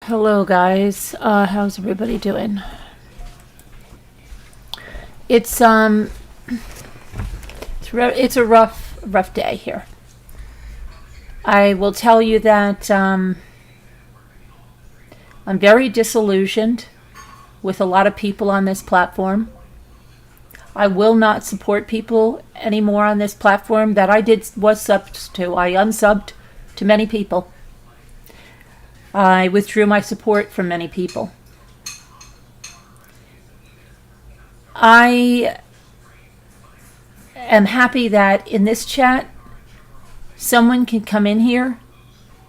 Hello guys, how's everybody doing? It's a rough day here. I will tell you that I'm very disillusioned with a lot of people on this platform. I will not support people anymore on this platform that was subbed to. I unsubbed to many people. I withdrew my support from many people. I am happy that in this chat, someone can come in here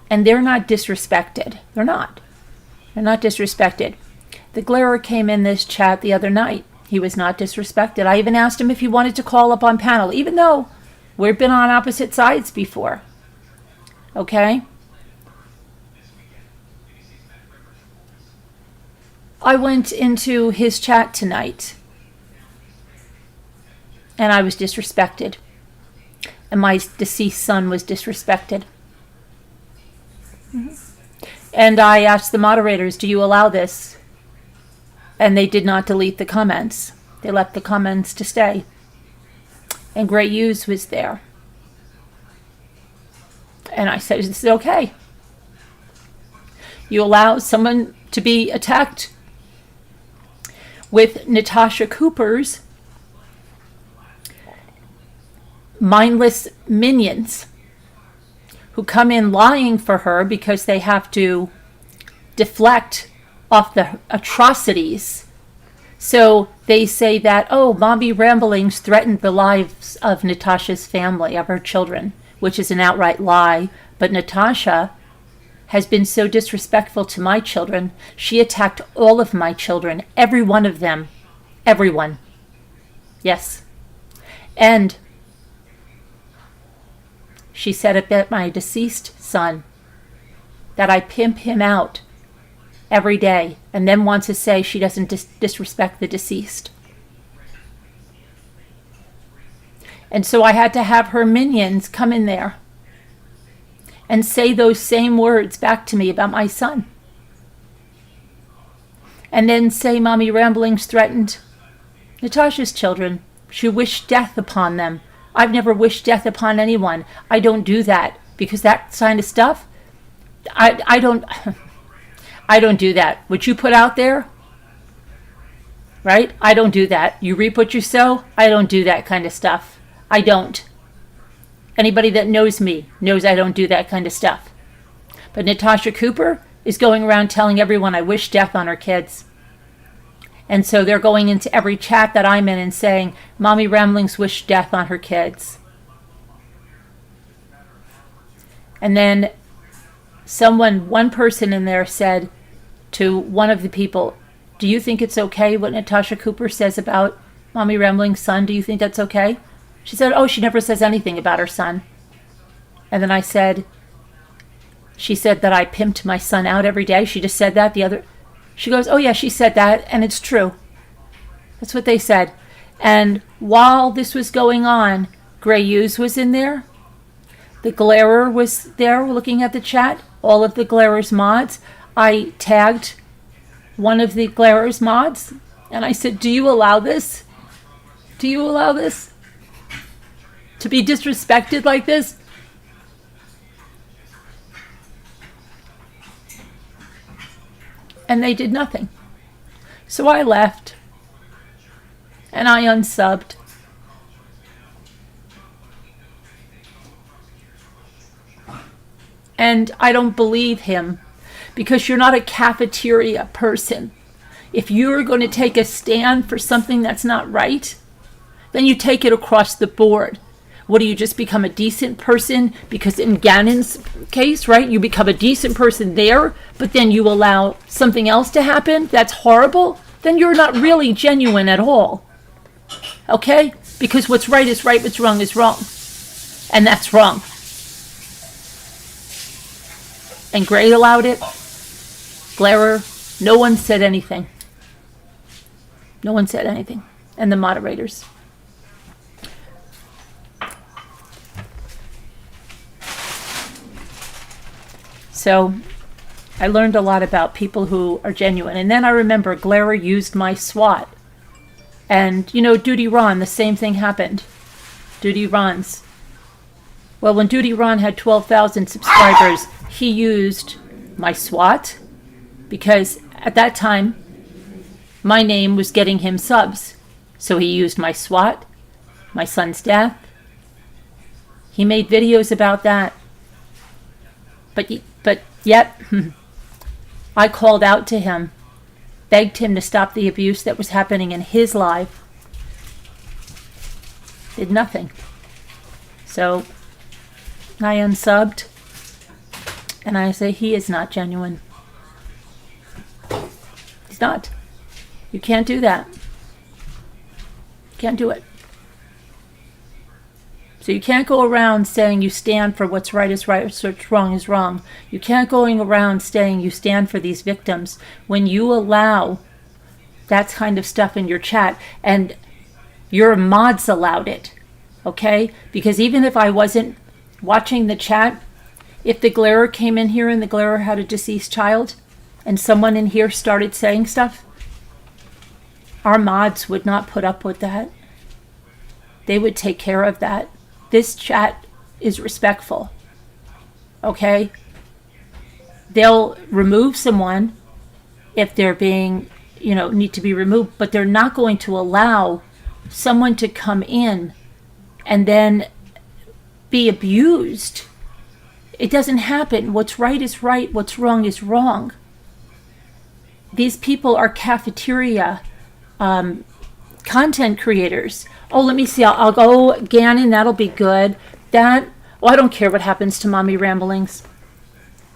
and they're not disrespected. They're not disrespected. The Glarer came in this chat the other night. He was not disrespected. I even asked him if he wanted to call up on panel, even though we've been on opposite sides before. Okay? I went into his chat tonight and I was disrespected. And my deceased son was disrespected. And I asked the moderators, do you allow this? And they did not delete the comments. They left the comments to stay. And Great Hughes was there. And I said, is this okay? You allow someone to be attacked with Natasha Cooper's mindless minions who come in lying for her because they have to deflect off the atrocities. So they say that, oh, Mommy Ramblings threatened the lives of Natasha's family, of her children, which is an outright lie. But Natasha has been so disrespectful to my children. She attacked all of my children, every one of them. Everyone. Yes. And she said about my deceased son that I pimp him out every day and then wants to say she doesn't disrespect the deceased. And so I had to have her minions come in there and say those same words back to me about my son. And then say Mommy Ramblings threatened Natasha's children. She wished death upon them. I've never wished death upon anyone. I don't do that because that kind of stuff, I don't do that. What you put out there, right? I don't do that. You reap what you sow. I don't do that kind of stuff. I don't. Anybody that knows me knows I don't do that kind of stuff. But Natasha Cooper is going around telling everyone I wish death on her kids. And so they're going into every chat that I'm in and saying, Mommy Ramblings wish death on her kids. And then one person in there said to one of the people, do you think it's okay what Natasha Cooper says about Mommy Rambling's son? Do you think that's okay? She said, oh, she never says anything about her son. And then I said, she said that I pimped my son out every day. She just said that. She goes, oh yeah, she said that, and it's true. That's what they said. And while this was going on, Grey Hughes was in there. The Glarer was there looking at the chat. All of the Glarer's mods. I tagged one of the Glarer's mods, and I said, do you allow this? Do you allow this? To be disrespected like this? And they did nothing. So I left. And I unsubbed. And I don't believe him. Because you're not a cafeteria person. If you're going to take a stand for something that's not right, then you take it across the board. What do you just become a decent person? Because in Gannon's case, right, you become a decent person there, but then you allow something else to happen that's horrible, then you're not really genuine at all. Okay? Because what's right is right, what's wrong is wrong. And that's wrong. And Gray allowed it. Glarer, no one said anything. No one said anything. And the moderators. So I learned a lot about people who are genuine. And then I remember Glare used my SWAT. And, you know, Duty Ron, the same thing happened. Duty Ron's. Well, when Duty Ron had 12,000 subscribers, he used my SWAT because at that time, my name was getting him subs. So he used my SWAT, my son's death. He made videos about that. But yet, I called out to him, begged him to stop the abuse that was happening in his life. Did nothing. So I unsubbed, and I say he is not genuine. He's not. You can't do that. Can't do it. So you can't go around saying you stand for what's right is right, what's wrong is wrong. You can't going around saying you stand for these victims when you allow that kind of stuff in your chat, and your mods allowed it, okay? Because even if I wasn't watching the chat, if the Glarer came in here and the Glarer had a deceased child, and someone in here started saying stuff, our mods would not put up with that. They would take care of that. This chat is respectful, okay? They'll remove someone if they're being, need to be removed, but they're not going to allow someone to come in and then be abused. It doesn't happen. What's right is right. What's wrong is wrong. These people are cafeteria content creators. Oh, let me see. I'll go Gannon. That'll be good. I don't care what happens to Mommy Ramblings.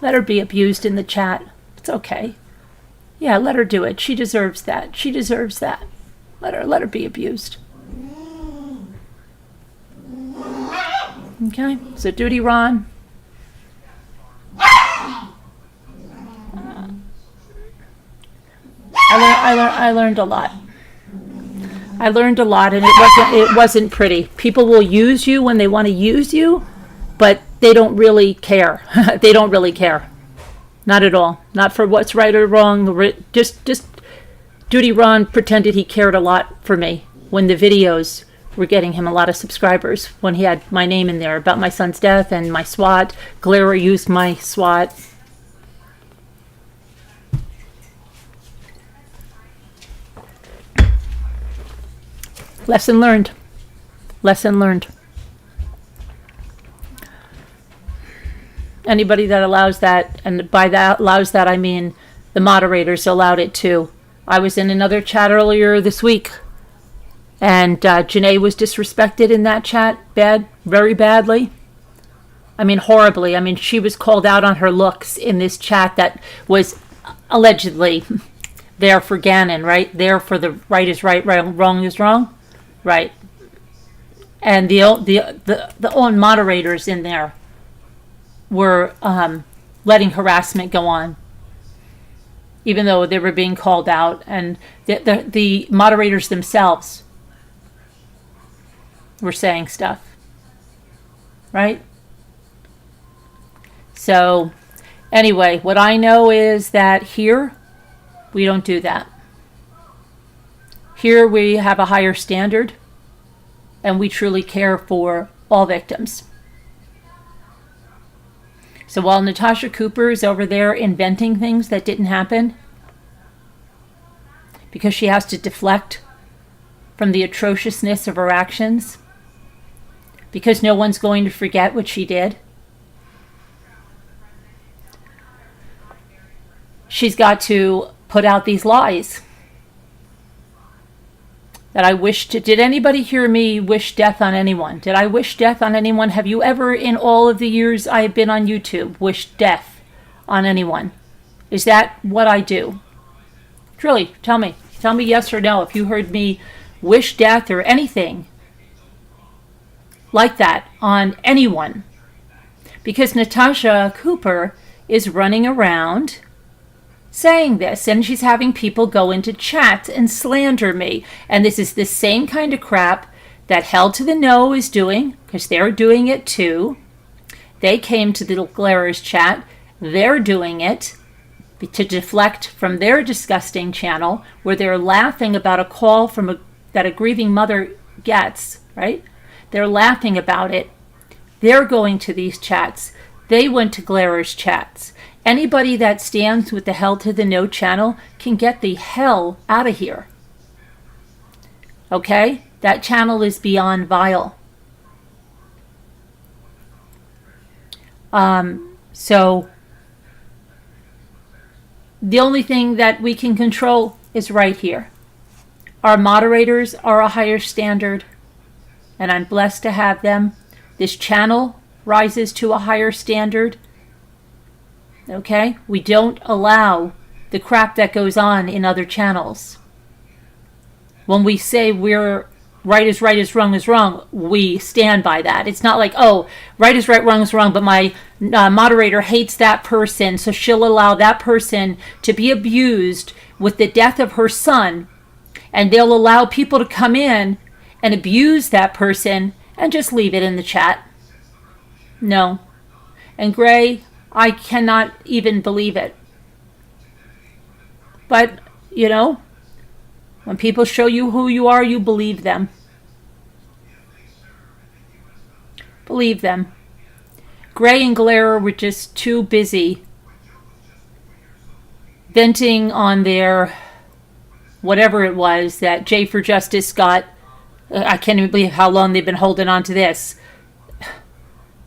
Let her be abused in the chat. It's okay. Yeah, let her do it. She deserves that. She deserves that. Let her be abused. Okay. So Duty Ron. I learned a lot. I learned a lot, and it wasn't pretty. People will use you when they want to use you, but they don't really care. They don't really care. Not at all. Not for what's right or wrong. Just Duty Ron pretended he cared a lot for me when the videos were getting him a lot of subscribers, when he had my name in there about my son's death and my SWAT. Glare used my SWAT. Lesson learned. Lesson learned. Anybody that allows that, and by that allows that I mean the moderators allowed it too. I was in another chat earlier this week, and Janae was disrespected in that chat very badly. I mean horribly. I mean she was called out on her looks in this chat that was allegedly there for Gannon, right? There for the right is right, wrong is wrong. Right. And the own moderators in there were letting harassment go on, even though they were being called out. And the moderators themselves were saying stuff. Right? So, anyway, what I know is that here, we don't do that. Here we have a higher standard, and we truly care for all victims. So while Natasha Cooper is over there inventing things that didn't happen, because she has to deflect from the atrociousness of her actions, because no one's going to forget what she did, she's got to put out these lies. That I wished. Did anybody hear me wish death on anyone? Did I wish death on anyone? Have you ever, in all of the years I have been on YouTube, wished death on anyone? Is that what I do? Truly, tell me. Tell me yes or no if you heard me wish death or anything like that on anyone. Because Natasha Cooper is running around saying this, and she's having people go into chat and slander me. And this is the same kind of crap that Hell to the No is doing, because they're doing it too. They came to the Glarers chat. They're doing it. to deflect from their disgusting channel where they're laughing about a call that a grieving mother gets, right? They're laughing about it. They're going to these chats. They went to Glara's chats. Anybody that stands with the Hell to the No channel can get the hell out of here. Okay? That channel is beyond vile. So the only thing that we can control is right here. Our moderators are a higher standard, and I'm blessed to have them. This channel rises to a higher standard. Okay? We don't allow the crap that goes on in other channels. When we say we're right is wrong, we stand by that. It's not like, oh, right is right, wrong is wrong, but my moderator hates that person, so she'll allow that person to be abused with the death of her son, and they'll allow people to come in and abuse that person and just leave it in the chat. No. And Gray, I cannot even believe it. But, you know, when people show you who you are, you believe them. Believe them. Gray and Galara were just too busy venting on their whatever it was that J for Justice got. I can't even believe how long they've been holding on to this.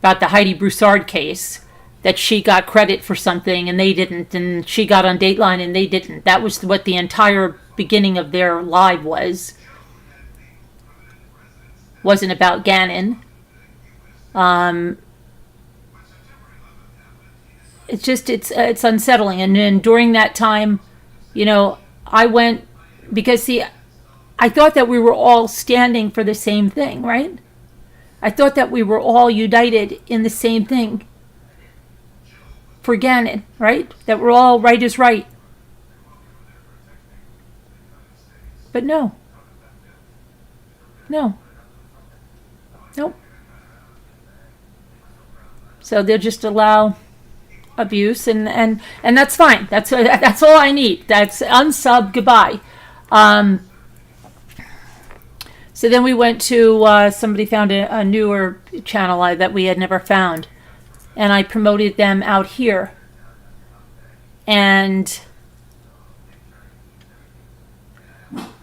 About the Heidi Broussard case. That she got credit for something and they didn't. And she got on Dateline and they didn't. That was what the entire beginning of their live was. Wasn't about Gannon. It's just, it's unsettling. And then during that time, you know, I went, because see, I thought that we were all standing for the same thing, right? I thought that we were all united in the same thing for Gannon, right? That we're all right is right. But no. No. Nope. So they'll just allow abuse, and that's fine. That's all I need. That's unsub, goodbye. So then we went to, somebody found a newer channel that we had never found. And I promoted them out here. And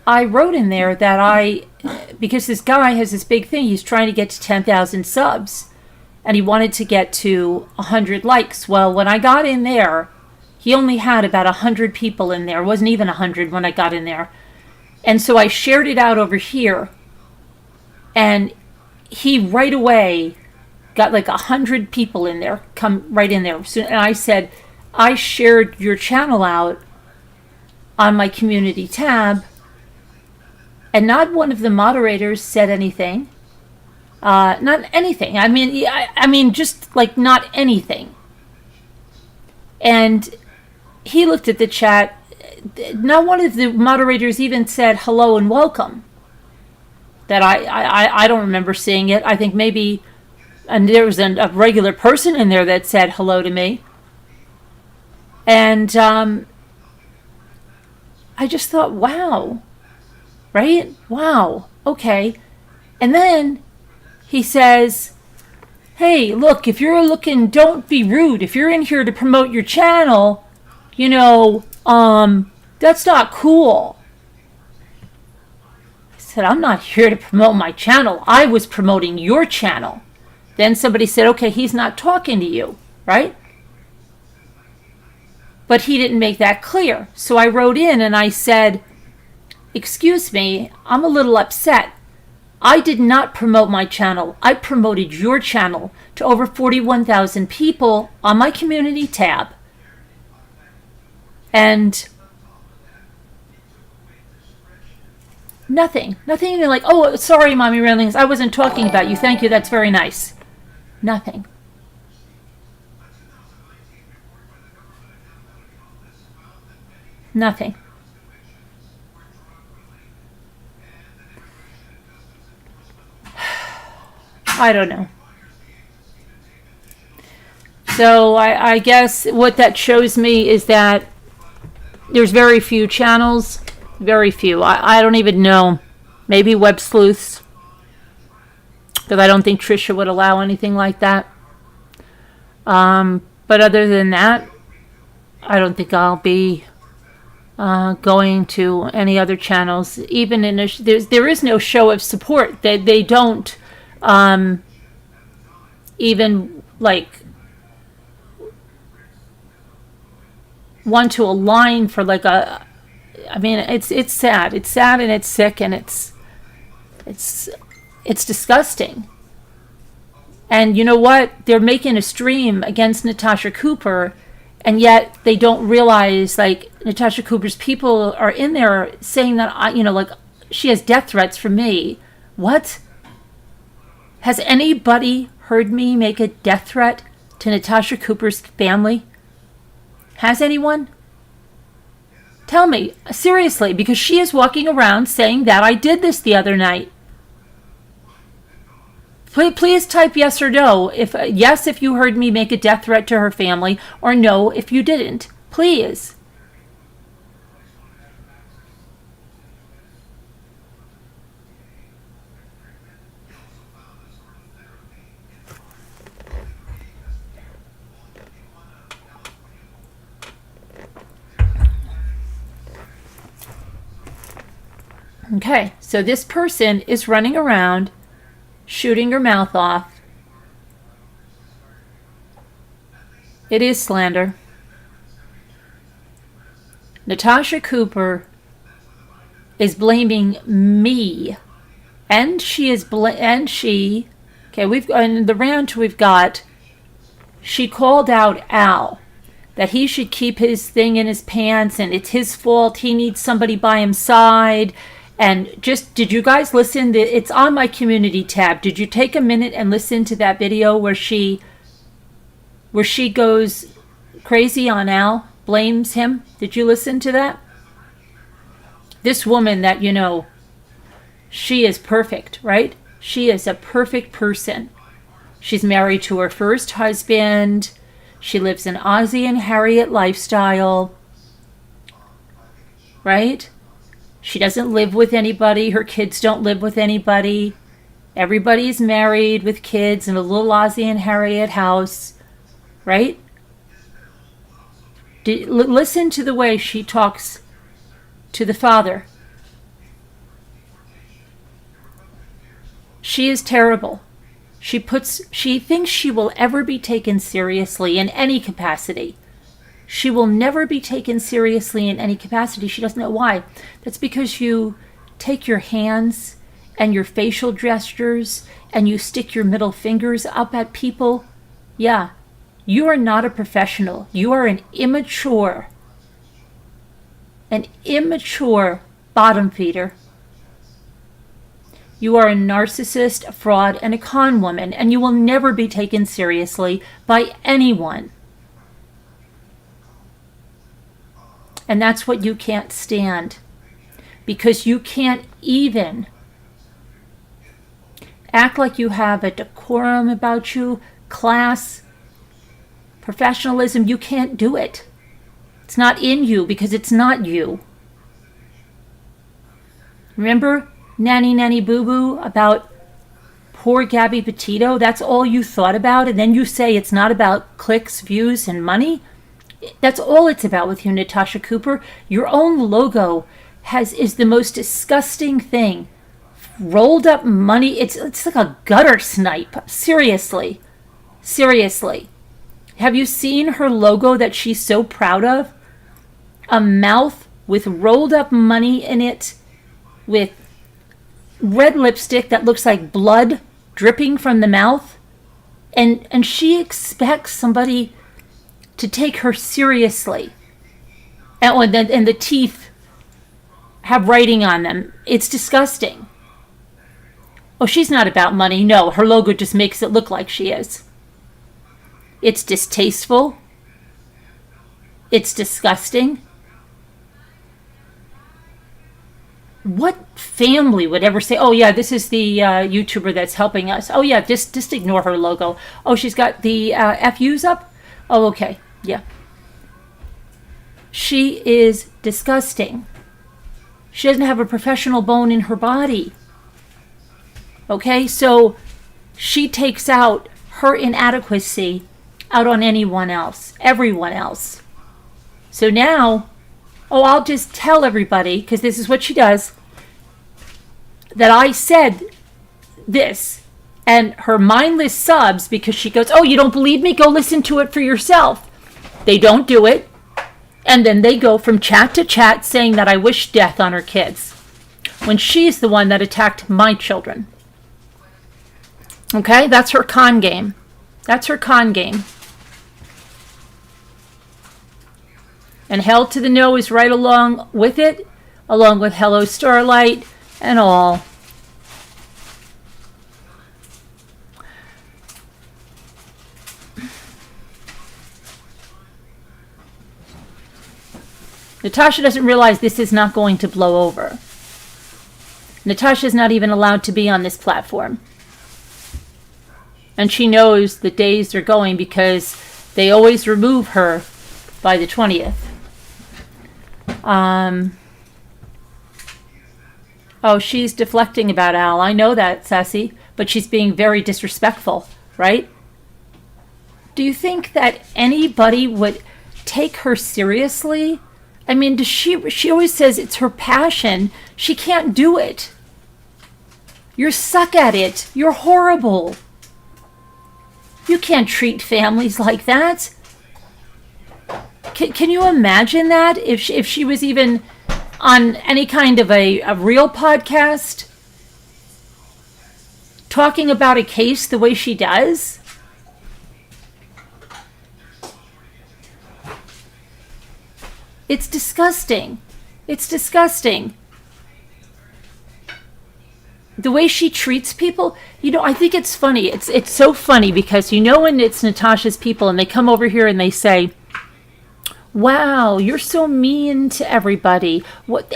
I wrote in there that because this guy has this big thing, he's trying to get to 10,000 subs. And he wanted to get to 100 likes. Well, when I got in there, he only had about 100 people in there. It wasn't even 100 when I got in there. And so I shared it out over here. And he right away got like 100 people in there, come right in there. So, and I said, I shared your channel out on my community tab. And not one of the moderators said anything. Not anything. I mean, just like not anything. And he looked at the chat. Not one of the moderators even said hello and welcome. That I don't remember seeing it. I think maybe, and there was a regular person in there that said hello to me. And I just thought, wow, right? Wow, okay. And then he says, hey, look, if you're looking, don't be rude. If you're in here to promote your channel, you know, that's not cool. I said, I'm not here to promote my channel. I was promoting your channel. Then somebody said, okay, he's not talking to you, right? But he didn't make that clear. So I wrote in and I said, excuse me, I'm a little upset. I did not promote my channel. I promoted your channel to over 41,000 people on my community tab. And nothing even like, oh, sorry, Mommy Ramblings, I wasn't talking about you. Thank you, that's very nice. Nothing. Nothing. I don't know. So I guess what that shows me is that there's very few channels, very few. I don't even know. Maybe Web Sleuths, because I don't think Trisha would allow anything like that. But other than that, I don't think I'll be going to any other channels. Even in there is no show of support. They don't even like want to align for like a. I mean, it's sad. It's sad and it's sick and it's disgusting. And you know what? They're making a stream against Natasha Cooper, and yet they don't realize, like, Natasha Cooper's people are in there saying that, like, she has death threats from me. What? Has anybody heard me make a death threat to Natasha Cooper's family? Has anyone? Tell me, seriously, because she is walking around saying that I did this the other night. Please type yes or no. If yes, if you heard me make a death threat to her family, or no, if you didn't. Please. Okay, so this person is running around shooting her mouth off. It is slander. Natasha Cooper is blaming me, and she is okay, we've in the rant we've got, she called out Al that he should keep his thing in his pants and it's his fault, he needs somebody by his side. And just, did you guys listen? It's on my community tab. Did you take a minute and listen to that video where she goes crazy on Al, blames him? Did you listen to that? This woman that, she is perfect, right? She is a perfect person. She's married to her first husband. She lives an Ozzie and Harriet lifestyle, right? She doesn't live with anybody. Her kids don't live with anybody. Everybody's married with kids in a little Ozzie and Harriet house, right? Listen to the way she talks to the father. She is terrible. She thinks she will ever be taken seriously in any capacity. She will never be taken seriously in any capacity. She doesn't know why. That's because you take your hands and your facial gestures and you stick your middle fingers up at people. Yeah, you are not a professional. You are an immature bottom feeder. You are a narcissist, a fraud, and a con woman, and you will never be taken seriously by anyone. And that's what you can't stand, because you can't even act like you have a decorum about you, class, professionalism. You can't do it. It's not in you because it's not you. Remember Nanny Boo Boo about poor Gabby Petito? That's all you thought about, and then you say it's not about clicks, views, and money? That's all it's about with you, Natasha Cooper. Your own logo is the most disgusting thing. Rolled up money. It's like a gutter snipe. Seriously. Have you seen her logo that she's so proud of? A mouth with rolled up money in it, with red lipstick that looks like blood dripping from the mouth. And she expects somebody to take her seriously. And the teeth have writing on them. It's disgusting. Oh, she's not about money. No, her logo just makes it look like she is. It's distasteful. It's disgusting. What family would ever say, oh yeah, this is the YouTuber that's helping us. Oh yeah, just ignore her logo. Oh, she's got the FUs up? Oh, okay. Yeah. She is disgusting. She doesn't have a professional bone in her body. Okay, so she takes out her inadequacy out on anyone else, everyone else. So now, I'll just tell everybody, because this is what she does, that I said this. And her mindless subs, because she goes, oh, you don't believe me? Go listen to it for yourself. They don't do it. And then they go from chat to chat saying that I wish death on her kids, when she's the one that attacked my children. Okay, that's her con game. That's her con game. And Hell to the No is right along with it, along with Hello Starlight and all. Natasha doesn't realize this is not going to blow over. Natasha's not even allowed to be on this platform. And she knows the days are going because they always remove her by the 20th. Oh, she's deflecting about Al. I know that, Sassy. But she's being very disrespectful, right? Do you think that anybody would take her seriously? I mean, she always says it's her passion. She can't do it. You suck at it. You're horrible. You can't treat families like that. Can you imagine that if she was even on any kind of a real podcast talking about a case the way she does? It's disgusting. It's disgusting. The way she treats people, I think it's funny. It's so funny because when it's Natasha's people and they come over here and they say, wow, you're so mean to everybody.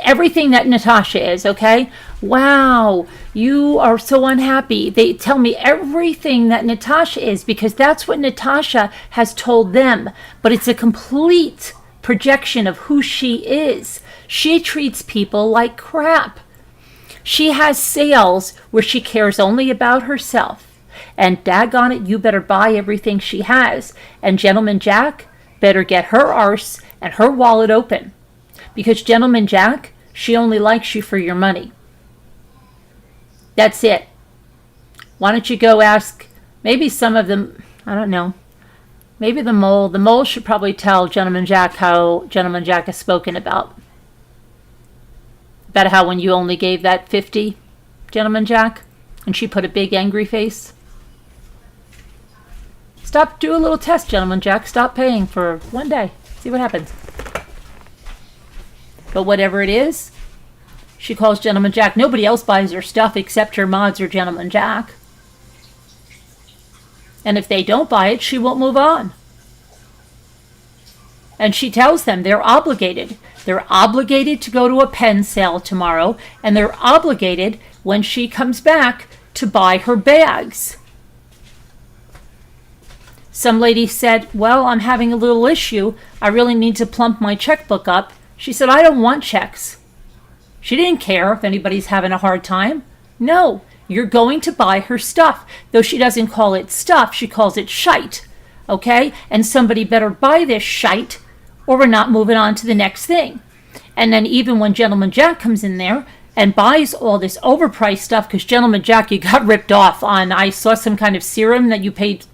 Everything that Natasha is, okay? Wow, you are so unhappy. They tell me everything that Natasha is because that's what Natasha has told them. But it's a complete projection of who she is. She treats people like crap. She has sales where she cares only about herself. And daggone it, you better buy everything she has. And Gentleman Jack better get her arse and her wallet open. Because Gentleman Jack, she only likes you for your money. That's it. Why don't you go ask, maybe some of them, I don't know, maybe the mole. The mole should probably tell Gentleman Jack how Gentleman Jack is spoken about. About how when you only gave that 50, Gentleman Jack, and she put a big angry face. Do a little test, Gentleman Jack. Stop paying for one day. See what happens. But whatever it is, she calls Gentleman Jack. Nobody else buys her stuff except her mods or Gentleman Jack. And if they don't buy it, she won't move on. And she tells them they're obligated. They're obligated to go to a pen sale tomorrow, and they're obligated when she comes back to buy her bags. Some lady said, well, I'm having a little issue. I really need to plump my checkbook up. She said, I don't want checks. She didn't care if anybody's having a hard time. No, you're going to buy her stuff. Though she doesn't call it stuff, she calls it shite. Okay? And somebody better buy this shite, or we're not moving on to the next thing. And then even when Gentleman Jack comes in there and buys all this overpriced stuff, because Gentleman Jack, you got ripped off on, I saw some kind of serum that you paid,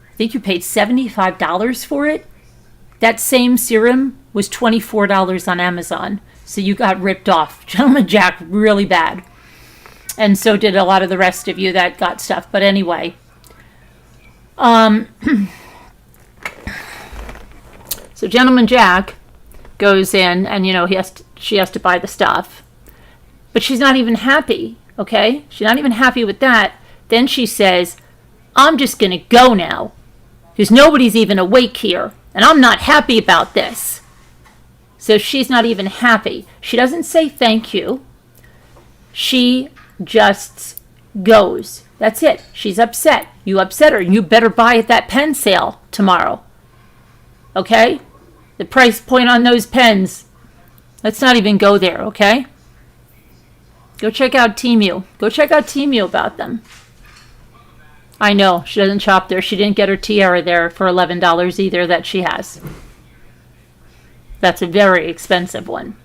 I think you paid $75 for it. That same serum was $24 on Amazon. So you got ripped off. Gentleman Jack, really bad. And so did a lot of the rest of you that got stuff. But anyway. So Gentleman Jack goes in and, she has to buy the stuff. But she's not even happy, okay? She's not even happy with that. Then she says, I'm just going to go now because nobody's even awake here. And I'm not happy about this. So she's not even happy. She doesn't say thank you. She just goes. That's it. She's upset. You upset her. You better buy at that pen sale tomorrow. Okay? The price point on those pens. Let's not even go there, okay? Go check out Temu. Go check out Temu about them. I know, she doesn't shop there. She didn't get her tiara there for $11 either that she has. That's a very expensive one.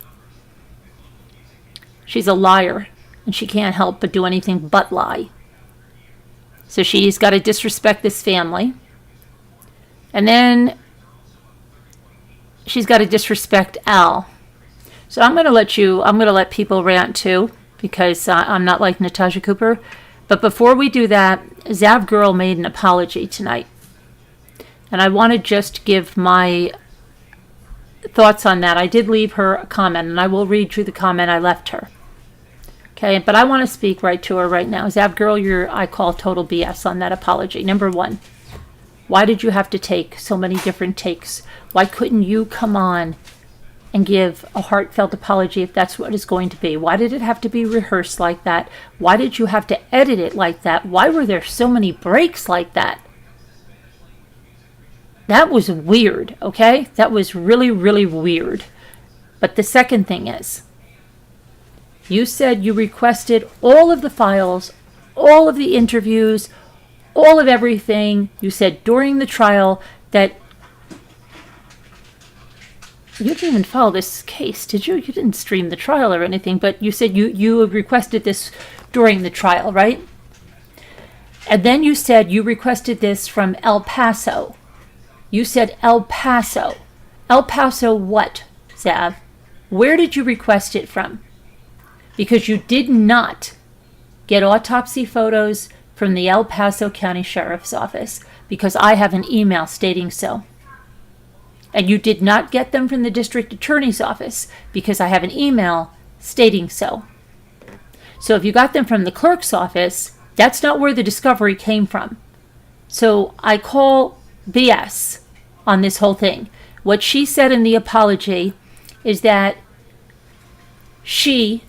She's a liar, and she can't help but do anything but lie. So she's got to disrespect this family. And then she's got to disrespect Al. So I'm going to let people rant too, because I'm not like Natasha Cooper. But before we do that, Zav Girl made an apology tonight. And I want to just give my thoughts on that. I did leave her a comment, and I will read through the comment I left her. Okay, but I want to speak right to her right now. Zav Girl, I call total BS on that apology. Number one, why did you have to take so many different takes? Why couldn't you come on and give a heartfelt apology if that's what it's going to be? Why did it have to be rehearsed like that? Why did you have to edit it like that? Why were there so many breaks like that? That was weird, okay? That was really, really weird. But the second thing is, you said you requested all of the files, all of the interviews, all of everything. You said during the trial that you didn't even follow this case, did you? You didn't stream the trial or anything, but you said you requested this during the trial, right? And then you said you requested this from El Paso. You said El Paso. El Paso what, Zav? Where did you request it from? Because you did not get autopsy photos from the El Paso County Sheriff's Office, because I have an email stating so. And you did not get them from the District Attorney's Office, because I have an email stating so. So if you got them from the clerk's office, that's not where the discovery came from. So I call BS on this whole thing. What she said in the apology is that she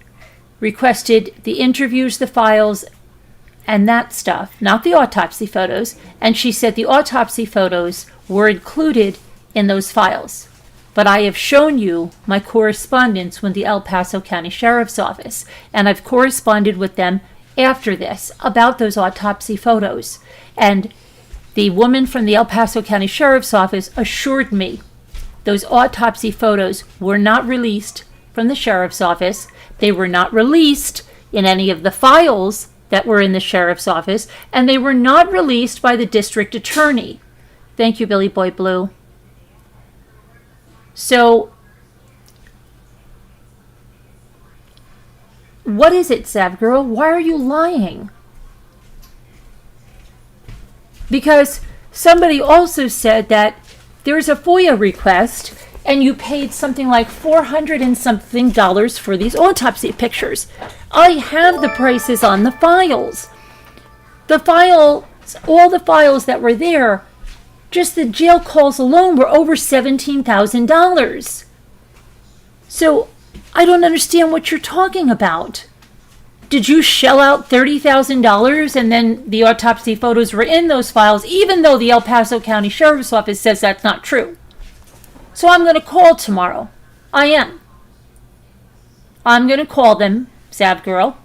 requested the interviews, the files, and that stuff, not the autopsy photos. And she said the autopsy photos were included in those files. But I have shown you my correspondence with the El Paso County Sheriff's Office, and I've corresponded with them after this about those autopsy photos. And the woman from the El Paso County Sheriff's Office assured me those autopsy photos were not released from the Sheriff's Office. They were not released in any of the files that were in the Sheriff's Office, and they were not released by the District Attorney. Thank you, Billy Boy Blue. So, what is it, Zav Girl? Why are you lying? Because somebody also said that there's a FOIA request and you paid something like $400 and something for these autopsy pictures. I have the prices on the files. The files, all the files that were there, just the jail calls alone were over $17,000. So I don't understand what you're talking about. Did you shell out $30,000 and then the autopsy photos were in those files, even though the El Paso County Sheriff's Office says that's not true? So I'm going to call tomorrow. I am. I'm going to call them, Zav Girl.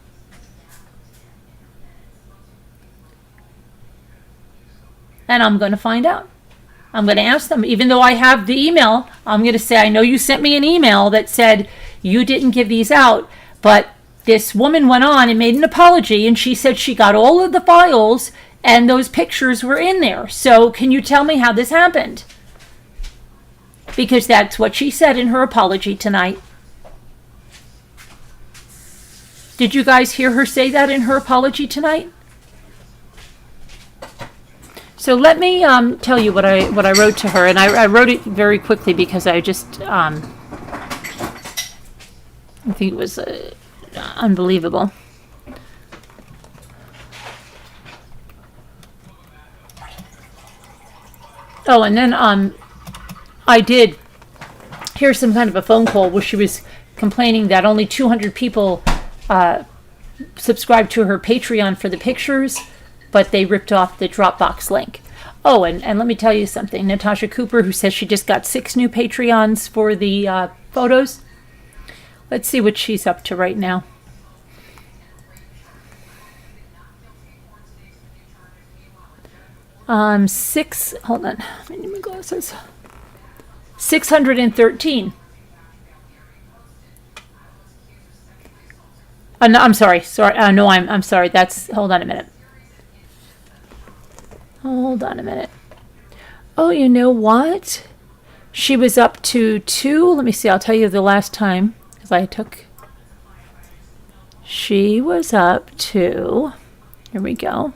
And I'm going to find out. I'm going to ask them, even though I have the email, I'm going to say, I know you sent me an email that said you didn't give these out, but this woman went on and made an apology, and she said she got all of the files and those pictures were in there. So can you tell me how this happened? Because that's what she said in her apology tonight. Did you guys hear her say that in her apology tonight? So let me tell you what I wrote to her, and I wrote it very quickly because I just I think it was unbelievable. Oh, and then I did hear some kind of a phone call where she was complaining that only 200 people subscribed to her Patreon for the pictures, but they ripped off the Dropbox link. Oh, and let me tell you something. Natasha Cooper, who says she just got 6 new Patreons for the photos. Let's see what she's up to right now. Hold on. I need my glasses. 613. No, I'm sorry. No, I'm sorry. Hold on a minute. Hold on a minute. Oh, you know what? She was up to 2. Let me see. I'll tell you the last time. She was up to, here we go,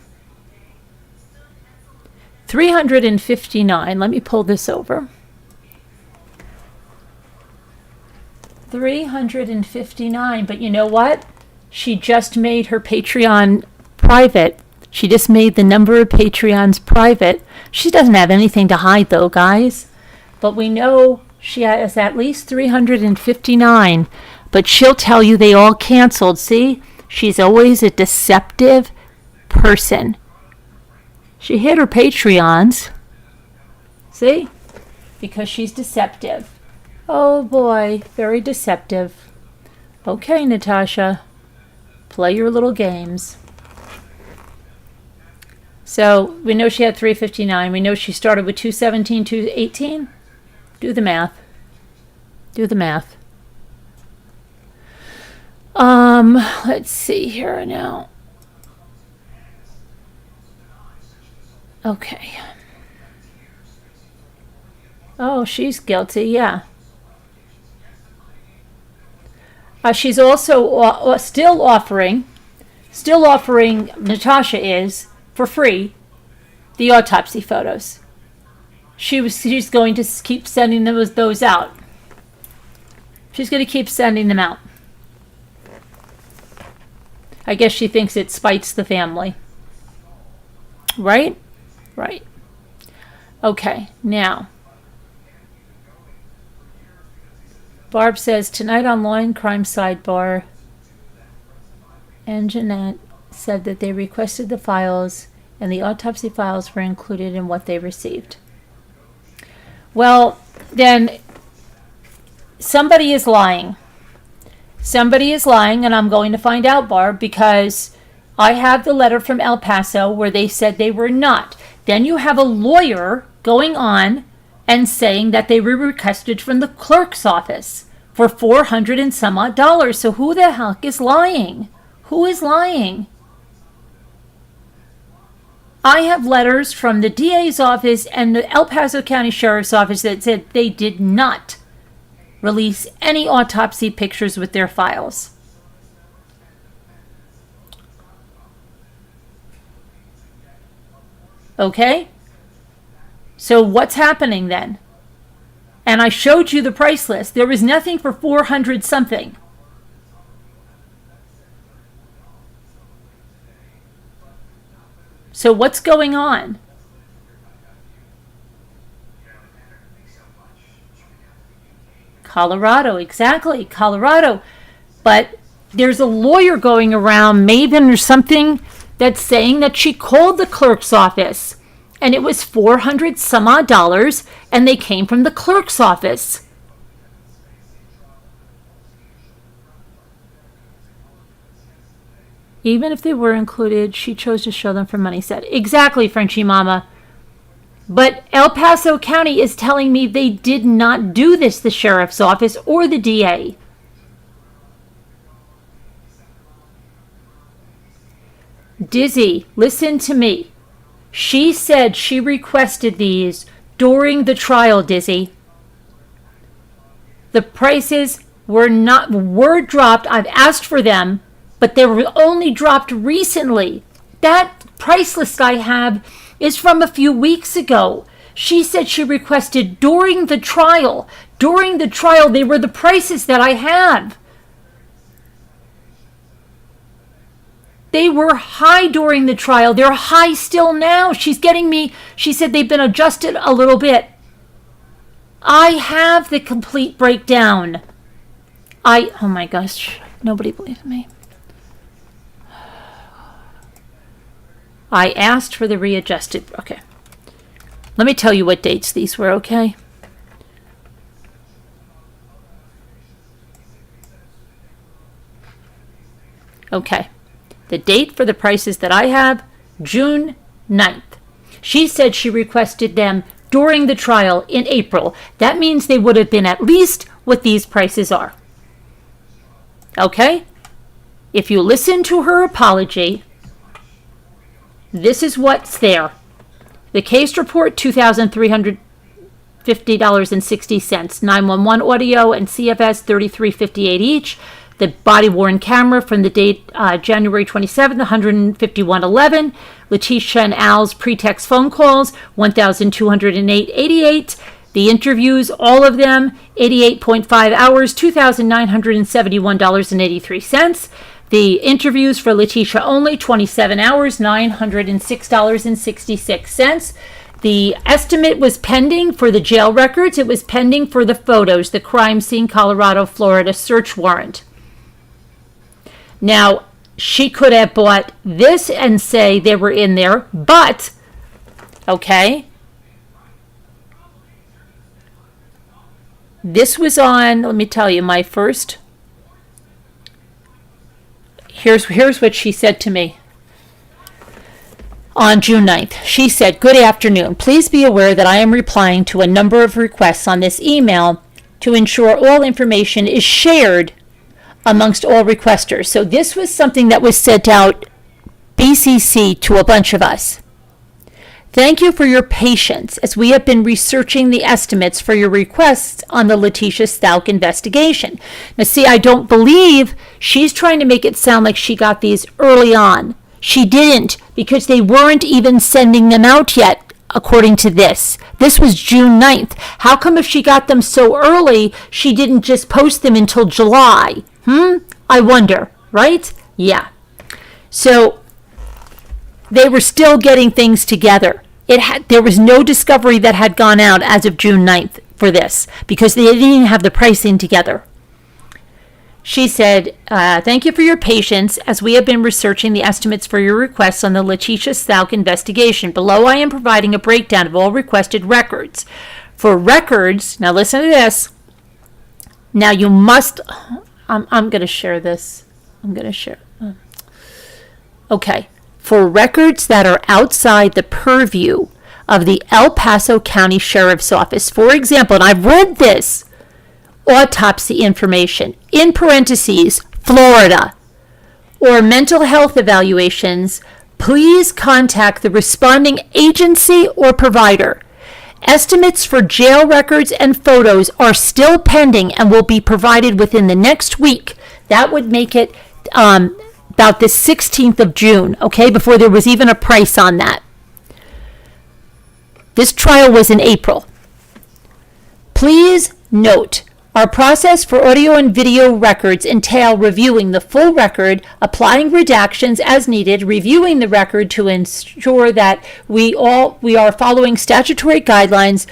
359. Let me pull this over. 359. But you know what? She just made her Patreon private. She just made the number of Patreons private. She doesn't have anything to hide, though, guys. But we know she has at least 359. But she'll tell you they all canceled. See? She's always a deceptive person. She hit her Patreons. See? Because she's deceptive. Oh, boy. Very deceptive. Okay, Natasha. Play your little games. So we know she had 359. We know she started with 217, 218. Do the math. Do the math. Let's see here now. Okay. Oh, she's guilty, yeah. She's also still offering, Natasha is, for free, the autopsy photos. She's going to keep sending those out. She's going to keep sending them out. I guess she thinks it spites the family. Right? Right. Okay, now. Barb says, tonight on Law and Crime Sidebar, and Jeanette said that they requested the files and the autopsy files were included in what they received. Well, then somebody is lying. Somebody is lying, and I'm going to find out, Barb, because I have the letter from El Paso where they said they were not. Then you have a lawyer going on and saying that they were requested from the clerk's office for $400 and some odd. So who the heck is lying? Who is lying? I have letters from the DA's office and the El Paso County Sheriff's Office that said they did not release any autopsy pictures with their files. Okay? So what's happening then? And I showed you the price list. There was nothing for 400 something. So what's going on? Colorado, exactly, Colorado. But there's a lawyer going around, Maven or something, that's saying that she called the clerk's office and it was $400 some odd, and they came from the clerk's office. Even if they were included, she chose to show them for money, said. Exactly, Frenchie Mama. But El Paso County is telling me they did not do this, the sheriff's office or the DA. Dizzy, listen to me. She said she requested these during the trial, Dizzy. The prices were dropped. I've asked for them, but they were only dropped recently. That price list I have is from a few weeks ago. She said she requested during the trial. During the trial, they were the prices that I have. They were high during the trial. They're high still now. She's getting me. She said they've been adjusted a little bit. I have the complete breakdown. Oh my gosh, nobody believes me. I asked for the readjusted. Okay. Let me tell you what dates these were, okay? Okay. The date for the prices that I have, June 9th. She said she requested them during the trial in April. That means they would have been at least what these prices are. Okay? If you listen to her apology, this is what's there. The case report, $2,350.60. 911 audio and CFS, $33.58 each. The body-worn camera from the date January 27th, $151.11. Letitia and Al's pretext phone calls, $1,208.88. The interviews, all of them, 88.5 hours, $2,971.83. The interviews for Letitia only, 27 hours, $906.66. The estimate was pending for the jail records. It was pending for the photos, the crime scene, Colorado, Florida search warrant. Now, she could have bought this and say they were in there, but, okay, this was on, let me tell you, my first, here's what she said to me. On June 9th, she said, "Good afternoon. Please be aware that I am replying to a number of requests on this email to ensure all information is shared amongst all requesters." So this was something that was sent out BCC to a bunch of us. "Thank you for your patience as we have been researching the estimates for your requests on the Letitia Stauch investigation." Now see, I don't believe she's trying to make it sound like she got these early on. She didn't, because they weren't even sending them out yet, according to this. This was June 9th. How come if she got them so early, she didn't just post them until July? I wonder, right? Yeah. So they were still getting things together. There was no discovery that had gone out as of June 9th for this, because they didn't even have the pricing together. She said, "Thank you for your patience as we have been researching the estimates for your requests on the Letitia Stauch investigation. Below I am providing a breakdown of all requested records. For records," now listen to this. Now you must, I'm going to share this. I'm going to share. Okay. For records that are outside the purview of the El Paso County Sheriff's Office, for example, and I've read this, autopsy information, in parentheses, Florida, or mental health evaluations, please contact the responding agency or provider. Estimates for jail records and photos are still pending and will be provided within the next week. That would make it about the 16th of June, okay, before there was even a price on that. This trial was in April. Please note, our process for audio and video records entail reviewing the full record, applying redactions as needed, reviewing the record to ensure that we are following statutory guidelines.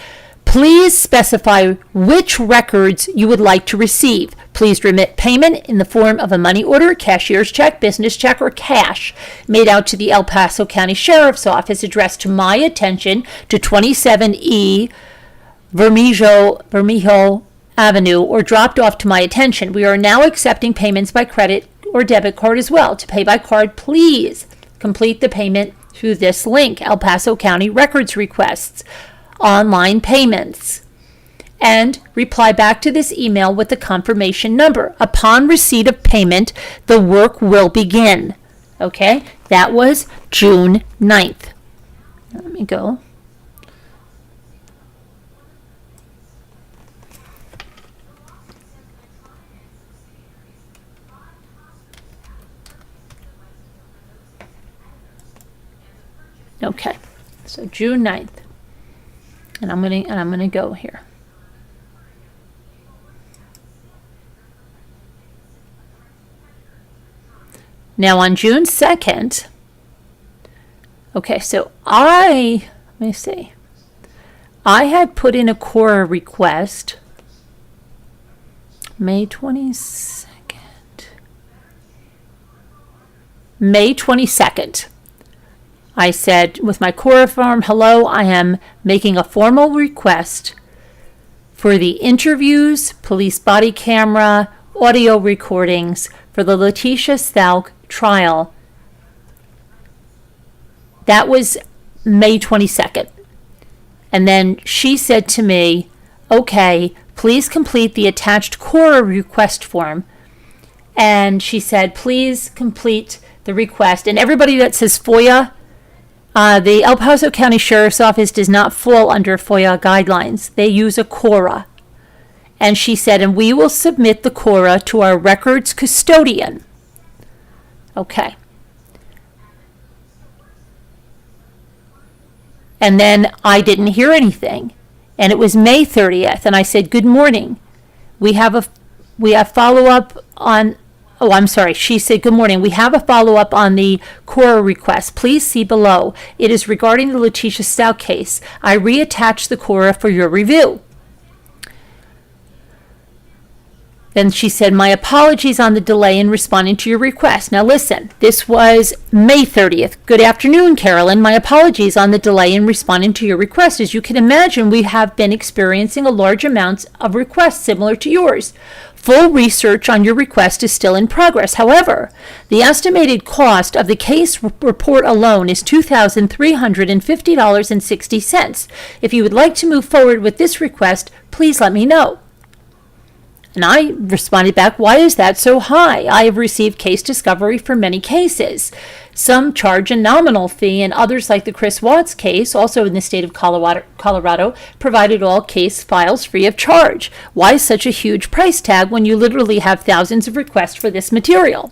Please specify which records you would like to receive. Please remit payment in the form of a money order, cashier's check, business check, or cash made out to the El Paso County Sheriff's Office, addressed to my attention to 27E Vermijo Avenue, or dropped off to my attention. We are now accepting payments by credit or debit card as well. To pay by card, please complete the payment through this link, El Paso County Records Requests, online payments, and reply back to this email with the confirmation number. Upon receipt of payment, the work will begin. Okay, that was June 9th. Let me go. Okay, so June 9th. And I'm gonna go here. Now on June 2nd, okay, so let me see. I had put in a Cora request May 22nd. I said, with my Cora form, hello, I am making a formal request for the interviews, police body camera, audio recordings for the Letitia Stauch trial. That was May 22nd. And then she said to me, okay, please complete the attached Cora request form. And she said, please complete the request. And everybody that says FOIA, the El Paso County Sheriff's Office does not fall under FOIA guidelines. They use a Cora. And she said, and we will submit the Cora to our records custodian. Okay. And then I didn't hear anything. And it was May 30th. And I said, good morning. We have follow-up on, oh, I'm sorry. She said, good morning. We have a follow-up on the Cora request. Please see below. It is regarding the Letitia Stauch case. I reattached the Cora for your review. Then she said, my apologies on the delay in responding to your request. Now listen, this was May 30th. Good afternoon, Carolyn. My apologies on the delay in responding to your request. As you can imagine, we have been experiencing a large amount of requests similar to yours. Full research on your request is still in progress. However, the estimated cost of the case report alone is $2,350.60. If you would like to move forward with this request, please let me know. And I responded back, why is that so high? I have received case discovery for many cases. Some charge a nominal fee, and others, like the Chris Watts case, also in the state of Colorado, provided all case files free of charge. Why such a huge price tag when you literally have thousands of requests for this material?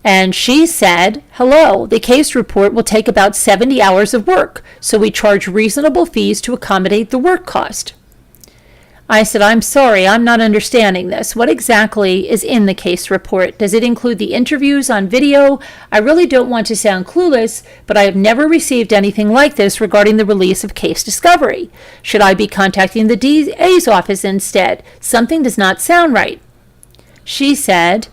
And she said, hello, the case report will take about 70 hours of work, so we charge reasonable fees to accommodate the work cost. I said, I'm sorry, I'm not understanding this. What exactly is in the case report? Does it include the interviews on video? I really don't want to sound clueless, but I have never received anything like this regarding the release of case discovery. Should I be contacting the DA's office instead? Something does not sound right. She said,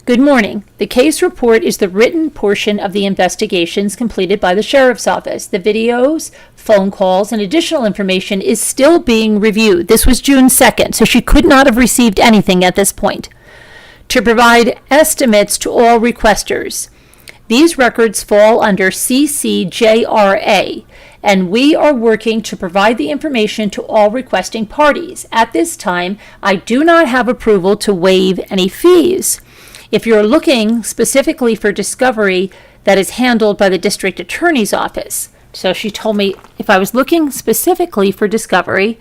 good morning. The case report is the written portion of the investigations completed by the Sheriff's Office. The videos, phone calls, and additional information is still being reviewed. This was June 2nd, so she could not have received anything at this point. To provide estimates to all requesters. These records fall under CCJRA, and we are working to provide the information to all requesting parties. At this time, I do not have approval to waive any fees. If you're looking specifically for discovery, that is handled by the district attorney's office. So she told me if I was looking specifically for discovery,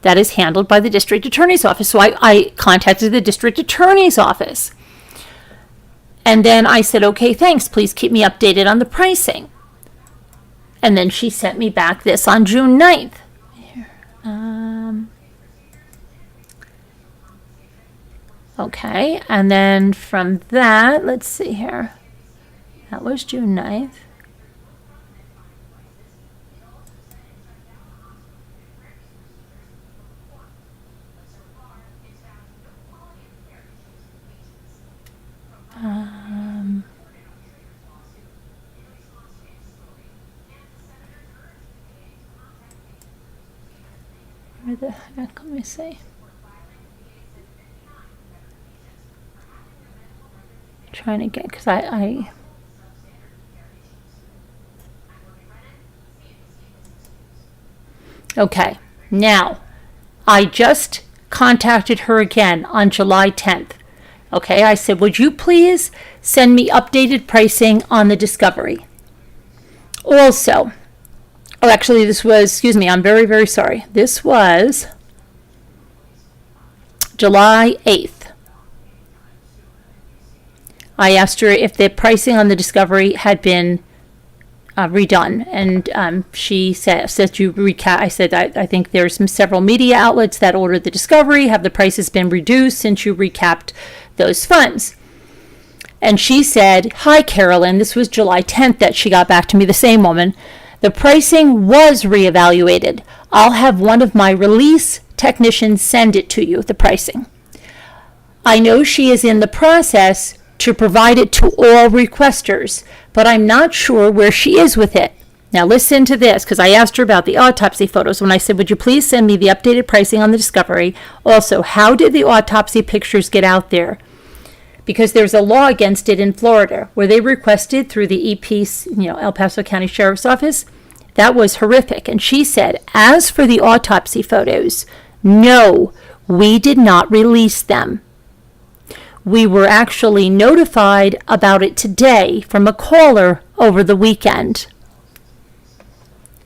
that is handled by the district attorney's office. So I contacted the district attorney's office. And then I said, okay, thanks. Please keep me updated on the pricing. And then she sent me back this on June 9th. Okay, and then from that, let's see here. That was June 9th. Where the heck, let me see. Trying to get, because I okay, now I just contacted her again on July 10th. Okay, I said, would you please send me updated pricing on the discovery? Also, oh, actually this was, excuse me, I'm very, very sorry. This was July 8th. I asked her if the pricing on the discovery had been redone, and she said you recap. I said I think there's several media outlets that ordered the discovery. Have the prices been reduced since you recapped those funds? And she said, "Hi, Carolyn." This was July 10th that she got back to me. The same woman. The pricing was reevaluated. I'll have one of my release technicians send it to you. The pricing. I know she is in the process to provide it to all requesters, but I'm not sure where she is with it. Now listen to this, because I asked her about the autopsy photos when I said, would you please send me the updated pricing on the discovery? Also, how did the autopsy pictures get out there? Because there's a law against it in Florida. Were they requested through the EP's, El Paso County Sheriff's Office? That was horrific. And she said, as for the autopsy photos, no, we did not release them. We were actually notified about it today from a caller over the weekend.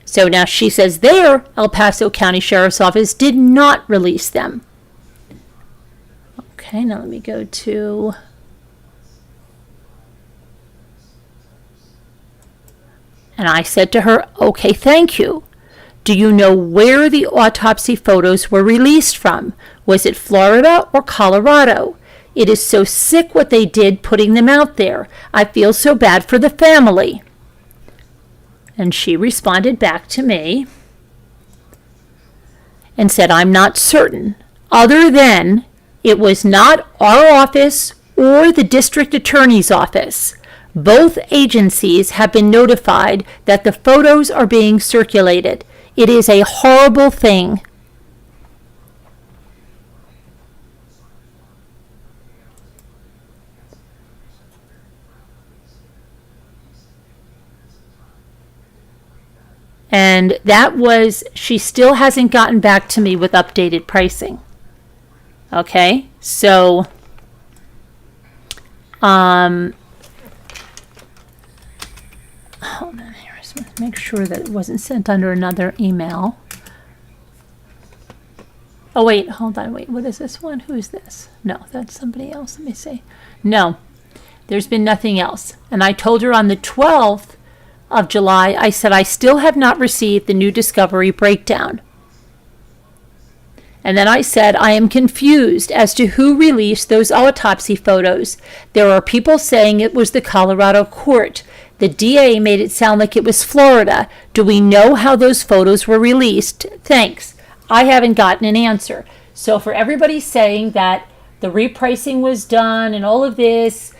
So now she says their El Paso County Sheriff's Office did not release them. Okay, now let me go to... And I said to her, okay, thank you. Do you know where the autopsy photos were released from? Was it Florida or Colorado? It is so sick what they did putting them out there. I feel so bad for the family. And she responded back to me and said, I'm not certain, other than it was not our office or the district attorney's office. Both agencies have been notified that the photos are being circulated. It is a horrible thing. And that was, she still hasn't gotten back to me with updated pricing. Okay, so, hold on here, let's make sure that it wasn't sent under another email. Oh, wait, hold on, wait, what is this one? Who is this? No, that's somebody else, let me see. No, there's been nothing else. And I told her on the 12th of July, I said, I still have not received the new discovery breakdown. And then I said, I am confused as to who released those autopsy photos. There are people saying it was the Colorado court. The DA made it sound like it was Florida. Do we know how those photos were released? Thanks. I haven't gotten an answer. So for everybody saying that the repricing was done and all of this,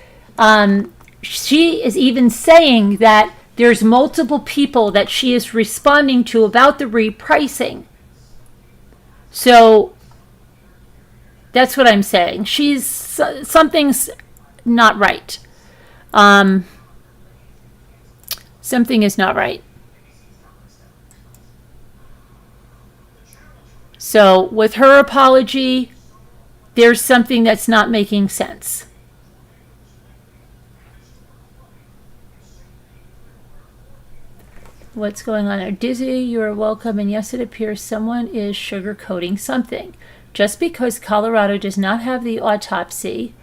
she is even saying that there's multiple people that she is responding to about the repricing. So that's what I'm saying. Something's not right. Something is not right. So with her apology, there's something that's not making sense. What's going on there? Dizzy, you are welcome. And yes, it appears someone is sugarcoating something. Just because Colorado does not have the autopsy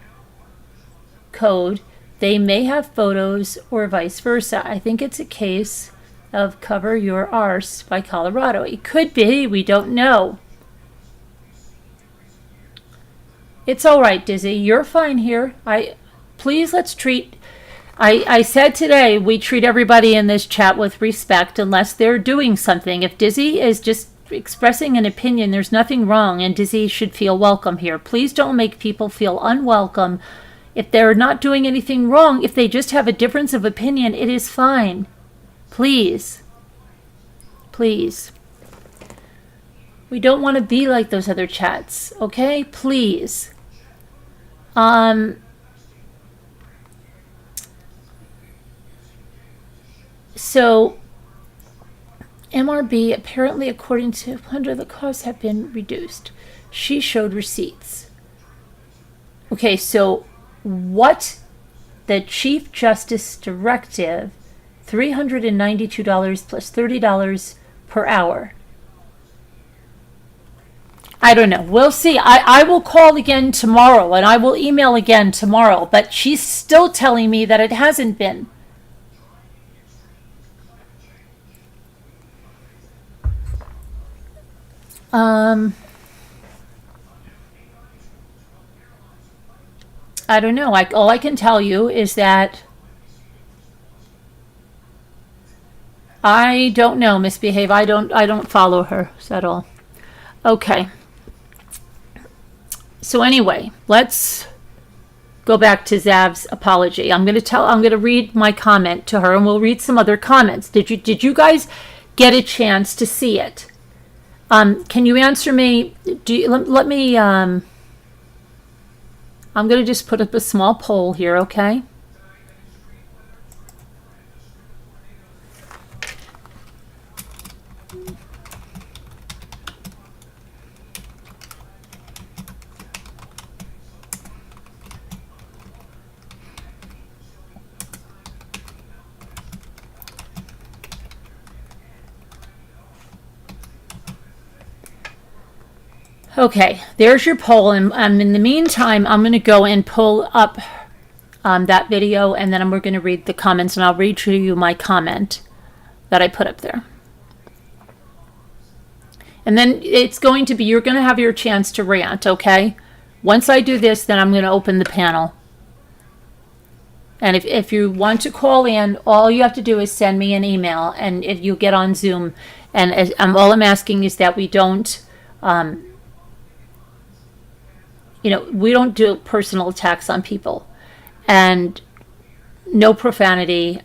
code, they may have photos or vice versa. I think it's a case of cover your arse by Colorado. It could be. We don't know. It's all right, Dizzy. You're fine here. Please, let's treat... I said today we treat everybody in this chat with respect unless they're doing something. If Dizzy is just expressing an opinion, there's nothing wrong, and Dizzy should feel welcome here. Please don't make people feel unwelcome. If they're not doing anything wrong, if they just have a difference of opinion, it is fine. Please. Please. We don't want to be like those other chats, okay? Please. So, MRB, apparently, according to Hunter, the costs have been reduced. She showed receipts. Okay, so what the Chief Justice Directive, $392 plus $30 per hour. I don't know. We'll see. I will call again tomorrow, and I will email again tomorrow, but she's still telling me that it hasn't been. I don't know. All I can tell you is that I don't know, Misbehave. I don't follow her at all. Okay. So anyway, let's go back to Zav's apology. I'm going to read my comment to her, and we'll read some other comments. Did you guys get a chance to see it? Can you answer me? Let me, I'm going to just put up a small poll here, okay? Okay, there's your poll, and in the meantime, I'm going to go and pull up that video, and then we're going to read the comments, and I'll read to you my comment that I put up there. And then it's going to be, you're going to have your chance to rant, okay? Once I do this, then I'm going to open the panel. And if you want to call in, all you have to do is send me an email, and if you get on Zoom, and all I'm asking is that we don't... we don't do personal attacks on people, and no profanity,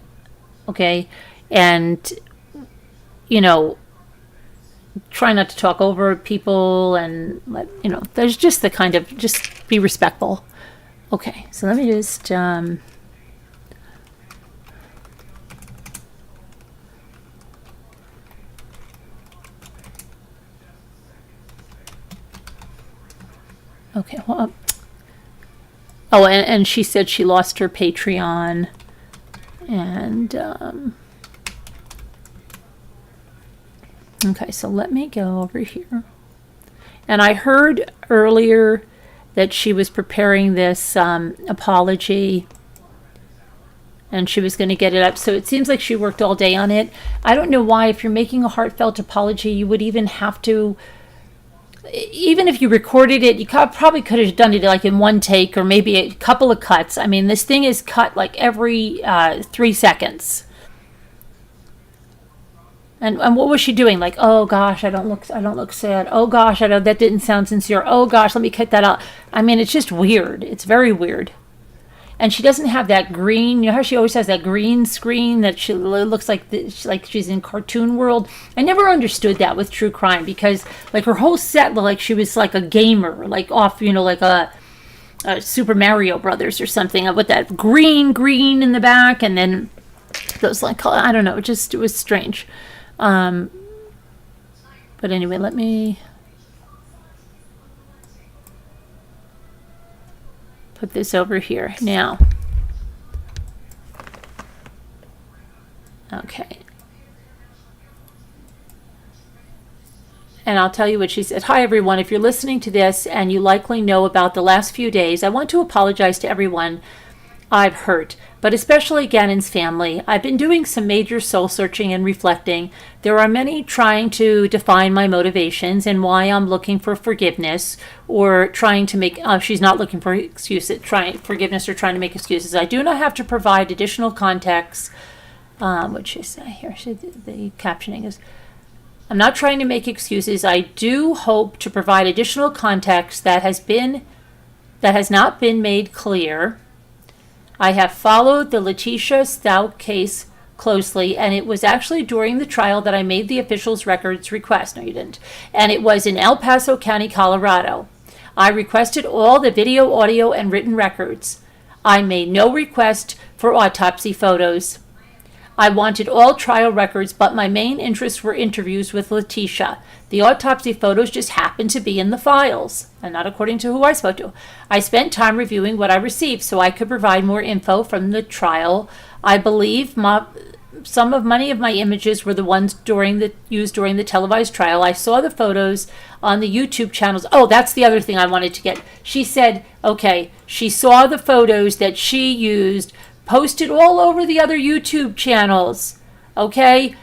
okay? And, try not to talk over people, and, there's just the kind of, just be respectful. Okay, so let me just, okay, well, and she said she lost her Patreon, and, okay, so let me go over here. And I heard earlier that she was preparing this apology, and she was going to get it up, so it seems like she worked all day on it. I don't know why, if you're making a heartfelt apology, you would even have to... Even if you recorded it, you probably could have done it like in one take or maybe a couple of cuts. I mean, this thing is cut like every 3 seconds. And what was she doing? Like, oh gosh, I don't look sad. Oh gosh, that didn't sound sincere. Oh gosh, let me cut that out. I mean, it's just weird. It's very weird. And she doesn't have that green, how she always has that green screen that she looks like she's in cartoon world. I never understood that with true crime, because like her whole set looked like she was like a gamer, like off, like a Super Mario Brothers or something, with that green in the back, and then those like, I don't know, it was strange. But anyway, let me put this over here now. Okay. And I'll tell you what she said. Hi, everyone. If you're listening to this and you likely know about the last few days, I want to apologize to everyone I've hurt, but especially Gannon's family. I've been doing some major soul searching and reflecting. There are many trying to define my motivations and why I'm looking for forgiveness, or trying to make, she's not looking for excuses, forgiveness or trying to make excuses. I do not have to provide additional context. What'd she say here? The captioning is, I'm not trying to make excuses. I do hope to provide additional context that has not been made clear. I have followed the Natasha Stauch case closely, and it was actually during the trial that I made the official's records request. No, you didn't. And it was in El Paso County, Colorado. I requested all the video, audio, and written records. I made no request for autopsy photos. I wanted all trial records, but my main interests were interviews with Natasha. The autopsy photos just happened to be in the files, and not according to who I spoke to. I spent time reviewing what I received so I could provide more info from the trial. I believe many of my images were the ones used during the televised trial. I saw the photos on the YouTube channels. Oh, that's the other thing I wanted to get. She said, okay, she saw the photos that she used posted all over the other YouTube channels. Okay?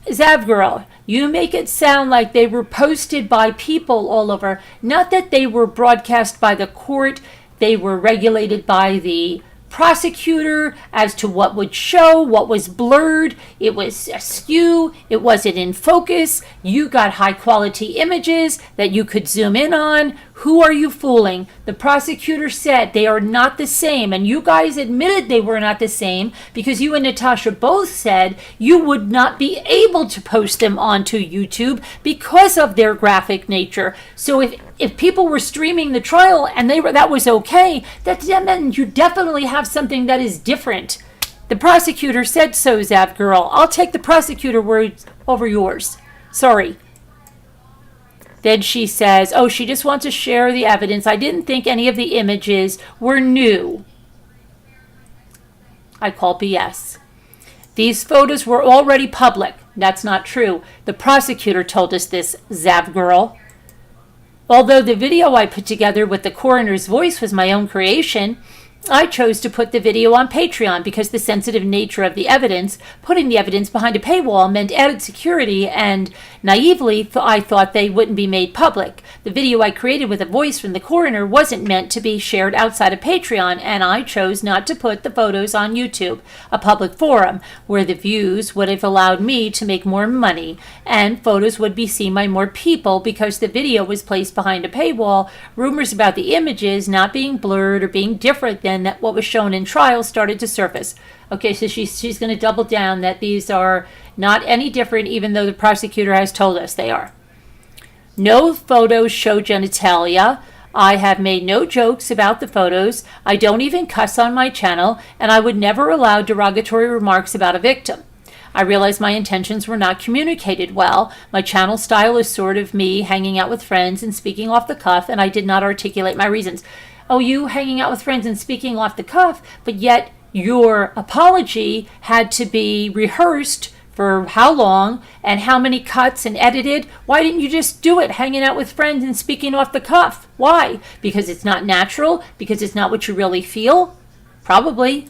Zav girl, you make it sound like they were posted by people all over. Not that they were broadcast by the court. They were regulated by the prosecutor as to what would show, what was blurred. It was askew. It wasn't in focus. You got high quality images that you could zoom in on. Who are you fooling? The prosecutor said they are not the same, and you guys admitted they were not the same because you and Natasha both said you would not be able to post them onto YouTube because of their graphic nature. So if people were streaming the trial and that was okay, that meant you definitely have something that is different. The prosecutor said so, Zav girl. I'll take the prosecutor words over yours. Sorry. Then she says, oh, she just wants to share the evidence. I didn't think any of the images were new. I call BS. These photos were already public. That's not true. The prosecutor told us this, Zav girl. Although the video I put together with the coroner's voice was my own creation, I chose to put the video on Patreon because the sensitive nature of the evidence, putting the evidence behind a paywall, meant added security, and naively I thought they wouldn't be made public. The video I created with a voice from the coroner wasn't meant to be shared outside of Patreon, and I chose not to put the photos on YouTube, a public forum, where the views would have allowed me to make more money, and photos would be seen by more people because the video was placed behind a paywall. Rumors about the images not being blurred or being different than what was shown in trial started to surface. Okay, so she's going to double down that these are not any different, even though the prosecutor has told us they are. No photos show genitalia. I have made no jokes about the photos. I don't even cuss on my channel, and I would never allow derogatory remarks about a victim. I realize my intentions were not communicated well. My channel style is sort of me hanging out with friends and speaking off the cuff, and I did not articulate my reasons. Oh, you hanging out with friends and speaking off the cuff, but yet your apology had to be rehearsed for how long and how many cuts and edited. Why didn't you just do it hanging out with friends and speaking off the cuff? Why? Because it's not natural? Because it's not what you really feel? Probably.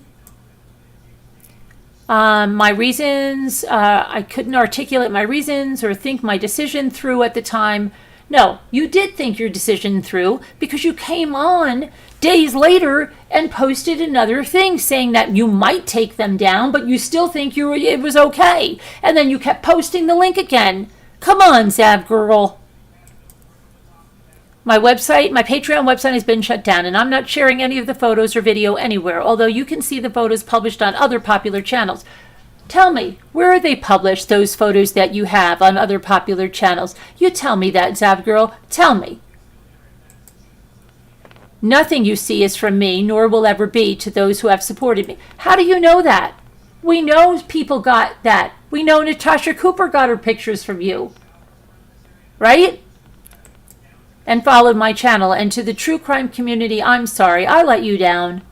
My reasons, I couldn't articulate my reasons or think my decision through at the time. No, you did think your decision through because you came on days later and posted another thing saying that you might take them down, but you still think it was okay. And then you kept posting the link again. Come on, Zav girl. My Patreon website has been shut down, and I'm not sharing any of the photos or video anywhere, although you can see the photos published on other popular channels. Tell me, where are they published, those photos that you have on other popular channels? You tell me that, Zav girl. Tell me. Nothing you see is from me, nor will ever be to those who have supported me. How do you know that? We know people got that. We know Natasha Cooper got her pictures from you. Right? And followed my channel. And to the true crime community, I'm sorry. I let you down.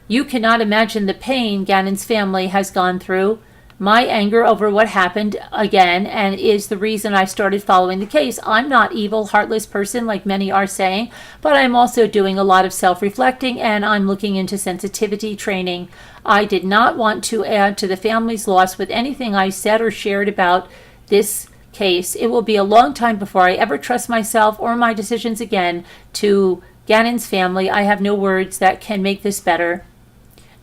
You cannot imagine the pain Gannon's family has gone through. My anger over what happened again and is the reason I started following the case. I'm not evil, heartless person like many are saying, but I'm also doing a lot of self-reflecting and I'm looking into sensitivity training. I did not want to add to the family's loss with anything I said or shared about this case. It will be a long time before I ever trust myself or my decisions again. To Gannon's family, I have no words that can make this better.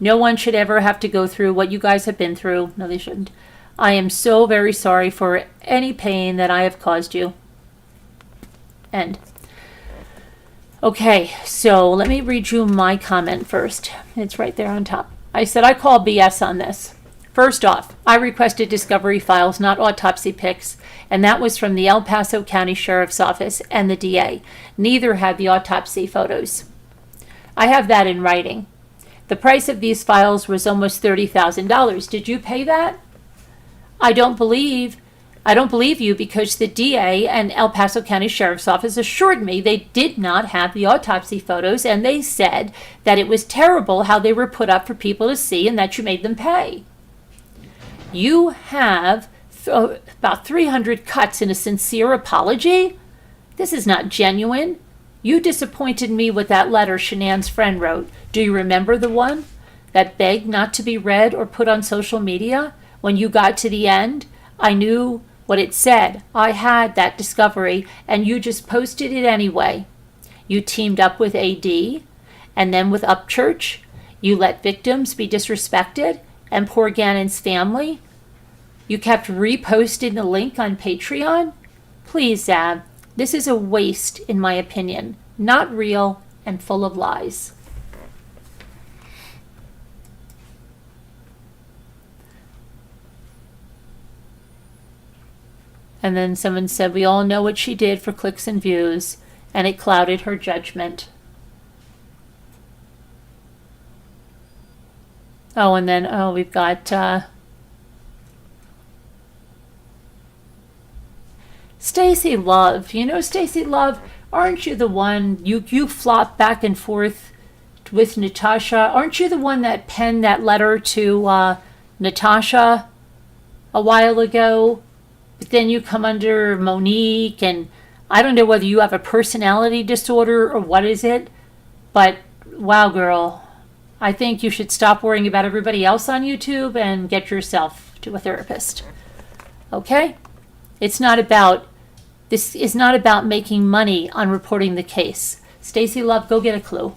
No one should ever have to go through what you guys have been through. No, they shouldn't. I am so very sorry for any pain that I have caused you. End. Okay, so let me read you my comment first. It's right there on top. I said I call BS on this. First off, I requested discovery files, not autopsy pics, and that was from the El Paso County Sheriff's Office and the DA. Neither had the autopsy photos. I have that in writing. The price of these files was almost $30,000. Did you pay that? I don't believe you because the DA and El Paso County Sheriff's Office assured me they did not have the autopsy photos, and they said that it was terrible how they were put up for people to see and that you made them pay. You have about 300 cuts in a sincere apology? This is not genuine. You disappointed me with that letter Shanann's friend wrote. Do you remember the one that begged not to be read or put on social media? When you got to the end, I knew what it said. I had that discovery, and you just posted it anyway. You teamed up with AD, and then with Upchurch. You let victims be disrespected, and poor Gannon's family. You kept reposting the link on Patreon. Please, Zab. This is a waste, in my opinion. not real, and full of lies. And then someone said, we all know what she did for clicks and views, and it clouded her judgment. Oh, and then, we've got Stacy Love. You know, Stacy Love, aren't you the one, you flop back and forth with Natasha? Aren't you the one that penned that letter to Natasha a while ago? But then you come under Monique, and I don't know whether you have a personality disorder or what is it, but wow, girl, I think you should stop worrying about everybody else on YouTube and get yourself to a therapist. Okay? This is not about making money on reporting the case. Stacy Love, go get a clue.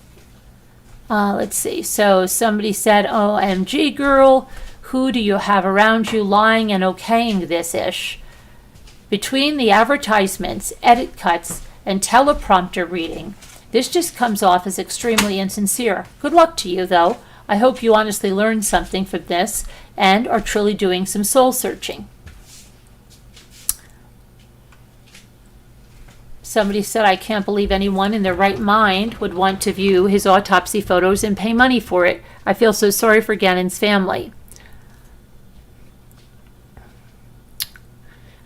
Let's see. So somebody said, OMG, girl, who do you have around you lying and okaying this ish? Between the advertisements, edit cuts, and teleprompter reading, this just comes off as extremely insincere. Good luck to you, though. I hope you honestly learned something from this and are truly doing some soul searching. Somebody said, I can't believe anyone in their right mind would want to view his autopsy photos and pay money for it. I feel so sorry for Gannon's family.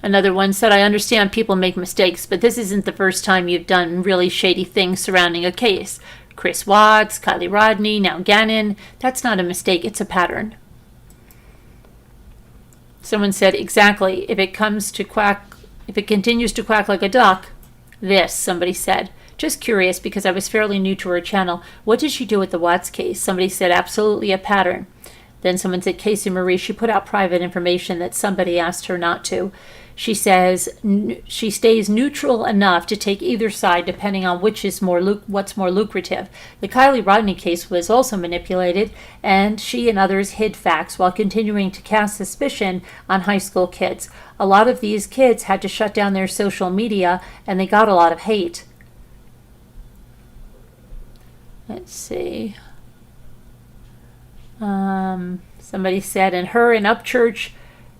Another one said, I understand people make mistakes, but this isn't the first time you've done really shady things surrounding a case. Chris Watts, Kylie Rodney, now Gannon. That's not a mistake, it's a pattern. Someone said, exactly. If it continues to quack like a duck, somebody said. Just curious because I was fairly new to her channel. What did she do with the Watts case? Somebody said, absolutely a pattern. Then someone said, Casey Marie, she put out private information that somebody asked her not to. She says she stays neutral enough to take either side depending on what's more lucrative. The Kylie Rodney case was also manipulated, and she and others hid facts while continuing to cast suspicion on high school kids. A lot of these kids had to shut down their social media, and they got a lot of hate. Let's see. Somebody said, and her and Upchurch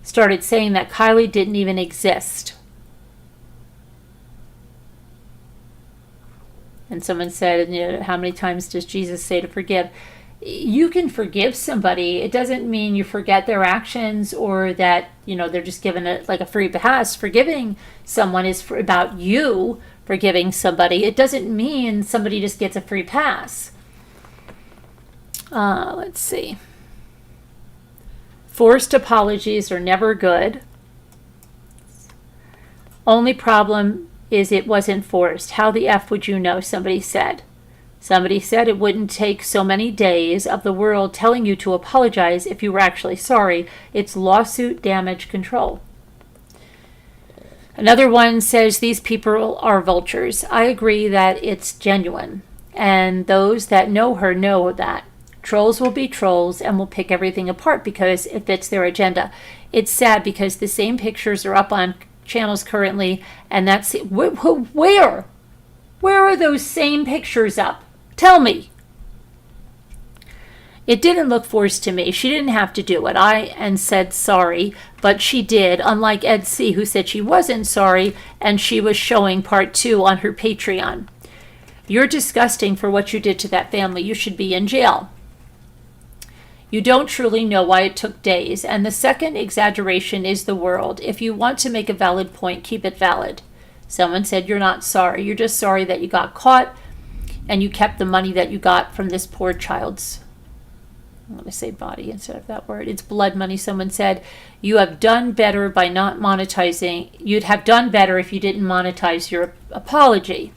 started saying that Kylie didn't even exist. And someone said, you know, how many times does Jesus say to forgive? You can forgive somebody. It doesn't mean you forget their actions or that, you know, they're just given a free pass. Forgiving someone is about you forgiving somebody. It doesn't mean somebody just gets a free pass. Let's see. Forced apologies are never good. Only problem is it wasn't forced. How the F would you know? Somebody said. Somebody said it wouldn't take so many days of the world telling you to apologize if you were actually sorry. It's lawsuit damage control. Another one says these people are vultures. I agree that it's genuine. And those that know her know that. Trolls will be trolls and will pick everything apart because it fits their agenda. It's sad because the same pictures are up on channels currently, and that's where are those same pictures up? Tell me. It didn't look forced to me. She didn't have to do it. And said sorry, but she did, unlike Ed C., who said she wasn't sorry, and she was showing part 2 on her Patreon. You're disgusting for what you did to that family. You should be in jail. You don't truly know why it took days, and the second exaggeration is the world. If you want to make a valid point, keep it valid. Someone said you're not sorry. You're just sorry that you got caught and you kept the money that you got from this poor child's, I'm going to say body instead of that word. It's blood money. Someone said you have done better by not monetizing. You'd have done better if you didn't monetize your apology.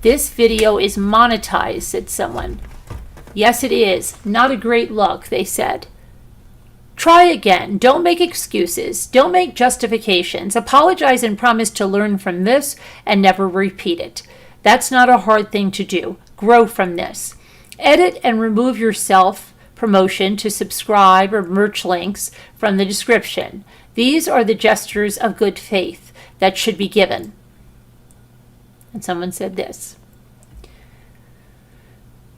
This video is monetized, said someone. Yes, it is. Not a great look, they said. Try again. Don't make excuses. Don't make justifications. Apologize and promise to learn from this and never repeat it. That's not a hard thing to do. Grow from this. Edit and remove your self-promotion to subscribe or merch links from the description. These are the gestures of good faith that should be given. And someone said this.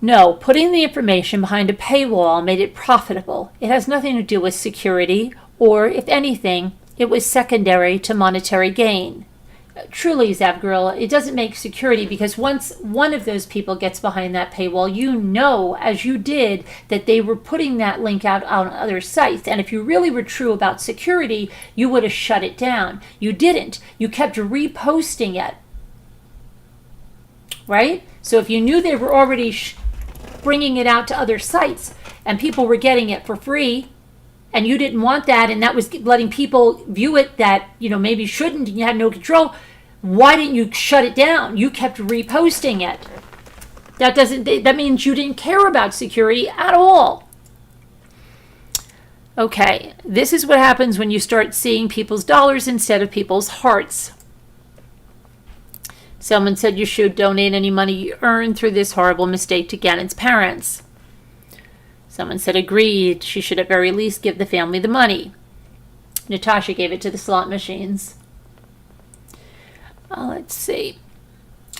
No, putting the information behind a paywall made it profitable. It has nothing to do with security, or, if anything, it was secondary to monetary gain. Truly, Zavgirl, it doesn't make security, because once one of those people gets behind that paywall, you know, as you did, that they were putting that link out on other sites. And if you really were true about security, you would have shut it down. You didn't. You kept reposting it. Right? So if you knew they were already bringing it out to other sites and people were getting it for free, and you didn't want that, and that was letting people view it that, you know, maybe shouldn't, and you had no control, why didn't you shut it down? You kept reposting it. That means you didn't care about security at all. Okay, this is what happens when you start seeing people's dollars instead of people's hearts. Someone said you should donate any money you earn through this horrible mistake to Gannon's parents. Someone said agreed. She should at very least give the family the money. Natasha gave it to the slot machines. Let's see.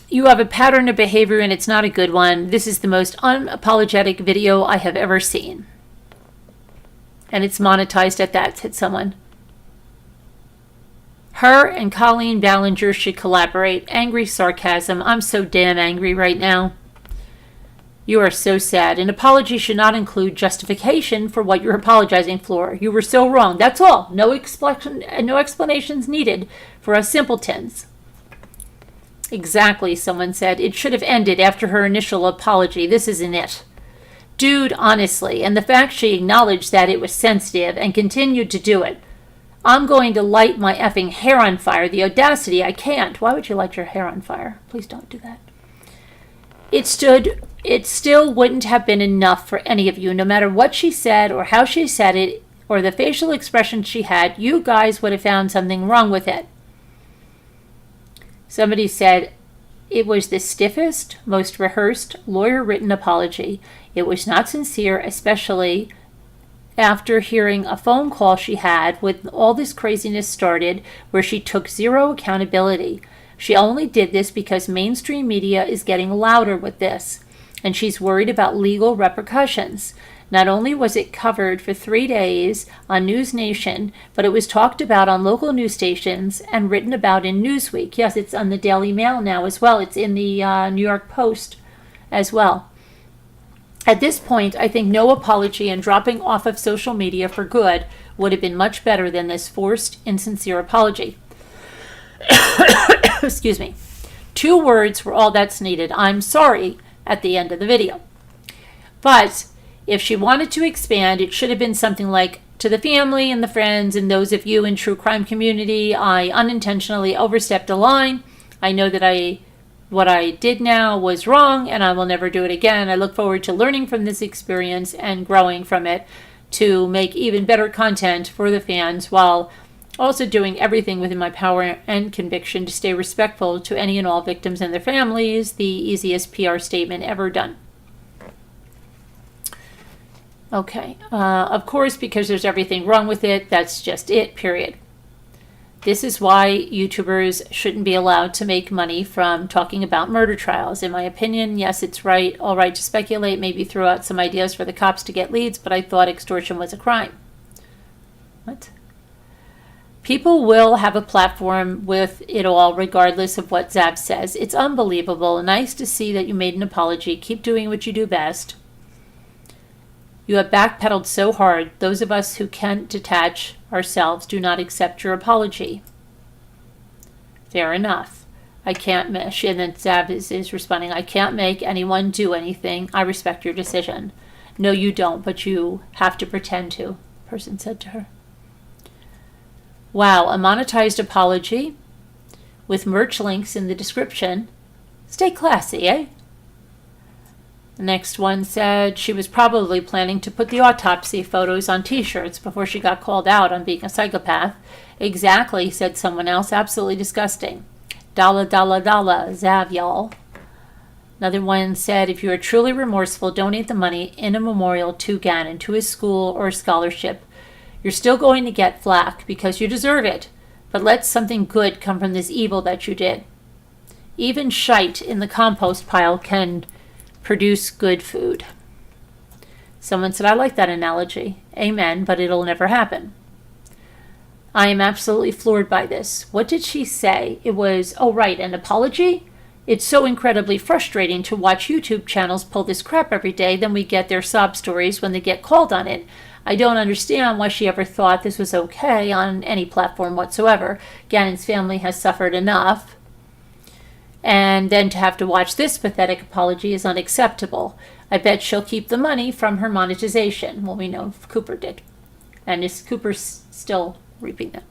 You have a pattern of behavior and it's not a good one. This is the most unapologetic video I have ever seen. And it's monetized at that, said someone. Her and Colleen Ballinger should collaborate. Angry sarcasm. I'm so damn angry right now. You are so sad. An apology should not include justification for what you're apologizing for. You were so wrong. That's all. No explanations needed for us simpletons. Exactly, someone said. It should have ended after her initial apology. This isn't it. Dude, honestly, and the fact she acknowledged that it was sensitive and continued to do it. I'm going to light my effing hair on fire. The audacity, I can't. Why would you light your hair on fire? Please don't do that. It still wouldn't have been enough for any of you, no matter what she said or how she said it or the facial expression she had. You guys would have found something wrong with it. Somebody said it was the stiffest, most rehearsed, lawyer-written apology. It was not sincere, especially after hearing a phone call she had when all this craziness started, where she took zero accountability. She only did this because mainstream media is getting louder with this, and she's worried about legal repercussions. Not only was it covered for 3 days on News Nation, but it was talked about on local news stations and written about in Newsweek. Yes, it's on the Daily Mail now as well. It's in the New York Post as well. At this point, I think no apology and dropping off of social media for good would have been much better than this forced, insincere apology. Excuse me. 2 words were all that's needed. I'm sorry at the end of the video. But if she wanted to expand, it should have been something like, to the family and the friends and those of you in true crime community, I unintentionally overstepped a line. I know that what I did now was wrong and I will never do it again. I look forward to learning from this experience and growing from it to make even better content for the fans, while also doing everything within my power and conviction to stay respectful to any and all victims and their families. The easiest PR statement ever done. Okay, of course, because there's everything wrong with it, that's just it, period. This is why YouTubers shouldn't be allowed to make money from talking about murder trials. In my opinion, yes, it's all right to speculate, maybe throw out some ideas for the cops to get leads, but I thought extortion was a crime. What? People will have a platform with it all, regardless of what Zab says. It's unbelievable. Nice to see that you made an apology. Keep doing what you do best. You have backpedaled so hard. Those of us who can't detach ourselves do not accept your apology. Fair enough. I can't, and then Zab is responding, I can't make anyone do anything. I respect your decision. No, you don't, but you have to pretend to, the person said to her. Wow, a monetized apology with merch links in the description. Stay classy, eh? The next one said she was probably planning to put the autopsy photos on t-shirts before she got called out on being a psychopath. Exactly, said someone else. Absolutely disgusting. Dalla, dalla, dalla, Zav, y'all. Another one said, if you are truly remorseful, donate the money in a memorial to Gannon, to his school or scholarship. You're still going to get flack because you deserve it, but let something good come from this evil that you did. Even shite in the compost pile can produce good food. Someone said, I like that analogy. Amen, but it'll never happen. I am absolutely floored by this. What did she say? It was, oh right, an apology? It's so incredibly frustrating to watch YouTube channels pull this crap every day, then we get their sob stories when they get called on it. I don't understand why she ever thought this was okay on any platform whatsoever. Gannon's family has suffered enough. And then to have to watch this pathetic apology is unacceptable. I bet she'll keep the money from her monetization. Well, we know Cooper did. And is Cooper's still reaping it?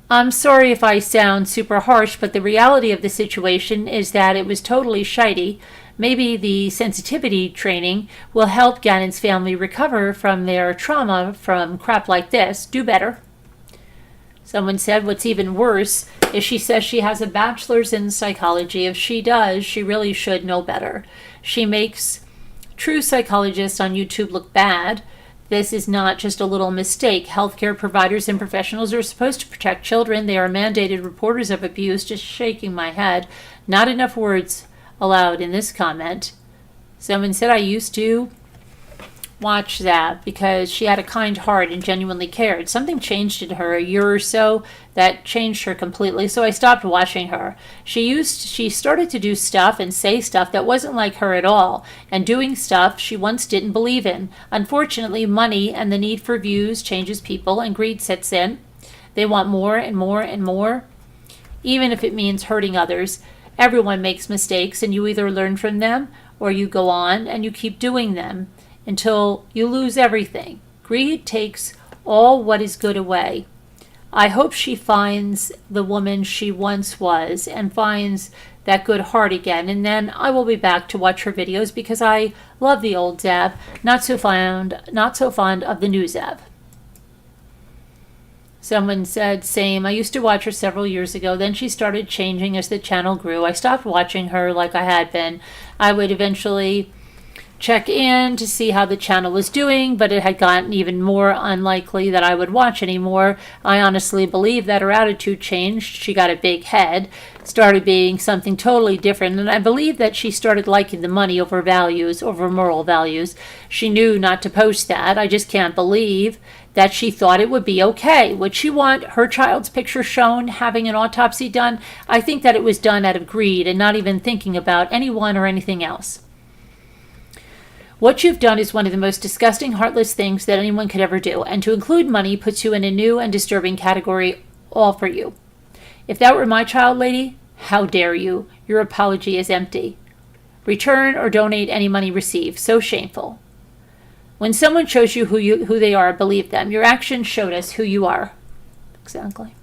I'm sorry if I sound super harsh, but the reality of the situation is that it was totally shitey. Maybe the sensitivity training will help Gannon's family recover from their trauma from crap like this. Do better. Someone said what's even worse is she says she has a bachelor's in psychology. If she does, she really should know better. She makes true psychologists on YouTube look bad. This is not just a little mistake. Healthcare providers and professionals are supposed to protect children. They are mandated reporters of abuse. Just shaking my head. Not enough words allowed in this comment. Someone said I used to watch that because she had a kind heart and genuinely cared. Something changed in her a year or so that changed her completely, so I stopped watching her. She started to do stuff and say stuff that wasn't like her at all, and doing stuff she once didn't believe in. Unfortunately, money and the need for views changes people, and greed sets in. They want more and more and more, even if it means hurting others. Everyone makes mistakes, and you either learn from them or you go on and you keep doing them until you lose everything. Greed takes all what is good away. I hope she finds the woman she once was and finds that good heart again, and then I will be back to watch her videos because I love the old Zab, not so fond of the new Zab. Someone said, same. I used to watch her several years ago. Then she started changing as the channel grew. I stopped watching her like I had been. I would eventually check in to see how the channel was doing, but it had gotten even more unlikely that I would watch anymore. I honestly believe that her attitude changed. She got a big head, started being something totally different, and I believe that she started liking the money over values, over moral values. She knew not to post that. I just can't believe that she thought it would be okay. Would she want her child's picture shown having an autopsy done? I think that it was done out of greed and not even thinking about anyone or anything else. What you've done is one of the most disgusting, heartless things that anyone could ever do, and to include money puts you in a new and disturbing category, all for you. If that were my child, lady, how dare you? Your apology is empty. Return or donate any money received. So shameful. When someone shows you who they are, believe them. Your actions showed us who you are. Exactly.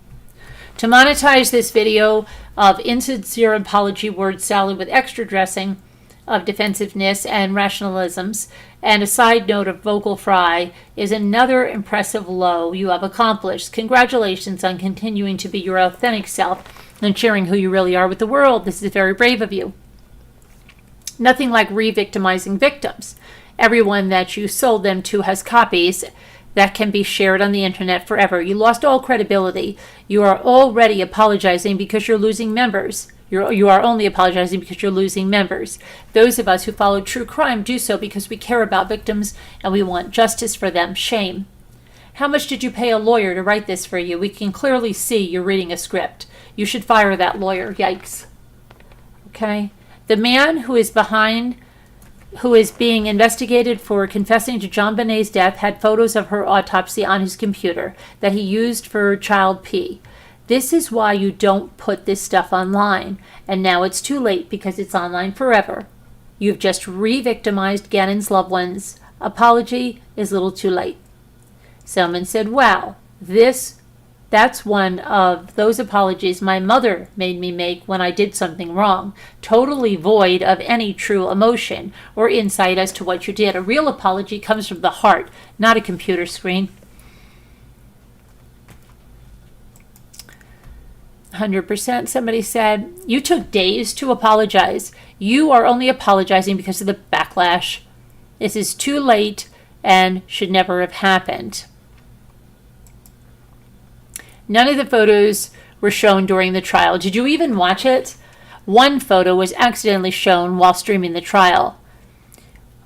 To monetize this video of insincere apology word salad with extra dressing of defensiveness and rationalisms, and a side note of vocal fry, is another impressive low you have accomplished. Congratulations on continuing to be your authentic self and sharing who you really are with the world. This is very brave of you. Nothing like re-victimizing victims. Everyone that you sold them to has copies that can be shared on the internet forever. You lost all credibility. You are already apologizing because you're losing members. You are only apologizing because you're losing members. Those of us who follow true crime do so because we care about victims and we want justice for them. Shame. How much did you pay a lawyer to write this for you? We can clearly see you're reading a script. You should fire that lawyer. Yikes. Okay? The man who is being investigated for confessing to John Bonet's death had photos of her autopsy on his computer that he used for child P. This is why you don't put this stuff online. And now it's too late because it's online forever. You've just re-victimized Gannon's loved ones. Apology is a little too late. Someone said, wow, that's one of those apologies my mother made me make when I did something wrong. Totally void of any true emotion or insight as to what you did. A real apology comes from the heart, not a computer screen. 100%. Somebody said, you took days to apologize. You are only apologizing because of the backlash. This is too late and should never have happened. None of the photos were shown during the trial. Did you even watch it? One photo was accidentally shown while streaming the trial.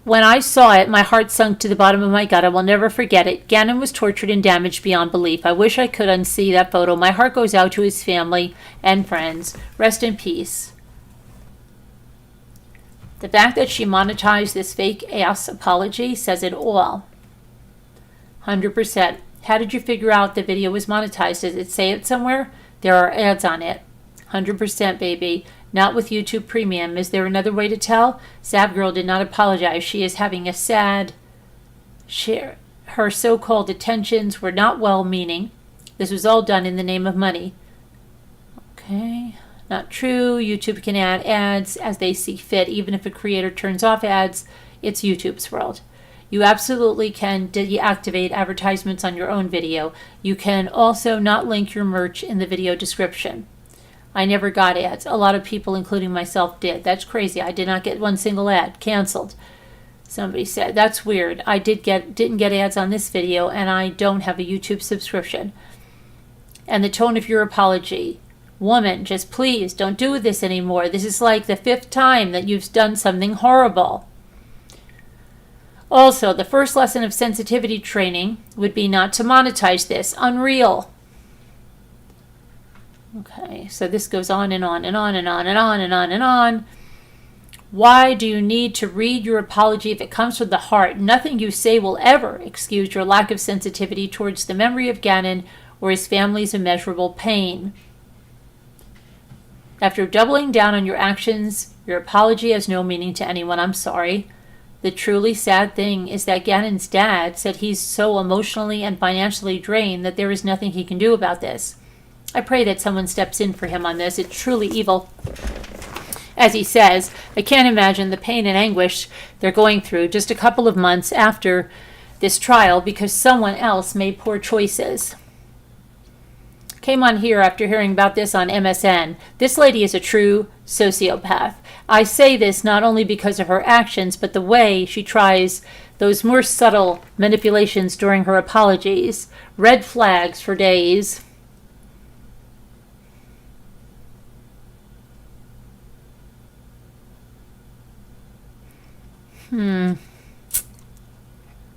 When I saw it, my heart sunk to the bottom of my gut. I will never forget it. Gannon was tortured and damaged beyond belief. I wish I could unsee that photo. My heart goes out to his family and friends. Rest in peace. The fact that she monetized this fake-ass apology says it all. 100%. How did you figure out the video was monetized? Does it say it somewhere? There are ads on it. 100%, baby. Not with YouTube Premium. Is there another way to tell? Sad Girl did not apologize. She is having a sad... Her so-called attentions were not well-meaning. This was all done in the name of money. Okay. Not true. YouTube can add ads as they see fit. Even if a creator turns off ads, it's YouTube's world. You absolutely can deactivate advertisements on your own video. You can also not link your merch in the video description. I never got ads. A lot of people, including myself, did. That's crazy. I did not get one single ad. Canceled. Somebody said, that's weird. I didn't get ads on this video, and I don't have a YouTube subscription. And the tone of your apology. Woman, just please don't do this anymore. This is like the 5th time that you've done something horrible. Also, the first lesson of sensitivity training would be not to monetize this. Unreal. Okay, so this goes on and on and on and on and on and on and on. Why do you need to read your apology if it comes from the heart? Nothing you say will ever excuse your lack of sensitivity towards the memory of Gannon or his family's immeasurable pain. After doubling down on your actions, your apology has no meaning to anyone. I'm sorry. The truly sad thing is that Gannon's dad said he's so emotionally and financially drained that there is nothing he can do about this. I pray that someone steps in for him on this. It's truly evil. As he says, I can't imagine the pain and anguish they're going through just a couple of months after this trial because someone else made poor choices. Came on here after hearing about this on MSN. This lady is a true sociopath. I say this not only because of her actions, but the way she tries those more subtle manipulations during her apologies. Red flags for days.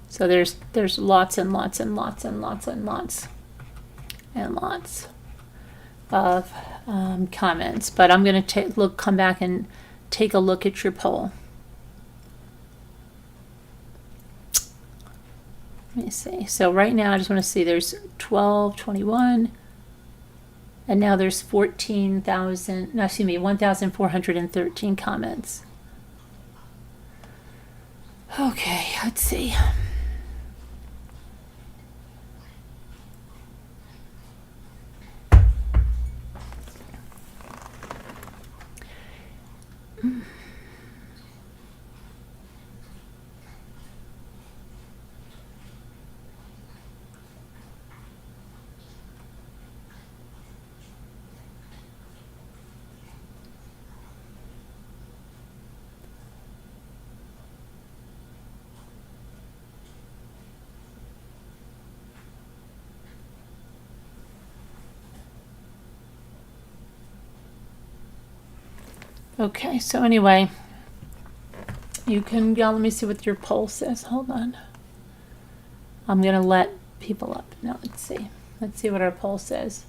So there's lots and lots and lots and lots and lots and lots of comments, but I'm going to come back and take a look at your poll. Let me see. So right now I just want to see there's 12, 21, and now there's 1,413 comments. Okay, let's see. Okay, so anyway, you can go, let me see what your poll says. Hold on. I'm going to let people up. Now, let's see. Let's see what our poll says.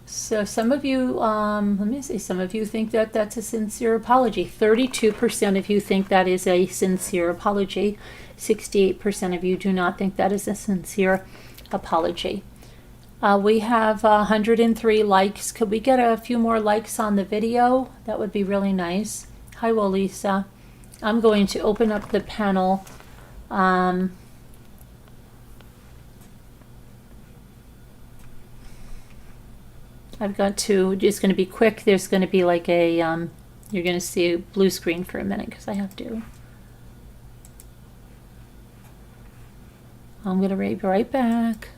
So some of you, let me see, some of you think that that's a sincere apology. 32% of you think that is a sincere apology. 68% of you do not think that is a sincere apology. We have 103 likes. Could we get a few more likes on the video? That would be really nice. Hi, Lisa. I'm going to open up the panel. I've got to, just going to be quick. There's going to be like a, you're going to see a blue screen for a minute because I have to. I'm going to be right back.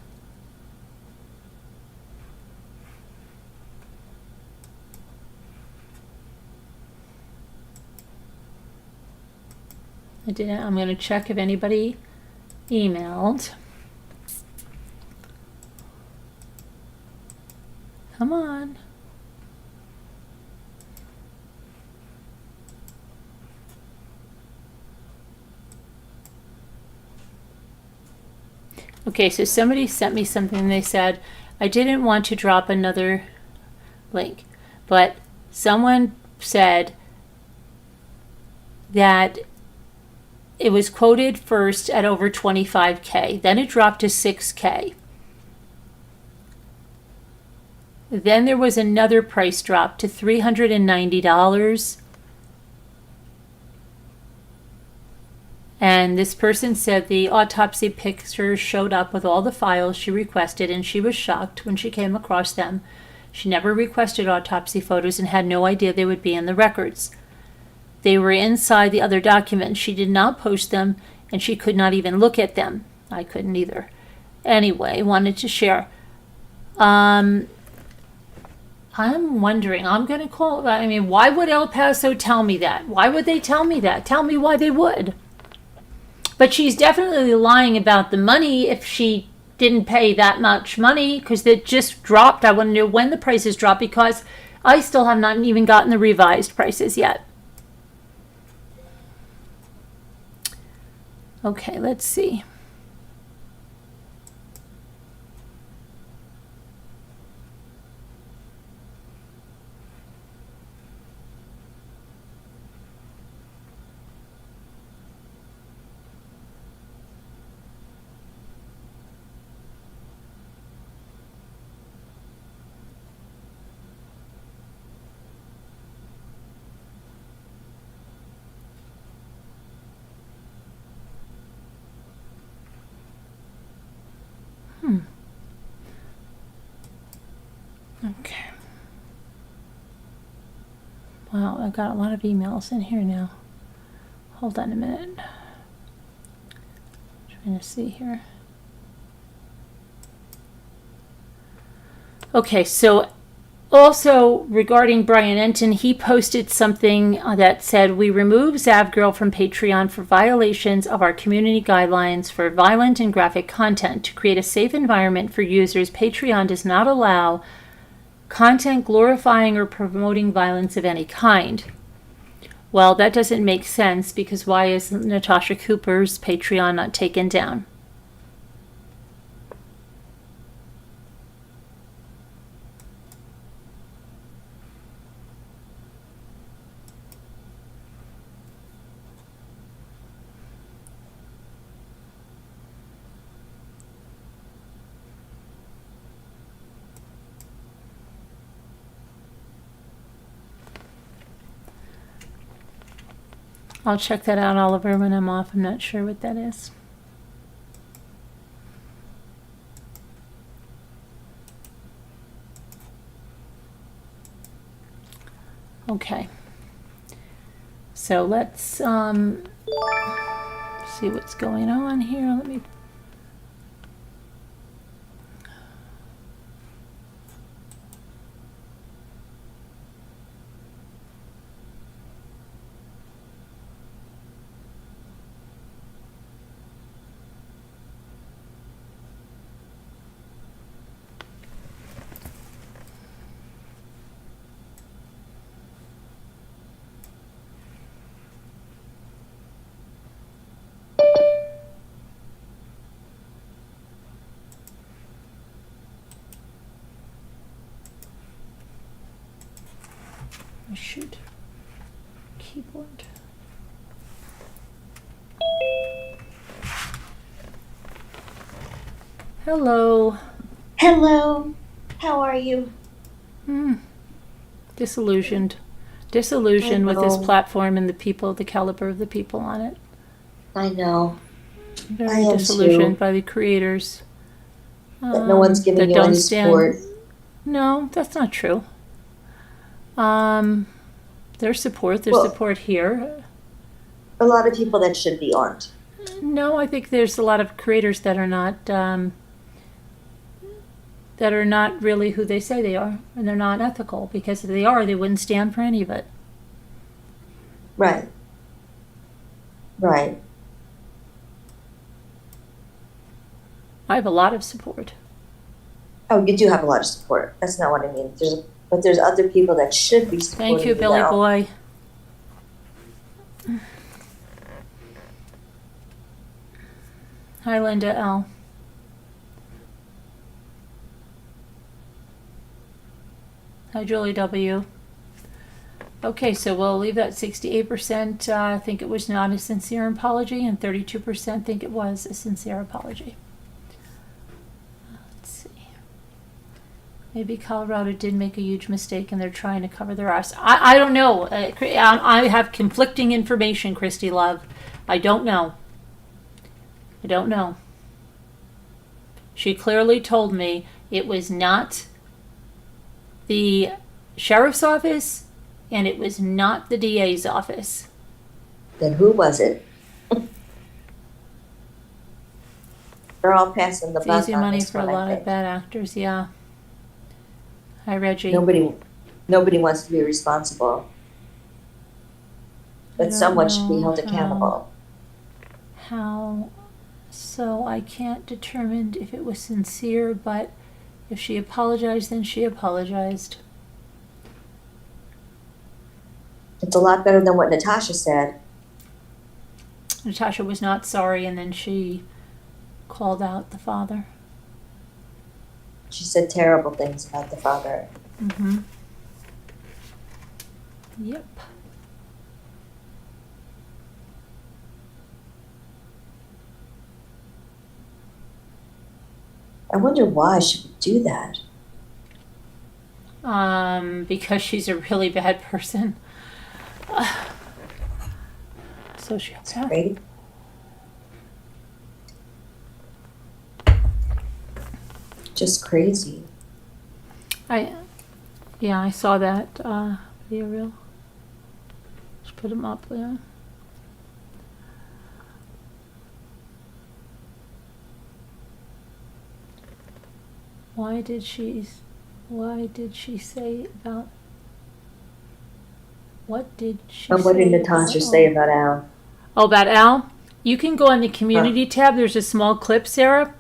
I'm going to check if anybody emailed. Okay, so somebody sent me something. They said, I didn't want to drop another link, but someone said that it was quoted first at over 25K. Then it dropped to 6K. Then there was another price drop to $390. And this person said the autopsy pictures showed up with all the files she requested, and she was shocked when she came across them. She never requested autopsy photos and had no idea they would be in the records. They were inside the other documents. She did not post them, and she could not even look at them. I couldn't either. Anyway, wanted to share. I'm wondering, I'm going to call, I mean, why would El Paso tell me that? Why would they tell me that? Tell me why they would. But she's definitely lying about the money if she didn't pay that much money, because it just dropped. I want to know when the prices dropped, because I still have not even gotten the revised prices yet. Okay, let's see. Okay. Wow, I've got a lot of emails in here now. Hold on a minute. Trying to see here. Okay, so also regarding Brian Enton, he posted something that said, we remove Zavgirl from Patreon for violations of our community guidelines for violent and graphic content. To create a safe environment for users, Patreon does not allow content glorifying or promoting violence of any kind. Well, that doesn't make sense, because why is Natasha Cooper's Patreon not taken down? I'll check that out, Oliver, when I'm off. I'm not sure what that is. Okay. So let's see what's going on here. Let me. Shoot. Keyboard. Hello. Hello. How are you? Disillusioned. Disillusioned with this platform and the people, the caliber of the people on it. I know. Very disillusioned by the creators. That no one's giving you any support. No, that's not true. There's support. There's support here. A lot of people that should be aren't. No, I think there's a lot of creators that are not really who they say they are, and they're not ethical, because if they are, they wouldn't stand for any of it. Right. Right. I have a lot of support. Oh, you do have a lot of support. That's not what I mean. But there's other people that should be supporting. Thank you, Billy now. Boy. Hi, Linda L. Hi, Julie W. Okay, so we'll leave that 68% think it was not a sincere apology, and 32% think it was a sincere apology. Let's see. Maybe Colorado did make a huge mistake and they're trying to cover their ass. I don't know. I have conflicting information, Christy Love. I don't know. I don't know. She clearly told me it was not the sheriff's office and it was not the DA's office. Then who was it? They're all passing the It's buck easy on money this for one, a I lot of think. bad actors, yeah. Hi, Reggie. Nobody wants to be responsible. But someone should be held accountable. How? So I can't determine if it was sincere, but if she apologized, then she apologized. It's a lot better than what Natasha said. Natasha was not sorry, and then she called out the father. She said terrible things about the father. Mm-hmm. Yep. I wonder why she would do that. Because she's a really bad person. Sociopath. Right? Just crazy. I saw that video reel. Just put them up there. What did she say about? What did she But what say? did Natasha say about Al? Oh, about Al? You can go on the community tab. There's a small clip, Sarah.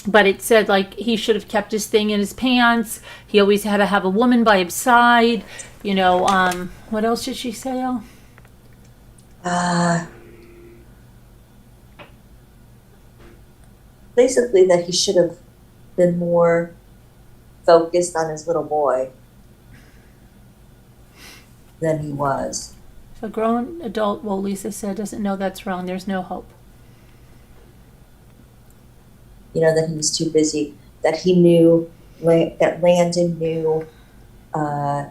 But it said, like, he should have kept his thing in his pants. He always had to have a woman by his side. You know, what else did she say, Al? Basically that he should have been more focused on his little boy than he was. If a grown adult, well, Lisa said, doesn't know that's wrong, there's no hope. You know, that he was too busy, that he knew, that Landon knew. Oh,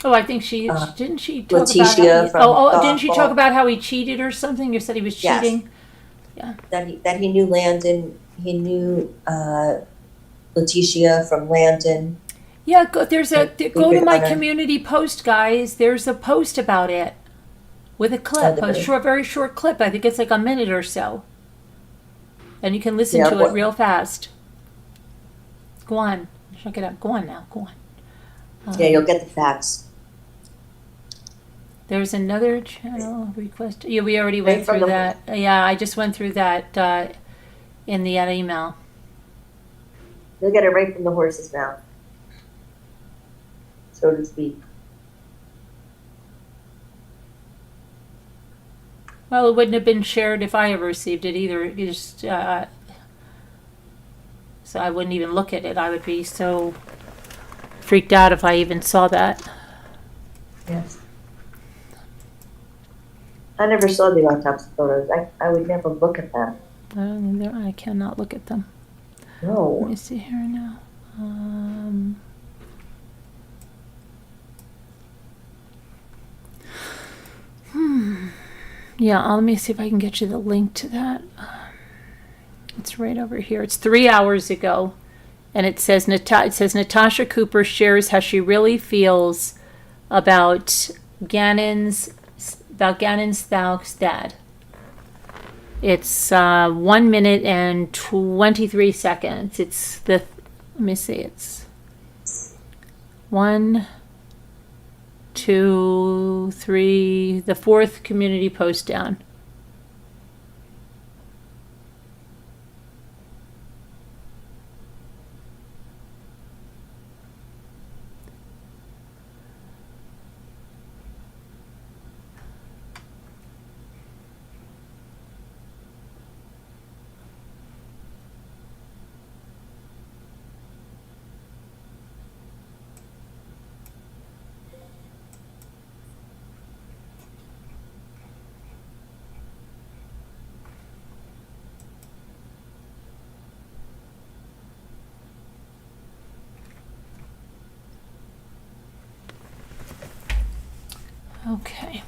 I think didn't she talk Letitia about how from didn't she talk about how he cheated or something? You said he was cheating. Yes. Yeah. That he knew Landon, he knew Letitia from Landon. Yeah, go to my community post, guys. There's a post about it with a clip, very short clip. I think it's like a minute or so, and you can listen to it real fast. Go on, check it out. Go on now. Go on. Yeah, you'll get the facts. There's another channel request. Yeah, we already went through that. Yeah, I just went through that in the email. You'll get it right from the horse's mouth, so to speak. Well, it wouldn't have been shared if I ever received it either. It just, so I wouldn't even look at it. I would be so freaked out if I even saw that. Yes. I never saw the autopsy photos. I would never look at them. I cannot look at them. No. Let me see here now. Yeah, let me see if I can get you the link to that. It's right over here. It's 3 hours ago, and it says Natasha Cooper shares how she really feels about Gannon's Stauch's dad. It's 1 minute and 23 seconds. It's let me see. It's 1, 2, 3, the fourth community post down. Okay.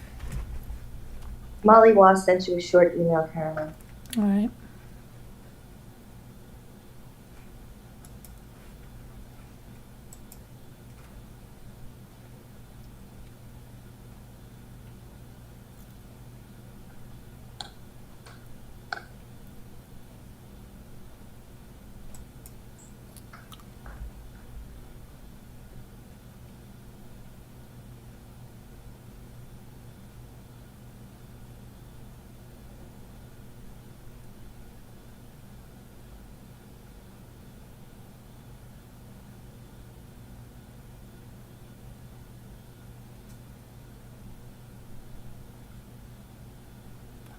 Molly Wass sent you a short email, Carolyn. All right.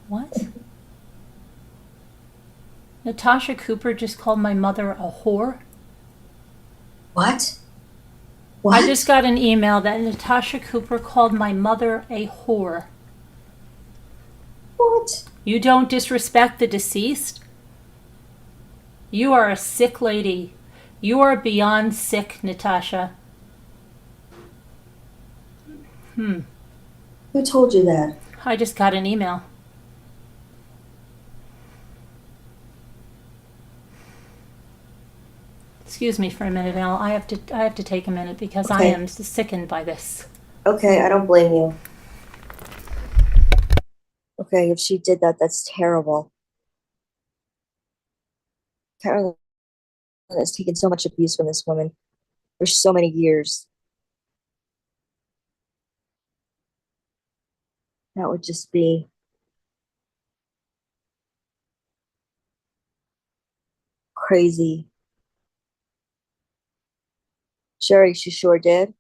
What? Natasha Cooper just called my mother a whore? What? I just What? got an email that Natasha Cooper called my mother a whore. What? You don't disrespect the deceased? You are a sick lady. You are beyond sick, Natasha. Who told you that? I just got an email. Excuse me for a minute, Al. I have to take a minute because I Okay. am sickened by this. Okay, I don't blame you. Okay, if she did that, that's terrible. Carolyn has taken so much abuse from this woman for so many years. That would just be crazy. Sherry, she sure did.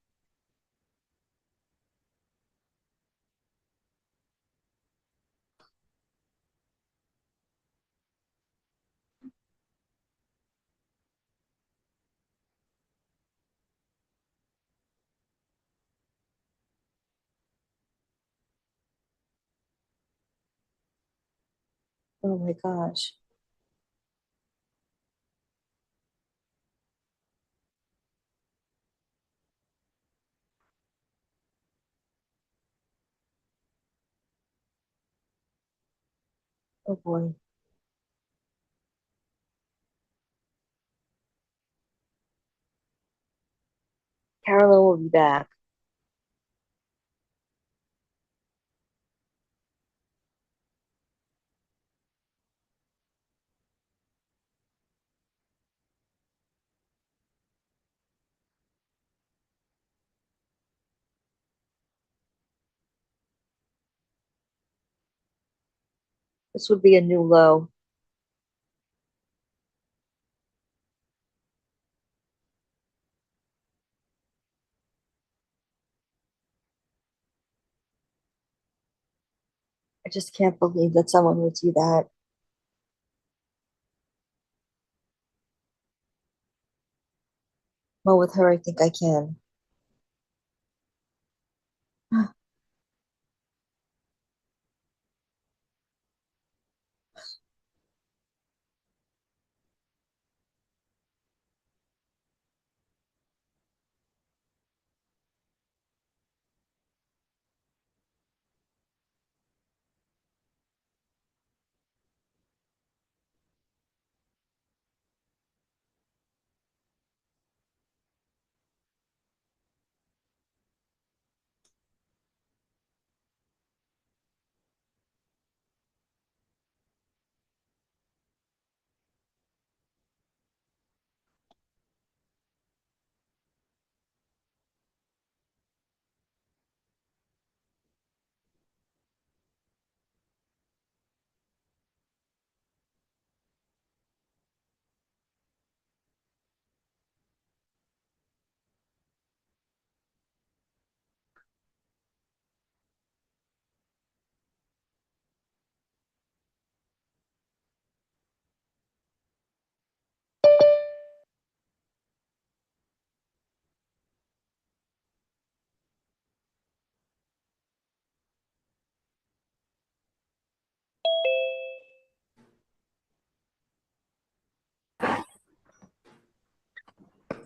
Oh my gosh. Oh boy. Carolyn will be back. This would be a new low. I just can't believe that someone would do that. Well, with her, I think I can.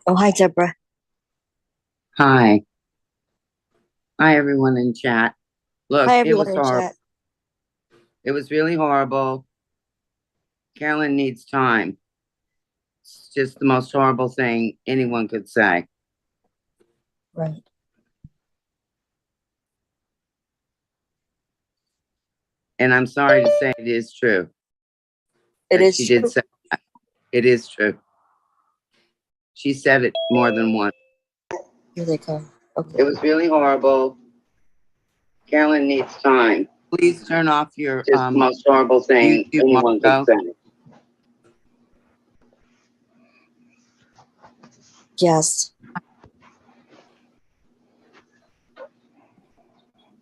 Oh, hi, Deborah. Hi. Hi, everyone in chat. Look, Hi, it everyone was in horrible. chat. It was really horrible. Carolyn needs time. It's just the most horrible thing anyone could say. Right. And I'm sorry to say it is true. It But is she true. did say that. It is true. She said it more than once. Here they come. Okay. It was really horrible. Carolyn needs time. Please turn off your Just the most horrible thing YouTube, anyone could Marco. say. Yes.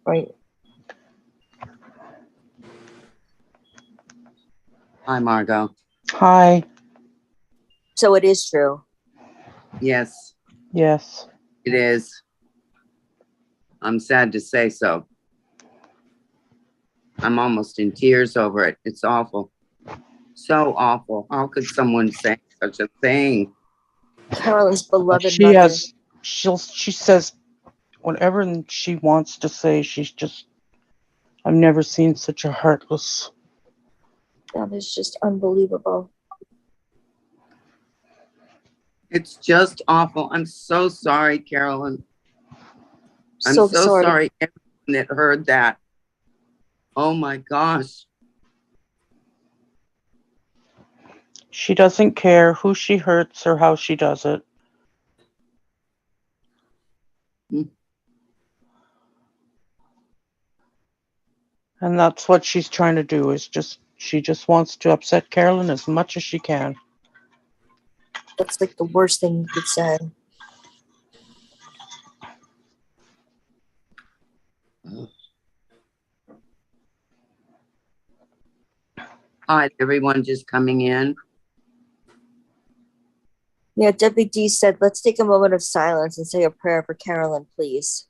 Right. Hi, Margot. Hi. So it is true. Yes, Yes. it is. I'm sad to say so. I'm almost in tears over it. It's awful. So awful. How could someone say such a thing? Carolyn's beloved She mother. has, she says whatever she wants to say. She's just, I've never seen such a heartless. That is just unbelievable. It's just awful. I'm so sorry, Carolyn. I'm So so sorry. sorry everyone that heard that. Oh my gosh. She doesn't care who she hurts or how she does it. Mm. And that's what she's trying to do, is just, she just wants to upset Carolyn as much as she can. That's like the worst thing you could say. Hi, everyone just coming in. Yeah, Debbie D said, let's take a moment of silence and say a prayer for Carolyn, please.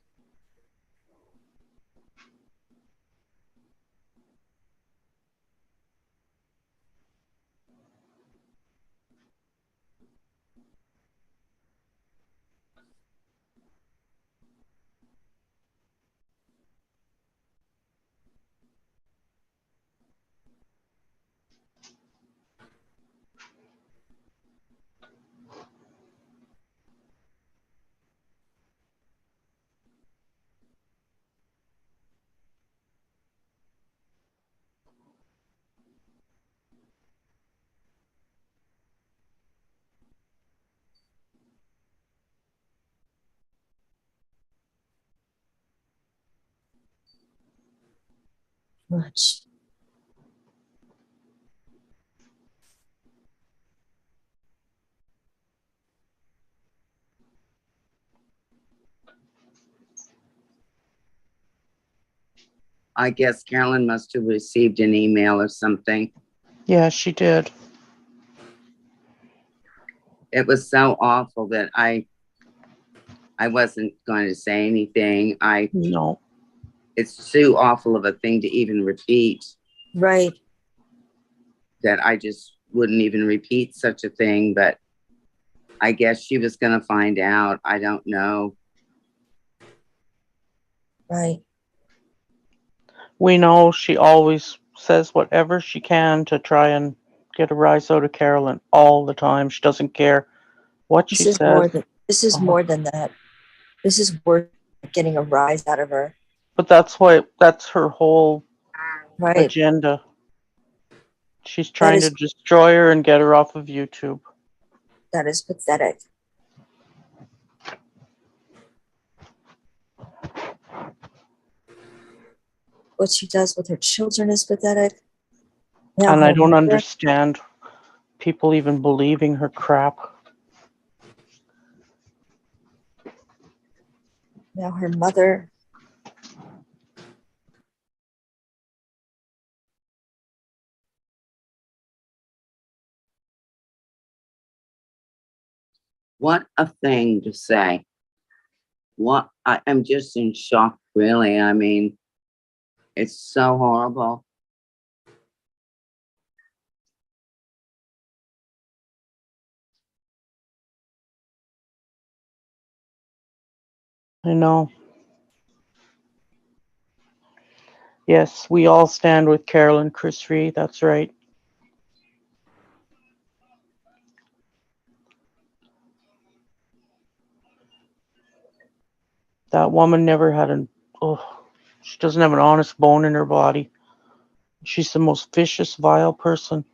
Much. I guess Carolyn must have received an email or something. Yeah, she did. It was so awful that I wasn't going to say anything. No. It's too awful of a thing to even repeat, Right. that I just wouldn't even repeat such a thing, but I guess she was going to find out. I don't know. Right. We know she always says whatever she can to try and get a rise out of Carolyn all the time. She doesn't care what she This is more says. than more than that. This is worth getting a rise out of her. But that's her whole Right. agenda. She's That trying is to destroy her and get her off of YouTube. that is pathetic. What she does with her children is pathetic. Now And I her don't mother, understand people even believing her crap. now her mother. What a thing to say. I'm just in shock, really. I mean, it's so horrible. I know. Yes, we all stand with Carolyn Chrisree. That's right. That woman never had she doesn't have an honest bone in her body. She's the most vicious, vile person.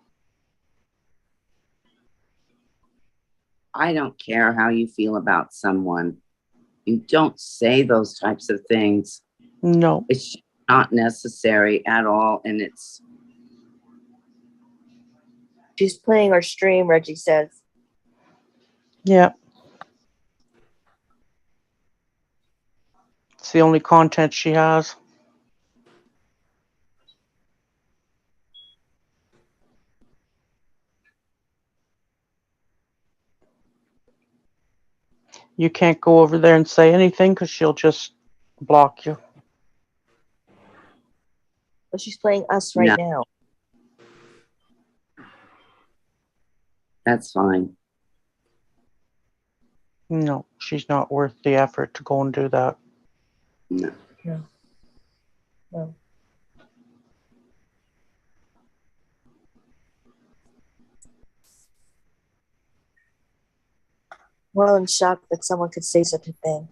I don't care how you feel about someone. You don't say those types of things. No. It's not necessary at all. And it's, She's playing our stream, Reggie says. Yeah. It's the only content she has. You can't go over there and say anything because she'll just block you. But she's playing us right now. that's fine. No, she's not worth the effort to go and do that. No. No. Well, I'm shocked that someone could say such a thing.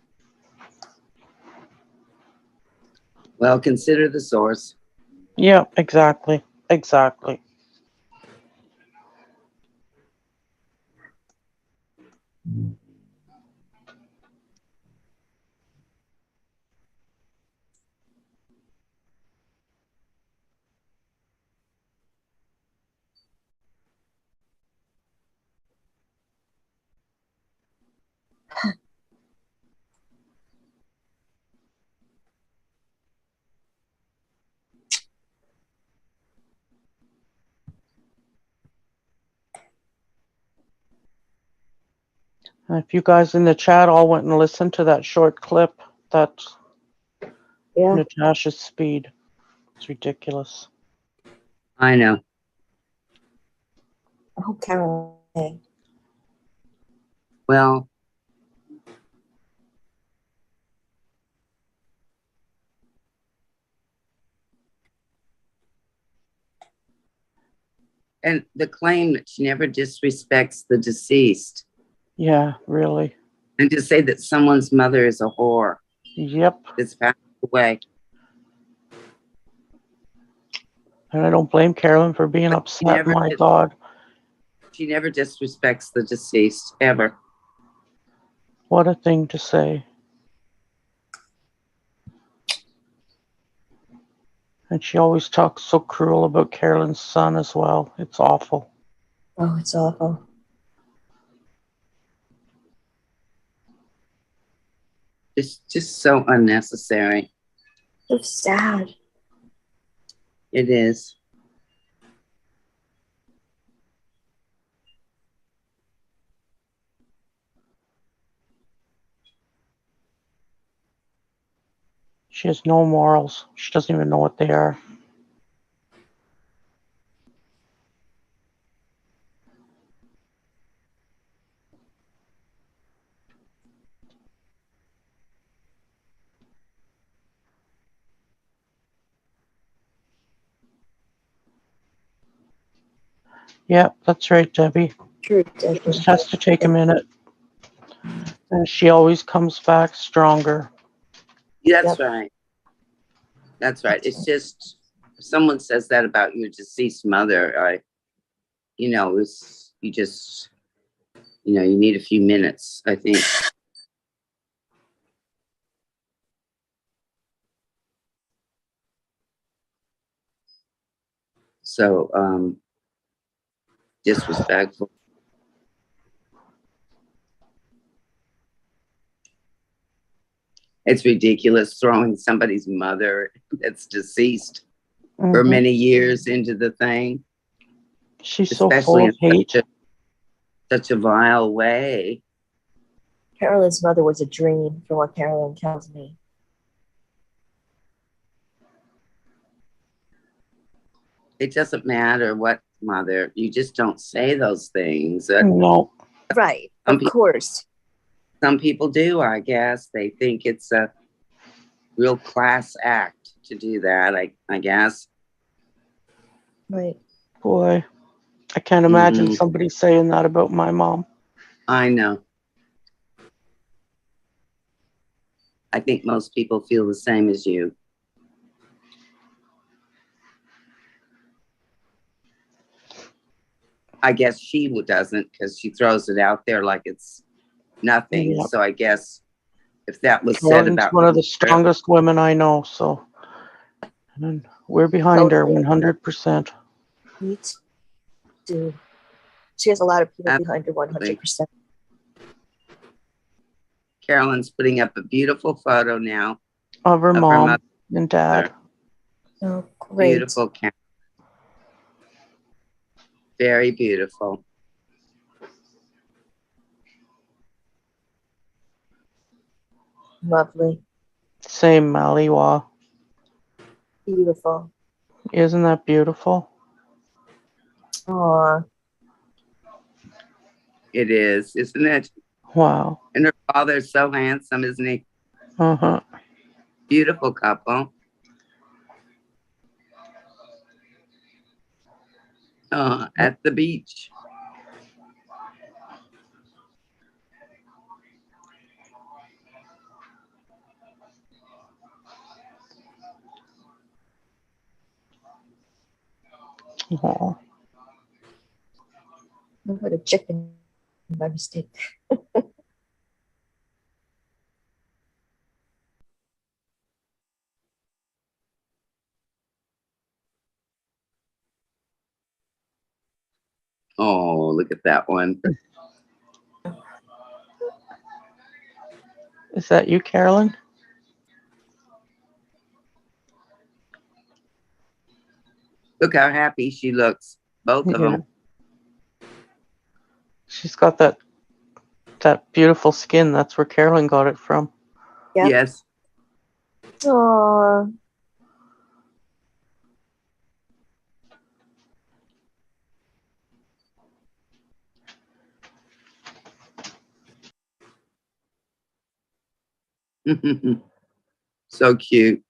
Well, consider the source. Yeah, exactly. Exactly. And if you guys in the chat all went and listened to that short clip, that's Natasha's speed. It's ridiculous. I know. I hope Carolyn. Well, and the claim that she never disrespects the deceased. Yeah, really. And to say that someone's mother is a whore. Yep. That's passed away. And I don't blame Carolyn for being upset. My God. She never disrespects the deceased, ever. What a thing to say. And she always talks so cruel about Carolyn's son as well. It's awful. Oh, it's awful. It's just so unnecessary. So sad. It is. She has no morals. She doesn't even know what they are. Yeah, that's right, Debbie. True, Debbie. Just has to take a minute. And she always comes back stronger. That's right. That's right. It's just, if someone says that about your deceased mother, you need a few minutes, I think. So, disrespectful. It's ridiculous throwing somebody's mother that's deceased for many years into the thing. She's so full of hate. Such a vile way. Carolyn's mother was a dream, from what Carolyn tells me. It doesn't matter what mother. You just don't say those things. No. Right, of course. Some people do, I guess. They think it's a real class act to do that, I guess. Right. Boy, I can't imagine Mhm. somebody saying that about my mom. I know. I think most people feel the same as you. I guess she doesn't, because she throws it out there like it's nothing. Yep. So I guess if that was said Carolyn's about one of the her, strongest women I know, so and we're behind her Totally. 100%. Me too. She has a lot of people behind her, Absolutely. 100%. Carolyn's putting up a beautiful photo now Of her of her mom mother. and dad. Oh, great. Beautiful, very beautiful. Lovely. Same Maliwa. Beautiful. Isn't that beautiful? Aw. It is, isn't it? Wow. And her father's so handsome, isn't he? Uh-huh. Beautiful couple. At the beach. Aw. I put a chicken by mistake. Oh, look at that one. Is that you, Carolyn? Look how happy she looks. Both of them. She's got that beautiful skin. That's where Carolyn got it from. Yep. Yes. Aw. So cute.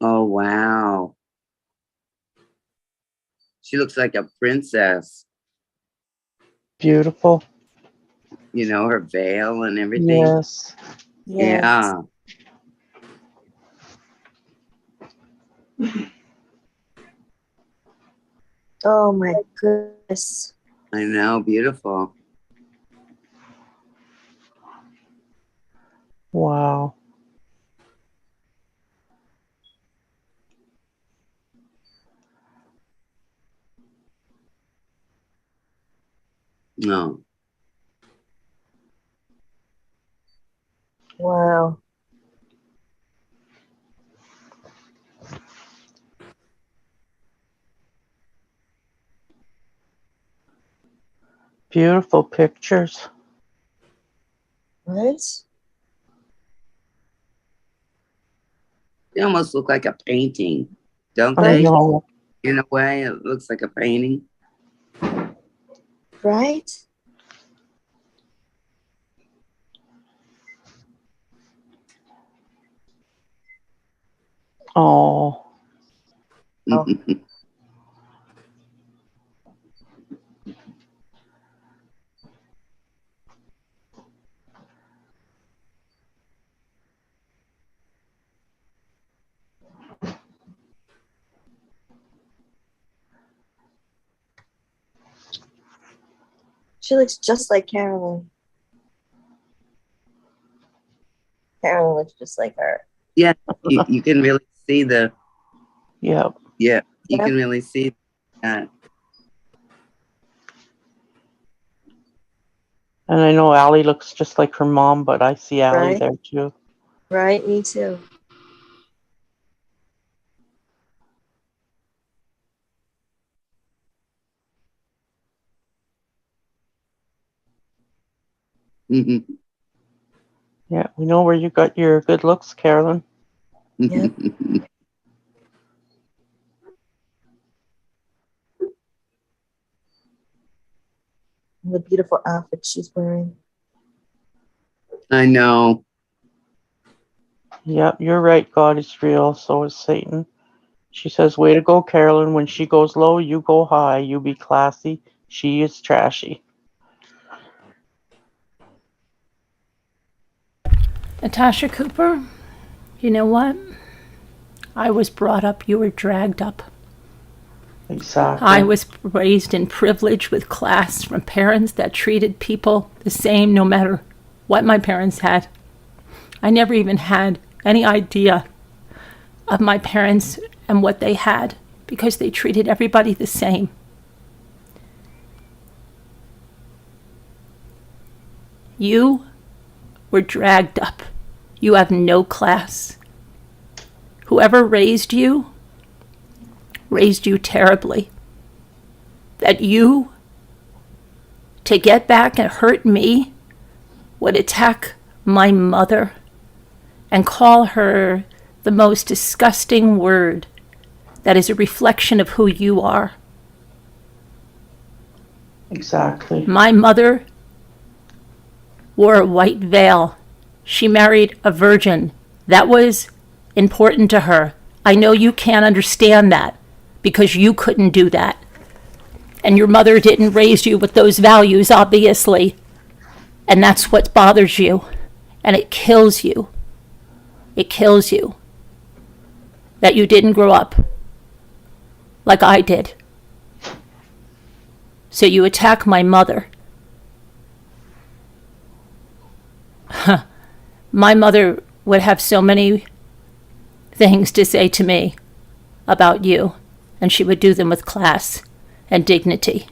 Oh, wow. She looks like a princess. Beautiful. You know, her veil and everything. Yes. Yeah. Oh my goodness. I know. Beautiful. Wow. No. Wow. Beautiful pictures. What? They almost look like a painting, don't I they? know. In a way, it looks like a painting. Right? Oh. Oh. She looks just like Carolyn. Carolyn looks just like her. Yeah, you can really see the, Yeah. yeah, you Yeah. can really see that. And I know Allie looks just like her mom, but I see Allie Right. there too. Right, me too. Mhm. Yeah, we know where you got your good looks, Carolyn. Yeah. And the beautiful outfit she's wearing. I know. Yep, you're right. God is real. So is Satan. She says, way to go, Carolyn. When she goes low, you go high. You be classy. She is trashy. Natasha Cooper, you know what? I was brought up, you were dragged up. Exactly. I was raised in privilege with class from parents that treated people the same no matter what my parents had. I never even had any idea of my parents and what they had because they treated everybody the same. You were dragged up. You have no class. Whoever raised you terribly. That you, to get back and hurt me, would attack my mother and call her the most disgusting word that is a reflection of who you are. Exactly. My mother wore a white veil. She married a virgin. That was important to her. I know you can't understand that because you couldn't do that. And your mother didn't raise you with those values, obviously. And that's what bothers you. And it kills you. It kills you that you didn't grow up like I did. So you attack my mother. My mother would have so many things to say to me about you, and she would do them with class and dignity.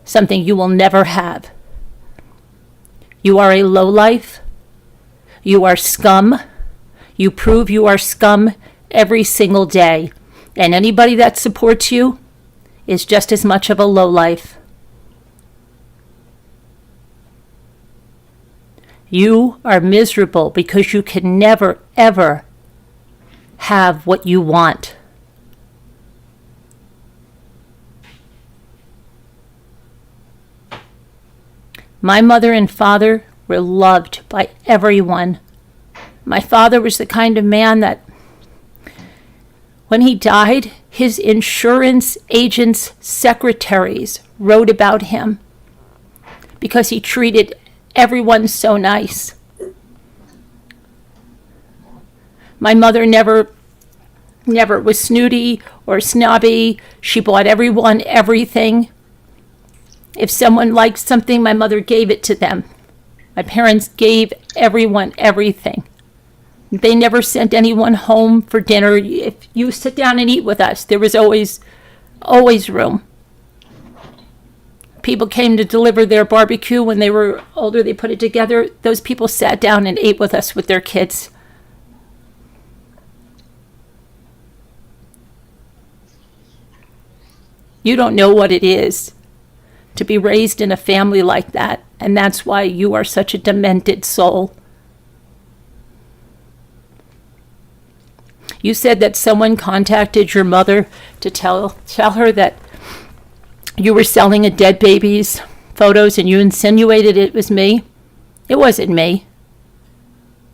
Something you will never have. You are a lowlife. You are scum. You prove you are scum every single day. And anybody that supports you is just as much of a lowlife. You are miserable because you can never, ever have what you want. My mother and father were loved by everyone. My father was the kind of man that when he died, his insurance agents' secretaries wrote about him because he treated everyone so nice. My mother never was snooty or snobby. She bought everyone everything. If someone liked something, my mother gave it to them. My parents gave everyone everything. They never sent anyone home for dinner. If you sit down and eat with us, there was always room. People came to deliver their barbecue when they were older. They put it together. Those people sat down and ate with us with their kids. You don't know what it is to be raised in a family like that, and that's why you are such a demented soul. You said that someone contacted your mother to tell her that you were selling a dead baby's photos, and you insinuated it was me. It wasn't me.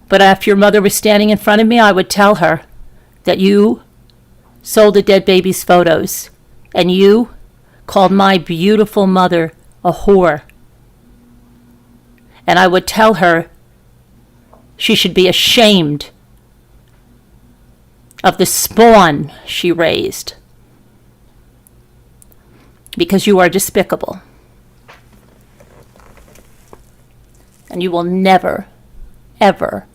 But if your mother was standing in front of me, I would tell her that you sold a dead baby's photos, and you called my beautiful mother a whore. And I would tell her she should be ashamed of the spawn she raised, because you are despicable. And you will never, ever,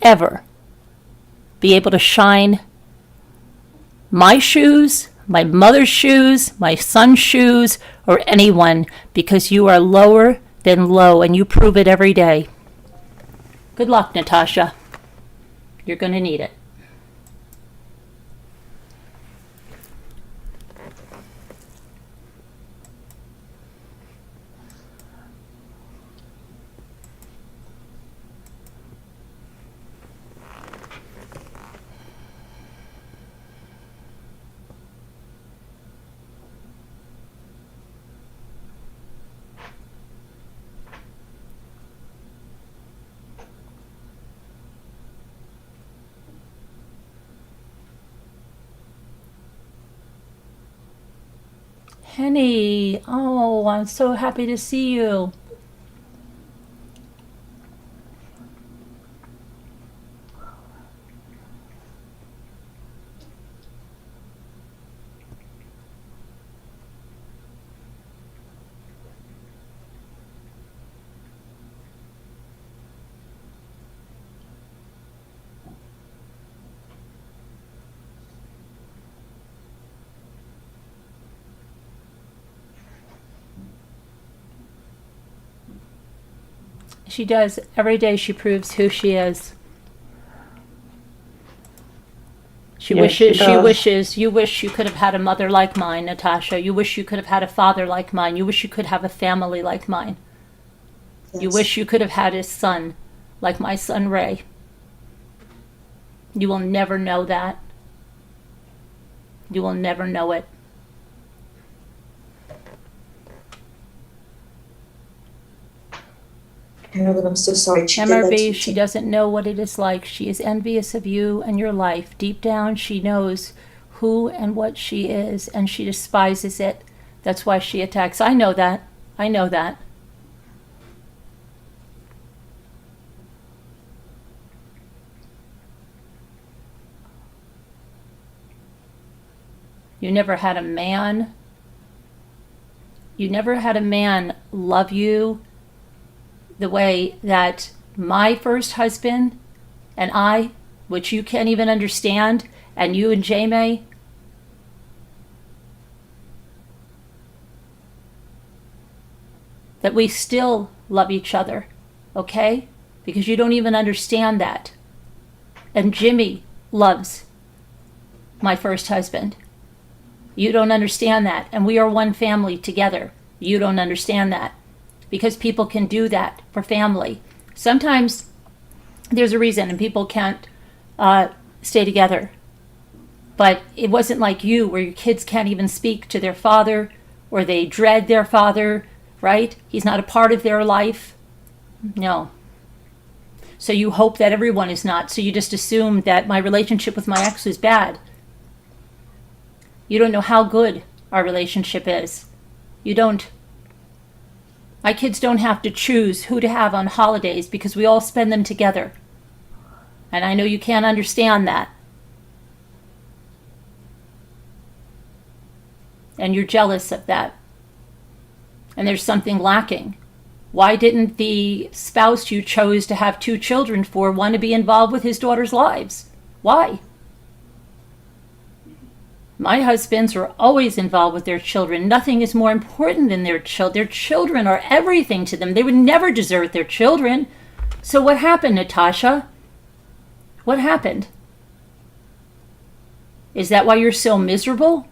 ever be able to shine my shoes, my mother's shoes, my son's shoes, or anyone, because you are lower than low, and you prove it every day. Good luck, Natasha. You're going to need it. Henny, oh, I'm so happy to see you. She does. Every day she proves who she is. You wish you could have had a mother like mine, Natasha. You wish you could have had a father like mine. You wish you could have a family like mine. Yes. You wish you could have had a son like my son Ray. You will never know that. You will never know it. Carolyn, I'm so sorry. She did that to MRB, you. she doesn't know what it is like. She is envious of you and your life. Deep down, she knows who and what she is, and she despises it. That's why she attacks. I know that. I know that. You never had a man. You never had a man love you the way that my first husband and I, which you can't even understand, and you and Jamie, that we still love each other, okay? Because you don't even understand that. And Jimmy loves my first husband. You don't understand that. And we are one family together. You don't understand that. Because people can do that for family. Sometimes there's a reason and people can't stay together. But it wasn't like you, where your kids can't even speak to their father, or they dread their father, right? He's not a part of their life. No. So you hope that everyone is not. So you just assume that my relationship with my ex was bad. You don't know how good our relationship is. You don't. My kids don't have to choose who to have on holidays because we all spend them together. And I know you can't understand that. And you're jealous of that. And there's something lacking. Why didn't the spouse you chose to have 2 children for want to be involved with his daughter's lives? Why? My husbands are always involved with their children. Nothing is more important than their children. Their children are everything to them. They would never desert their children. So what happened, Natasha? What happened? Is that why you're so miserable?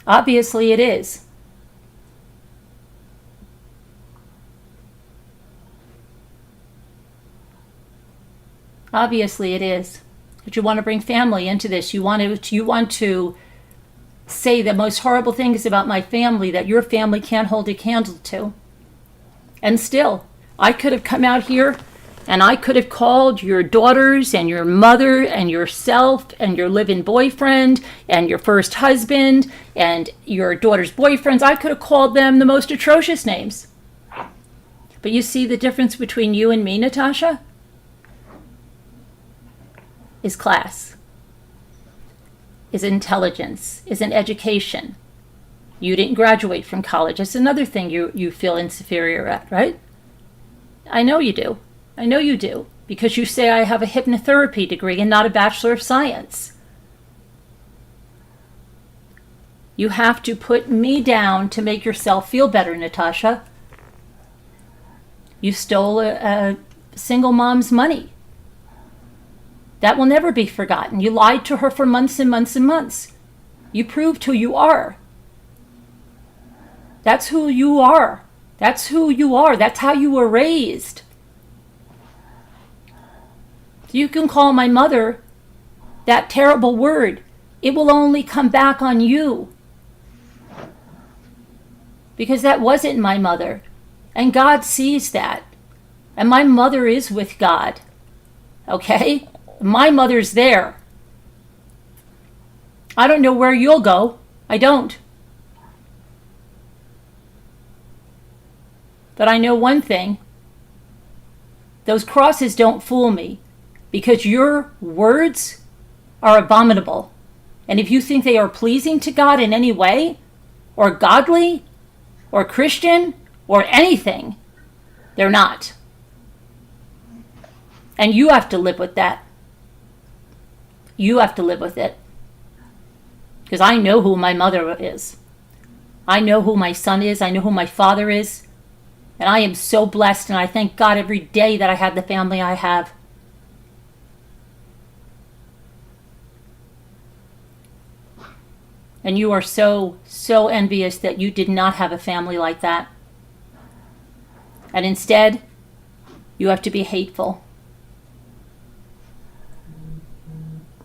Obviously it is. Obviously it is. But you want to bring family into this. You want to say the most horrible things about my family that your family can't hold a candle to. And still, I could have come out here and I could have called your daughters and your mother and yourself and your live-in boyfriend and your first husband and your daughter's boyfriends. I could have called them the most atrocious names. But you see the difference between you and me, Natasha? Is class, is intelligence, is an education. You didn't graduate from college. That's another thing you feel inferior at, right? I know you do. I know you do. Because you say I have a hypnotherapy degree and not a Bachelor of Science. You have to put me down to make yourself feel better, Natasha. You stole a single mom's money. That will never be forgotten. You lied to her for months and months and months. You proved who you are. That's who you are. That's who you are. That's how you were raised. You can call my mother that terrible word. It will only come back on you. Because that wasn't my mother. And God sees that. And my mother is with God. Okay? My mother's there. I don't know where you'll go. I don't. But I know one thing. Those crosses don't fool me. Because your words are abominable. And if you think they are pleasing to God in any way, or godly, or Christian, or anything, they're not. And you have to live with that. You have to live with it. Because I know who my mother is. I know who my son is. I know who my father is. And I am so blessed, and I thank God every day that I have the family I have. And you are so, so envious that you did not have a family like that. And instead, you have to be hateful.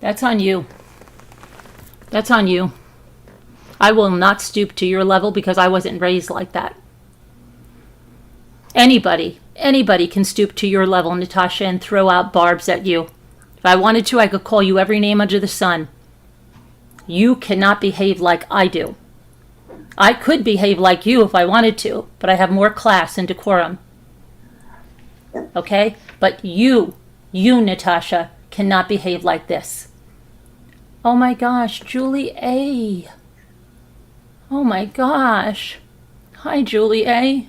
That's on you. That's on you. I will not stoop to your level because I wasn't raised like that. Anybody can stoop to your level, Natasha, and throw out barbs at you. If I wanted to, I could call you every name under the sun. You cannot behave like I do. I could behave like you if I wanted to, but I have more class and decorum. Okay? But you, Natasha, cannot behave like this. Oh my gosh, Julie A. Oh my gosh. Hi, Julie A.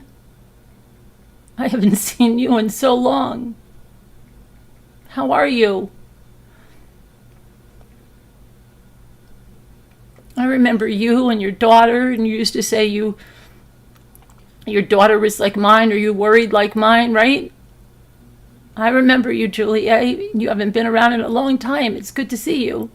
I haven't seen you in so long. How are you? I remember you and your daughter, and you used to say your daughter was like mine, or you worried like mine, right? I remember you, Julie A. You haven't been around in a long time. It's good to see you.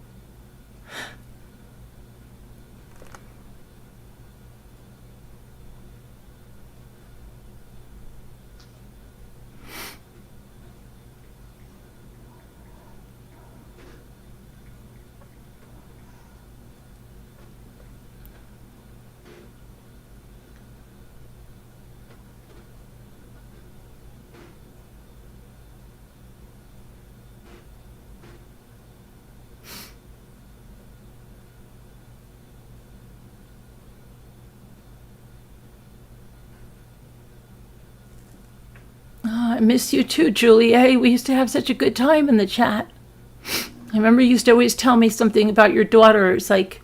I miss you too, Julie A. We used to have such a good time in the chat. I remember you used to always tell me something about your daughter. It's like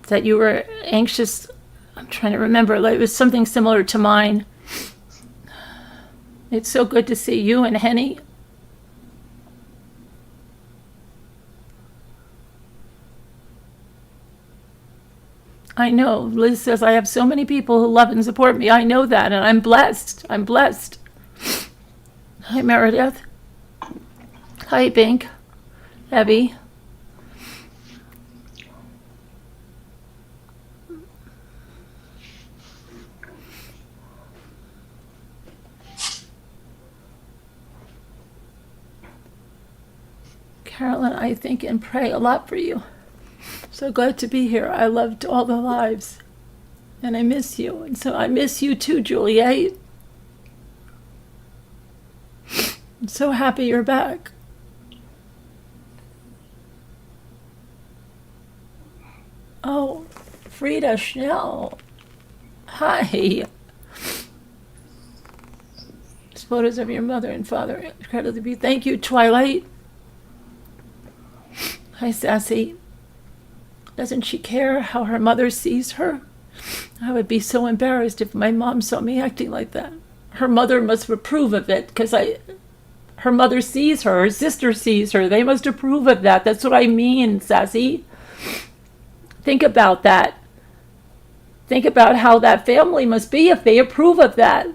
that you were anxious. I'm trying to remember. Like, it was something similar to mine. It's so good to see you and Henny. I know. Liz says I have so many people who love and support me. I know that, and I'm blessed. I'm blessed. Hi, Meredith. Hi, Bink. Abby. Carolyn, I think and pray a lot for you. So glad to be here. I loved all the lives. And I miss you. And so I miss you too, Juliet. I'm so happy you're back. Oh, Frida Schnell. Hi. It's photos of your mother and father. Incredibly. Thank you, Twilight. Hi, Sassy. Doesn't she care how her mother sees her? I would be so embarrassed if my mom saw me acting like that. Her mother must approve of it because her mother sees her sister sees her. They must approve of that. That's what I mean, Sassy. Think about that. Think about how that family must be if they approve of that.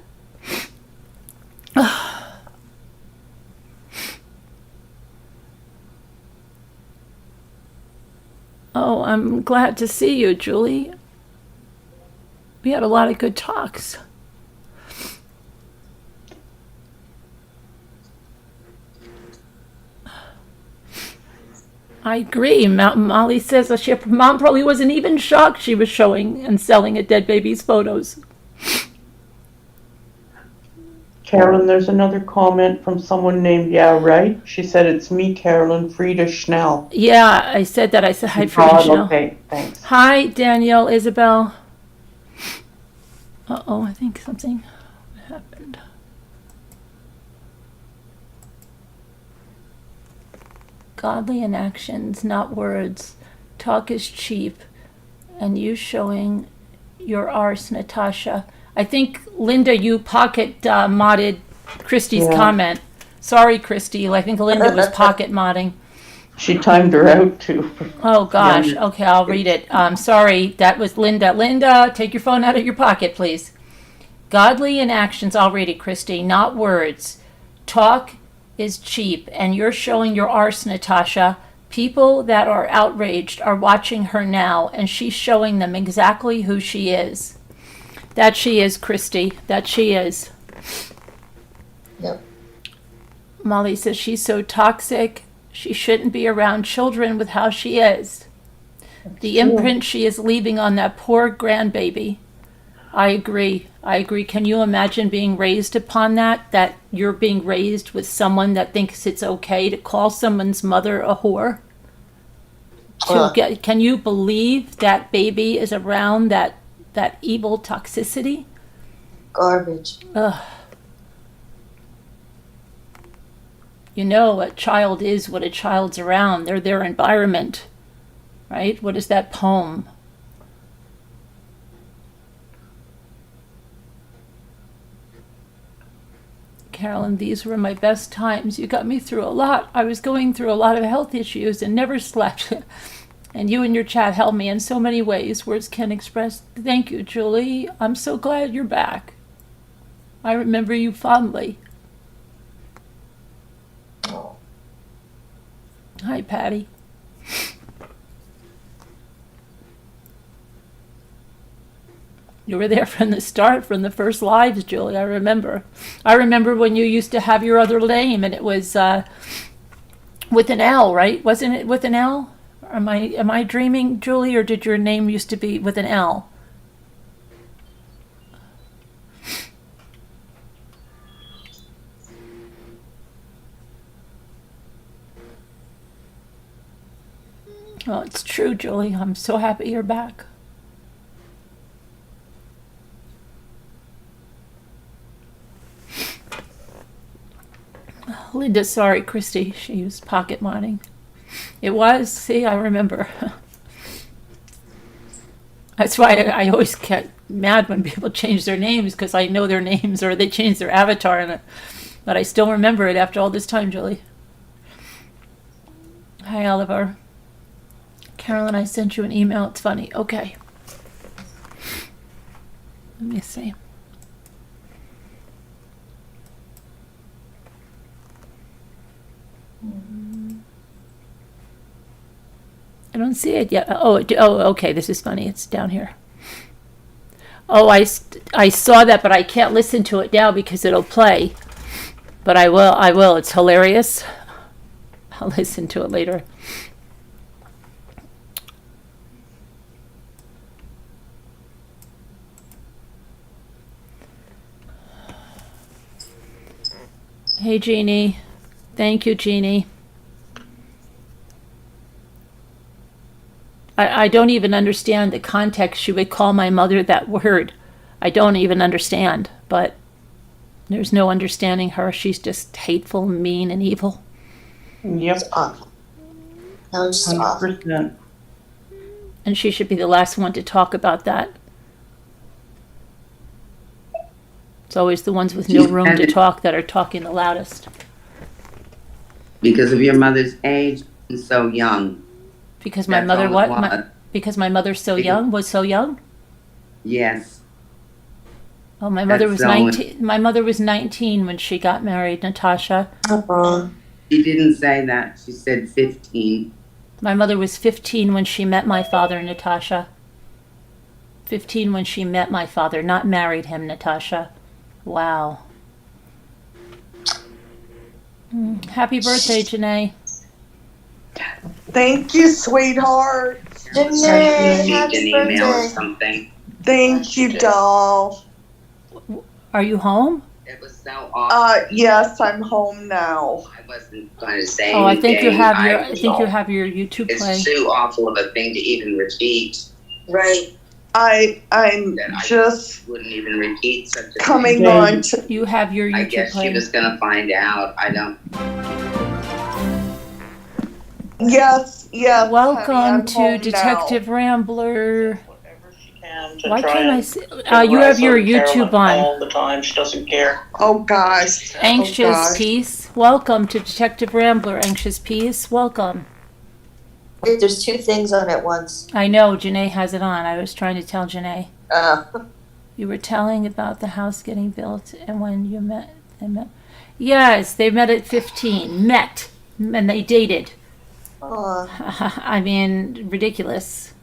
Oh, I'm glad to see you, Julie. We had a lot of good talks. I agree. Molly says that mom probably wasn't even shocked she was showing and selling a dead baby's photos. Carolyn, there's another comment from someone named Yeah Right. She said, it's me, Carolyn, Frida Schnell. Yeah, I said that. I said hi, Frida Schnell. Okay, thanks. Hi, Danielle, Isabel. Uh-oh, I think something happened. Godly in actions, not words. Talk is cheap. And you showing your arse, Natasha. I think, Linda, you pocket modded Christy's comment. Sorry, Christy. I think Linda was pocket modding. She timed her out too. Oh, gosh. Okay, I'll read it. Sorry, that was Linda. Linda, take your phone out of your pocket, please. Godly in actions, I'll read it, Christy, not words. Talk is cheap, and you're showing your arse, Natasha. People that are outraged are watching her now, and she's showing them exactly who she is. That she is, Christy. That she is. Yep. Molly says she's so toxic. She shouldn't be around children with how she is. The imprint she is leaving on that poor grandbaby. I agree. I agree. Can you imagine being raised upon that? That you're being raised with someone that thinks it's okay to call someone's mother a whore? Can you believe that baby is around that evil toxicity? Garbage. Ugh. You know, a child is what a child's around. They're their environment, right? What is that poem? Carolyn, these were my best times. You got me through a lot. I was going through a lot of health issues and never slept. And you and your chat helped me in so many ways. Words can't express. Thank you, Julie. I'm so glad you're back. I remember you fondly. Oh. Hi, Patty. You were there from the start, from the first lives, Julie. I remember. I remember when you used to have your other name, and it was with an L, right? Wasn't it with an L? Am I dreaming, Julie, or did your name used to be with an L? Well, it's true, Julie. I'm so happy you're back. Linda, sorry, Christy. She used pocket modding. It was. See, I remember. That's why I always get mad when people change their names, because I know their names or they change their avatar, but I still remember it after all this time, Julie. Hi, Oliver. Carolyn, I sent you an email. It's funny. Okay. Let me see. I don't see it yet. Oh, okay. This is funny. It's down here. Oh, I saw that, but I can't listen to it now because it'll play. But I will. It's hilarious. I'll listen to it later. Hey, Jeannie. Thank you, Jeannie. I don't even understand the context she would call my mother that word. I don't even understand, but there's no understanding her. She's just hateful, mean, and evil. Yep. It's awful. No, it's just awful. 100%. And she should be the last one to talk about that. It's always the ones with no She's room to had- talk that are talking the loudest. Because of your mother's age and so young. Because my That's mother, all it what? was. Because my mother's so Because- young, was so young? Yes. Oh, my mother was That's all it- 19. My mother was 19 when she got married, Natasha. She didn't say that. She said 15. My mother was 15 when she met my father, Natasha. 15 when she met my father, not married him, Natasha. Wow. Happy birthday, Janae. Thank you, sweetheart. Janae, She happy an email or birthday. something. Thank you, doll. Are you home? It was so awful. Yes, I'm home now. I wasn't going to say Oh, I think you anything. have your. I think you have your YouTube play. It's too awful of a thing to even repeat. Right. I'm That I just wouldn't even repeat such a coming thing. on to. You have your I YouTube guess she play. was gonna find out. I don't. Yes, honey, Welcome I'm to home Detective Rambler. Whatever she can to Why try can't I and see? get You have your Rise Over YouTube Carolyn on. all the time. She doesn't care. Now. Oh gosh. Anxious Oh, gosh. Peace. Welcome to Detective Rambler. Anxious Peace. Welcome. Wait, there's two things on at once. I know Janae has it on. I was trying to tell Janae. Uh, You were telling about the house getting built and when you met. They met. Yes, they met at 15. Met. And they dated. I mean, ridiculous.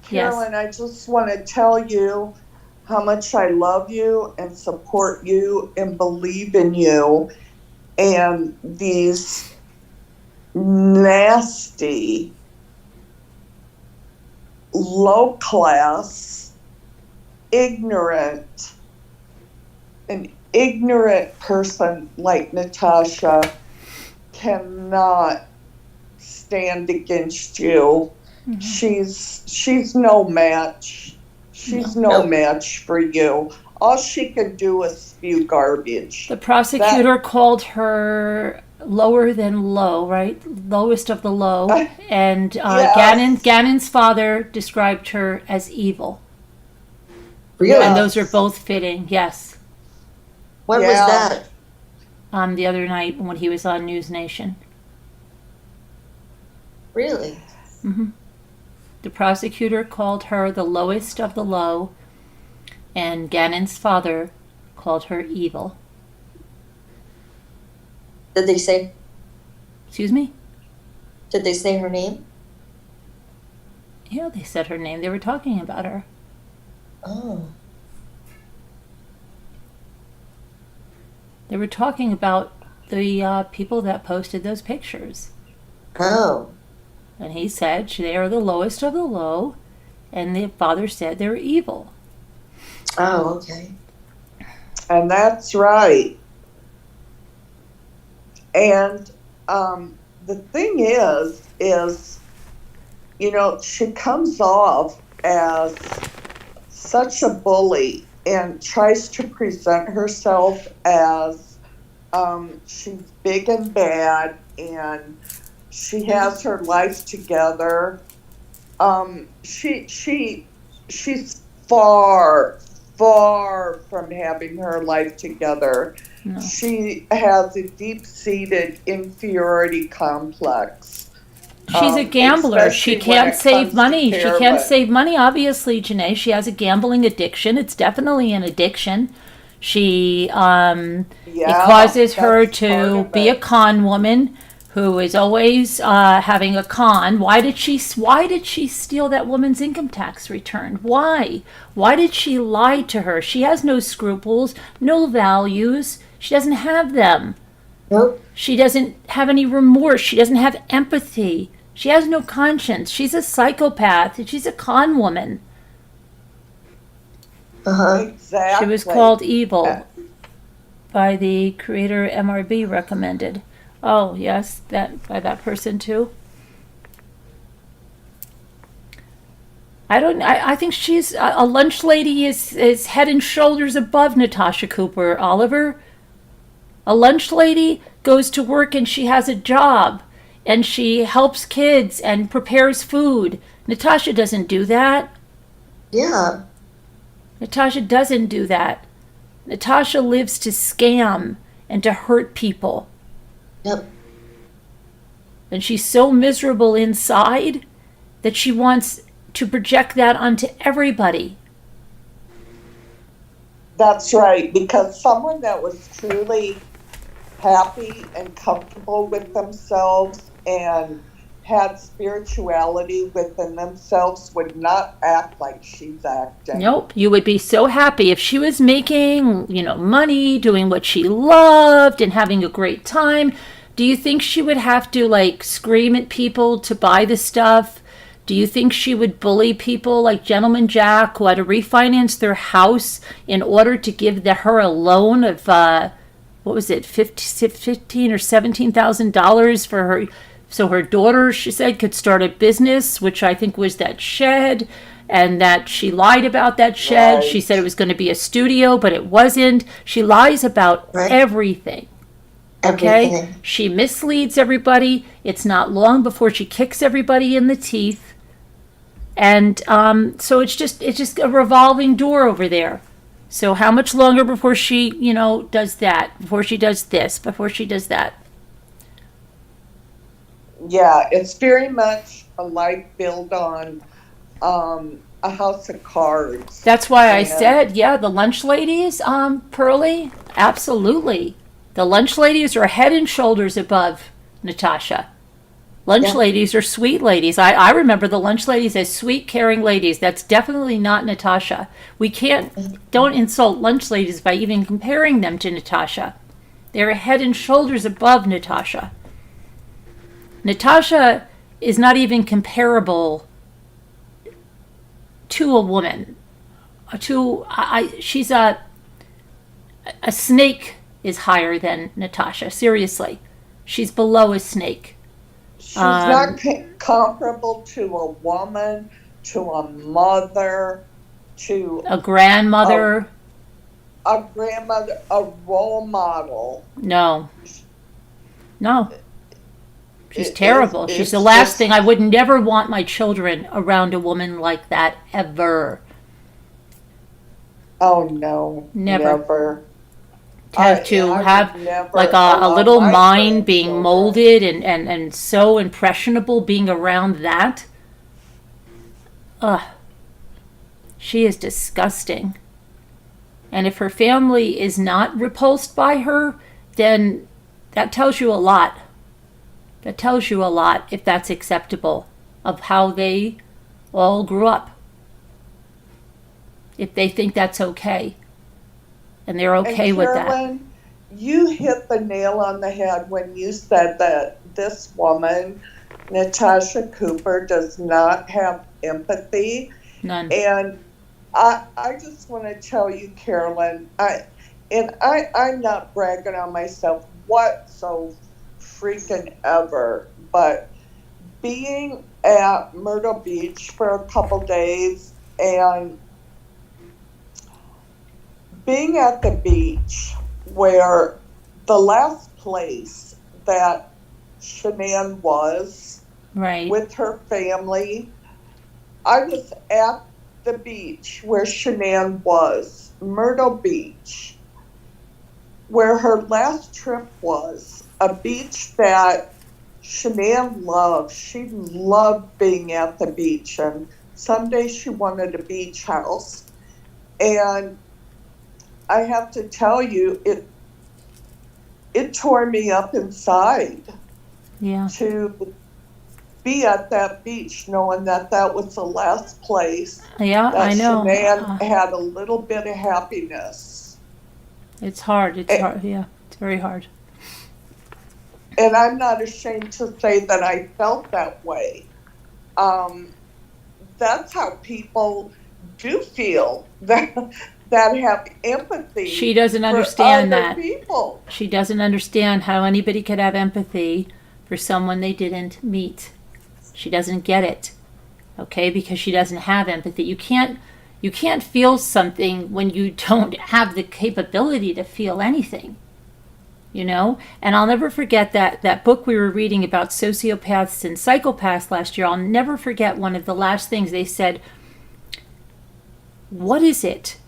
Carolyn, I just want to tell you how much I love you and support you and believe in you. And these nasty, low class, ignorant, an ignorant person like Natasha cannot stand against you. She's no match. She's no match for you. All she can do is spew garbage. The prosecutor called her lower than low, right? Lowest of the low. And Yes. Gannon's father described her as evil. really? And those are both fitting, yes. When was Yeah. that? The other night when he was on News Nation. Really? The prosecutor called her the lowest of the low, and Gannon's father called her evil. Did they say? Excuse me? Did they say her name? Yeah, they said her name. They were talking about her. Oh. They were talking about the people that posted those pictures. Oh. And he said they are the lowest of the low, and the father said they're evil. Oh, okay. And that's right. And the thing is, you know, she comes off as such a bully and tries to present herself as she's big and bad and she has her life together. She's far from having her life together. No. She has a deep-seated inferiority complex. She's a gambler. She especially when can't it save comes money. to She can't Carolyn. save money, obviously, Janae. She has a gambling addiction. It's definitely an addiction. She, it Yeah, causes her that's part to of be a it. con woman who is always having a con. Why did she steal that woman's income tax return? Why? Why did she lie to her? She has no scruples, no values. She doesn't have them. Nope. She doesn't have any remorse. She doesn't have empathy. She has no conscience. She's a psychopath. She's a con woman. Exactly. She was called evil by the creator MRB recommended. Oh, yes, that by that person too. I think she's a lunch lady is head and shoulders above Natasha Cooper, Oliver. A lunch lady goes to work and she has a job and she helps kids and prepares food. Natasha doesn't do that. Yeah. Natasha doesn't do that. Natasha lives to scam and to hurt people. Yep. And she's so miserable inside that she wants to project that onto everybody. That's right, because someone that was truly happy and comfortable with themselves and had spirituality within themselves would not act like she's acting. Nope. You would be so happy if she was making, money, doing what she loved and having a great time. Do you think she would have to scream at people to buy the stuff? Do you think she would bully people like Gentleman Jack, who had to refinance their house in order to give her a loan of, what was it, $15,000 or $17,000 for her, so her daughter, she said, could start a business, which I think was that shed, and that she lied about that shed. Right. She said it was going to be a studio, but it wasn't. She lies about everything. Okay? Everything. She misleads everybody. It's not long before she kicks everybody in the teeth. And so it's just a revolving door over there. So how much longer before she, does that? Before she does this? Before she does that? Yeah, it's very much like built on a house of cards. That's why I said, the lunch ladies, Pearlie, absolutely. The lunch ladies are head and shoulders above Natasha. Lunch ladies are sweet ladies. I remember the lunch ladies as sweet, caring ladies. That's definitely not Natasha. Don't insult lunch ladies by even comparing them to Natasha. They're head and shoulders above Natasha. Natasha is not even comparable to a woman. She's a snake is higher than Natasha. Seriously, she's below a snake. She's not comparable to a woman, to a mother, to a grandmother. A grandmother, a role model. No. She's terrible. She's the last thing. I would never want my children around a woman like that, ever. Oh, no. Never. Have a little mind being molded and so impressionable being around that. Ugh. She is disgusting. And if her family is not repulsed by her, then that tells you a lot. That tells you a lot if that's acceptable of how they all grew up. If they think that's okay. And they're okay with that. Carolyn, you hit the nail on the head when you said that this woman, Natasha Cooper, does not have empathy. None. And I just want to tell you, Carolyn, I'm not bragging on myself whatsoever, freaking ever, but being at Myrtle Beach for a couple days and being at the beach where the last place that Shanann was with her family, I was at the beach where Shanann was, Myrtle Beach, where her last trip was, a beach that Shanann loved. She loved being at the beach, and someday she wanted a beach house. And I have to tell you, it tore me up inside to be at that beach knowing that was the last place that I know. Shanann had a little bit of happiness. It's hard. It's hard. Yeah, it's very hard. And I'm not ashamed to say that I felt that way. That's how people do feel that have empathy. She doesn't understand for other that. People. She doesn't understand how anybody could have empathy for someone they didn't meet. She doesn't get it. Okay? Because she doesn't have empathy. You can't feel something when you don't have the capability to feel anything. And I'll never forget that book we were reading about sociopaths and psychopaths last year. I'll never forget one of the last things they said. what is it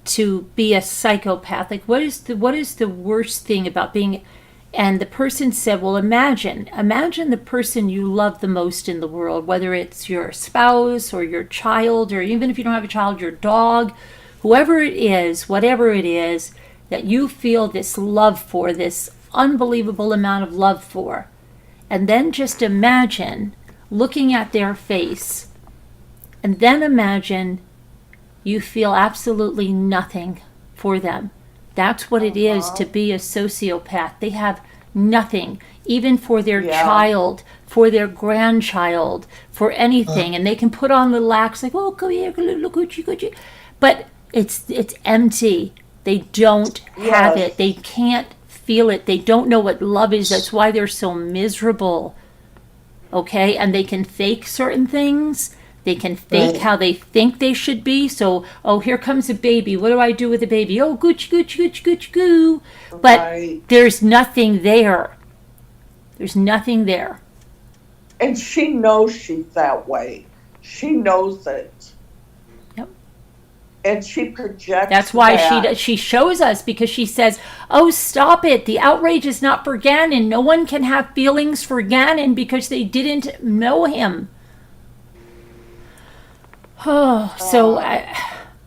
to be a psychopath? Like, what is the worst thing about being? And the person said, well, imagine the person you love the most in the world, whether it's your spouse or your child, or even if you don't have a child, your dog, whoever it is, whatever it is that you feel this love for, this unbelievable amount of love for. And then just imagine looking at their face, and then imagine you feel absolutely nothing for them. That's what it is to be a sociopath. They have nothing, even for their child, for their grandchild, for anything. And they can put on little acts like, oh, come here, look at you. But it's empty. They don't have it. They can't feel it. They don't know what love is. That's why they're so miserable. Okay? And they can fake certain things. They can fake how they think they should be. So, oh, here comes a baby. What do I do with a baby? Oh, gooch, gooch, gooch, gooch, goo. But there's nothing there. There's nothing there. And she knows she's that way. She knows it. Yep. And she projects. That's why she shows us, because she says, oh, stop it. The outrage is not for Gannon. No one can have feelings for Gannon because they didn't know him. Oh, so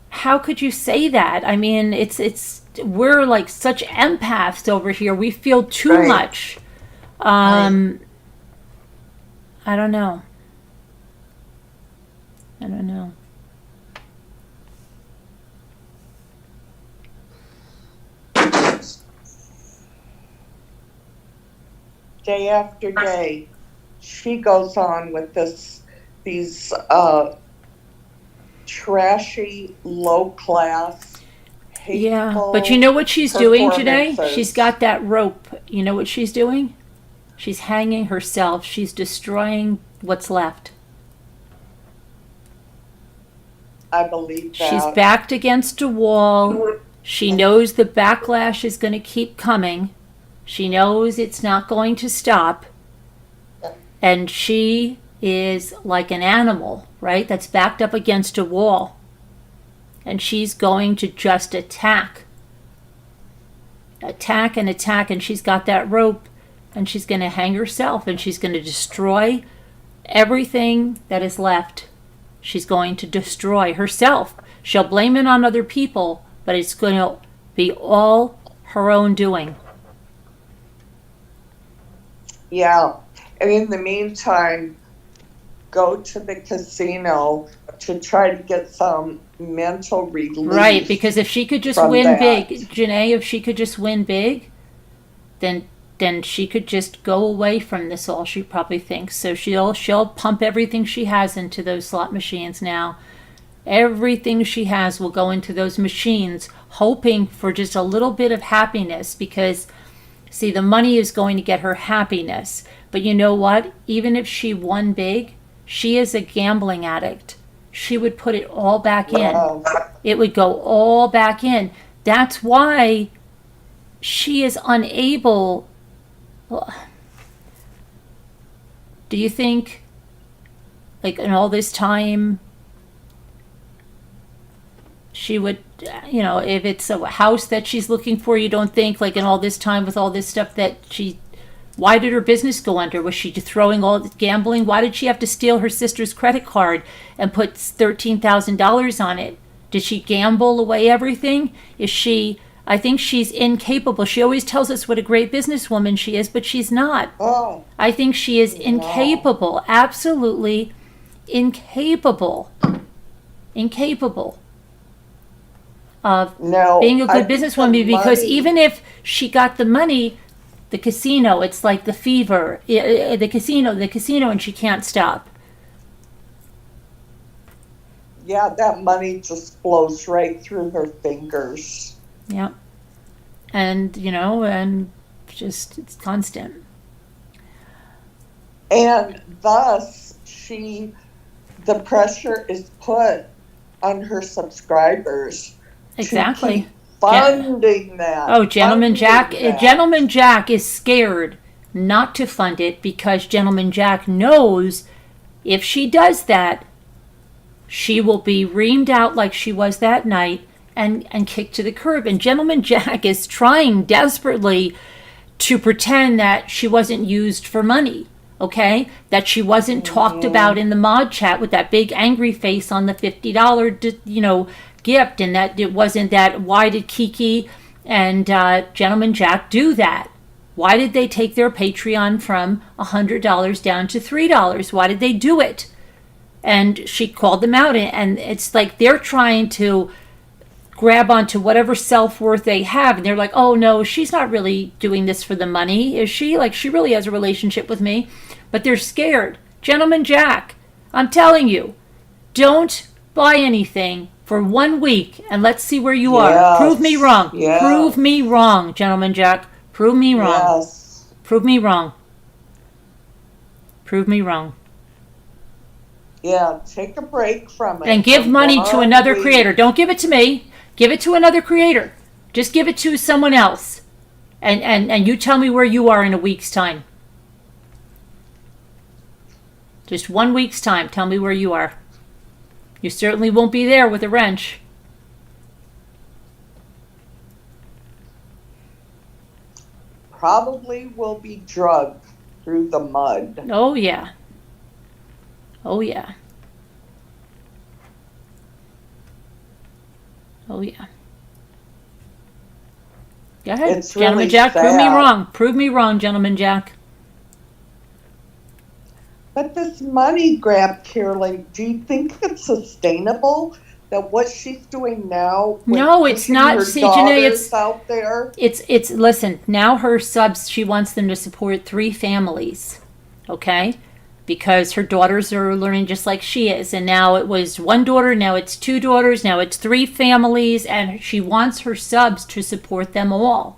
how could you say that? I mean, we're like such empaths over here. We feel too much. I don't know. Day after day, she goes on with these trashy, low-class, hateful but you know what she's doing today? She's got that rope. You know what she's doing? She's hanging herself. She's destroying what's left. I believe that. She's backed against a wall. She knows the backlash is going to keep coming. She knows it's not going to stop. And she is like an animal, right? That's backed up against a wall. And she's going to just attack. Attack and attack. And she's got that rope. And she's going to hang herself. And she's going to destroy everything that is left. She's going to destroy herself. She'll blame it on other people. But it's going to be all her own doing. Yeah. And in the meantime, go to the casino to try to get some mental relief. Right, because if she could just win big, Janae, if she could just win big, then she could just go away from this all, she probably thinks. So she'll pump everything she has into those slot machines now. Everything she has will go into those machines, hoping for just a little bit of happiness, because see, the money is going to get her happiness. But you know what? Even if she won big, she is a gambling addict. She would put it all back in. It would go all back in. That's why she is unable. Do you think, like, in all this time, she would, if it's a house that she's looking for, you don't think, like, in all this time with all this stuff that why did her business go under? Was she throwing all the gambling? Why did she have to steal her sister's credit card and put $13,000 on it? Did she gamble away everything? I think she's incapable. She always tells us what a great businesswoman she is, but she's not. I think she is incapable, absolutely incapable of being a good businesswoman, because even if she got the money, the casino, it's like the fever. The casino, and she can't stop. Yeah, that money just flows right through her fingers. Yeah. And, and just, it's constant. And thus, the pressure is put on her subscribers. Exactly. To keep funding that. Oh, Gentleman Jack is scared not to fund it, because Gentleman Jack knows if she does that, she will be reamed out like she was that night and kicked to the curb. And Gentleman Jack is trying desperately to pretend that she wasn't used for money, okay? That she wasn't talked about in the mod chat with that big angry face on the $50, gift, and that it wasn't that. Why did Kiki and Gentleman Jack do that? Why did they take their Patreon from $100 down to $3? Why did they do it? And she called them out, and it's like they're trying to grab onto whatever self-worth they have, and they're like, oh no, she's not really doing this for the money, is she? Like, she really has a relationship with me. But they're scared. Gentleman Jack, I'm telling you, don't buy anything for 1 week and let's see where you are. Prove me wrong. Yes. Prove me wrong, Gentleman Jack. Prove me wrong. Yes. Prove me wrong. Prove me wrong. Yeah, take a break from it. And give money to 1 another week. creator. Don't give it to me. Give it to another creator. Just give it to someone else. And you tell me where you are in a week's time. Just 1 week's time. Tell me where you are. You certainly won't be there with a wrench. Probably will be drugged through the mud. Oh, yeah. Oh, yeah. Oh, yeah. Go ahead, It's Gentleman really Jack. Prove me sad. wrong. Prove me wrong, Gentleman Jack. But this money grab, Carolyn, do you think it's sustainable? That what she's doing now? with No, it's pushing not. her See, Janae, it's daughters out there. It's listen, now her subs, she wants them to support 3 families, okay? Because her daughters are learning just like she is. And now it was 1 daughter, now it's 2 daughters, now it's 3 families, and she wants her subs to support them all.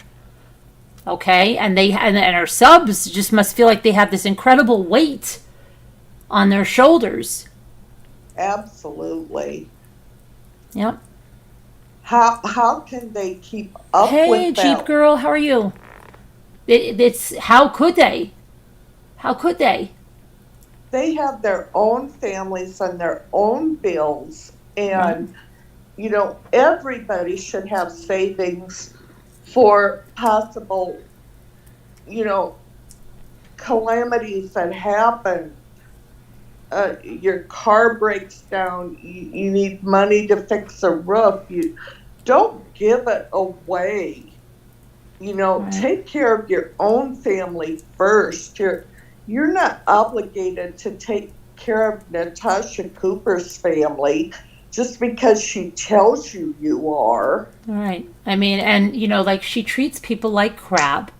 Okay? And her subs just must feel like they have this incredible weight on their shoulders. Absolutely. Yep. How can they keep up Hey, with Jeep that? Girl, how are you? It's how could they? How could they? They have their own families and their own bills, and everybody should have savings for possible calamities that happen. Your car breaks down, you need money to fix a roof. You don't give it away. Right. Take care of your own family first. You're not obligated to take care of Natasha Cooper's family just because she tells you you are. Right. I mean, and, like she treats people like crap.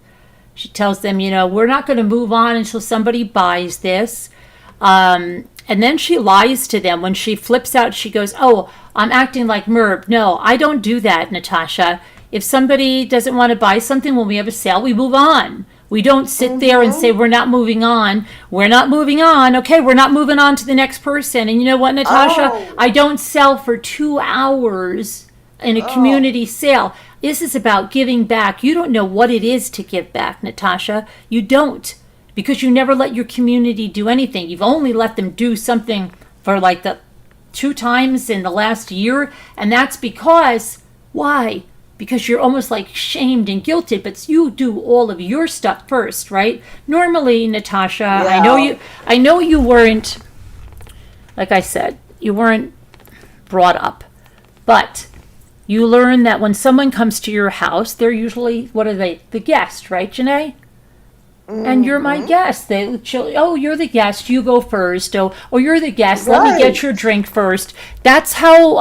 She tells them, we're not going to move on until somebody buys this. And then she lies to them. When she flips out, she goes, oh, I'm acting like Merb. No, I don't do that, Natasha. If somebody doesn't want to buy something when we have a sale, we move on. We don't sit there and say, we're not moving on. We're not moving on. Okay, we're not moving on to the next person. And you know what, Natasha? Oh. I don't sell for 2 hours in a community sale. This is about giving back. You don't know what it is to give back, Natasha. You don't. Because you never let your community do anything. You've only let them do something for like the 2 times in the last year. And that's because, why? Because you're almost like shamed and guilted, but you do all of your stuff first, right? Normally, Natasha, Yeah. I know you weren't, like I said, you weren't brought up, but you learn that when someone comes to your house, they're usually, what are they? The guest, right, Janae? And you're my guest. You're the guest. You go first. Oh, you're the guest. Let me get Right. your drink first. That's how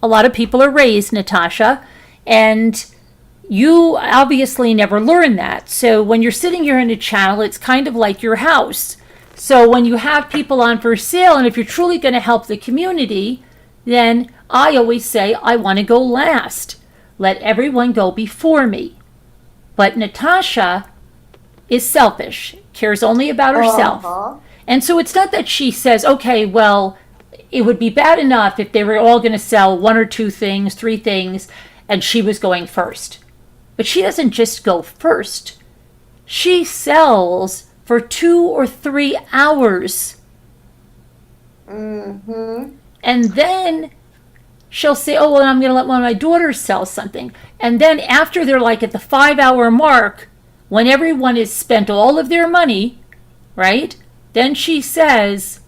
a lot of people are raised, Natasha. And you obviously never learned that. So when you're sitting here in a channel, it's kind of like your house. So when you have people on for sale, and if you're truly going to help the community, then I always say, I want to go last. Let everyone go before me. But Natasha is selfish, cares only about herself. Uh-huh. And so it's not that she says, okay, well, it would be bad enough if they were all going to sell 1 or 2 things, 3 things, and she was going first. But she doesn't just go first. She sells for 2 or 3 hours. Mm-hmm. And then she'll say, oh, well, I'm going to let one of my daughters sell something. And then after they're like at the 5-hour mark, when everyone has spent all of their money, right? Then she says,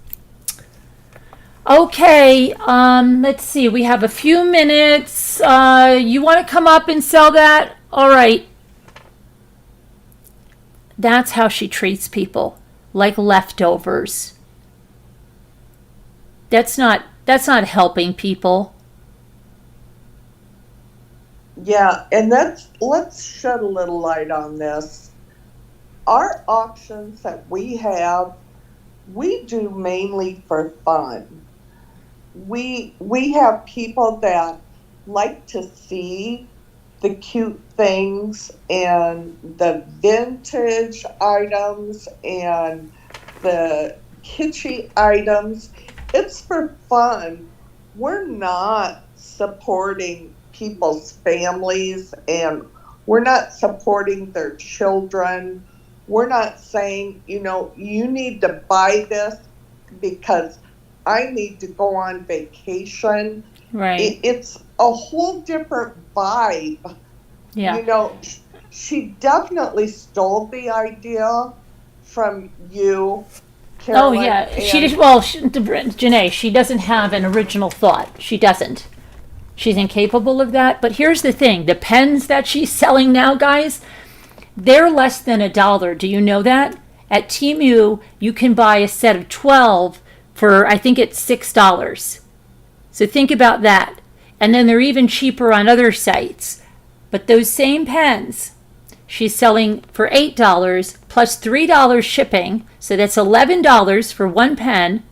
okay, let's see, we have a few minutes. You want to come up and sell that? All right. That's how she treats people, like leftovers. That's not helping people. Yeah, and let's shed a little light on this. Our auctions that we have, we do mainly for fun. We have people that like to see the cute things and the vintage items and the kitschy items. It's for fun. We're not supporting people's families, and we're not supporting their children. We're not saying, you need to buy this because I need to go on vacation. Right. It's a whole different vibe. Yeah. She definitely stole the idea from you, Oh Carolyn. yeah, Janae, she doesn't have an original thought. She doesn't. She's incapable of that. But here's the thing: the pens that she's selling now, guys, they're less than $1. Do you know that? At Temu, you can buy a set of 12 for, I think it's $6. So think about that. And then they're even cheaper on other sites. But those same pens, she's selling for $8 plus $3 shipping. So that's $11 for one pen.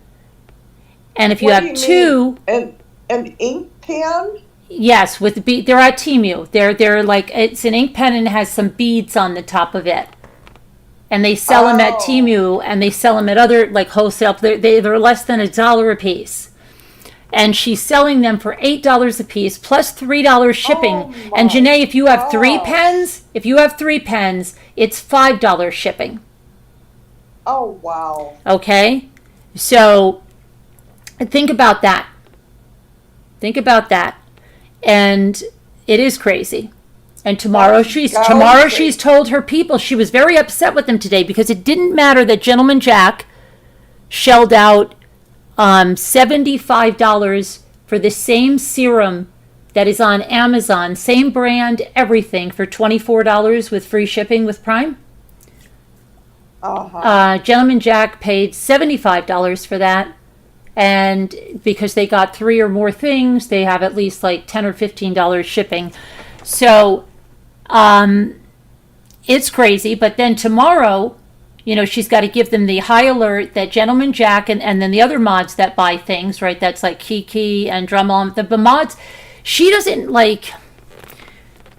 And if you What have do two, mean? An ink pen? yes, with they're at Temu. They're like, it's an ink pen and it has some beads on the top of it. And they sell them at Temu, and they sell them at other like wholesale. They're less than $1 a piece. And she's selling them for $8 a piece plus $3 shipping. Oh And Janae, if you have gosh. three pens, it's $5 shipping. Oh, wow. Okay? So think about that. And it is crazy. And tomorrow she's told her people, she was very upset with them today because it didn't matter that Gentleman Jack shelled out $75 for the same serum that is on Amazon, same brand, everything, for $24 with free shipping with Prime. Gentleman Jack paid $75 for that. And because they got 3 or more things, they have at least like $10 or $15 shipping. So it's crazy. But then tomorrow, she's got to give them the high alert that Gentleman Jack and then the other mods that buy things, right? That's like Kiki and Drummond. The mods, she doesn't like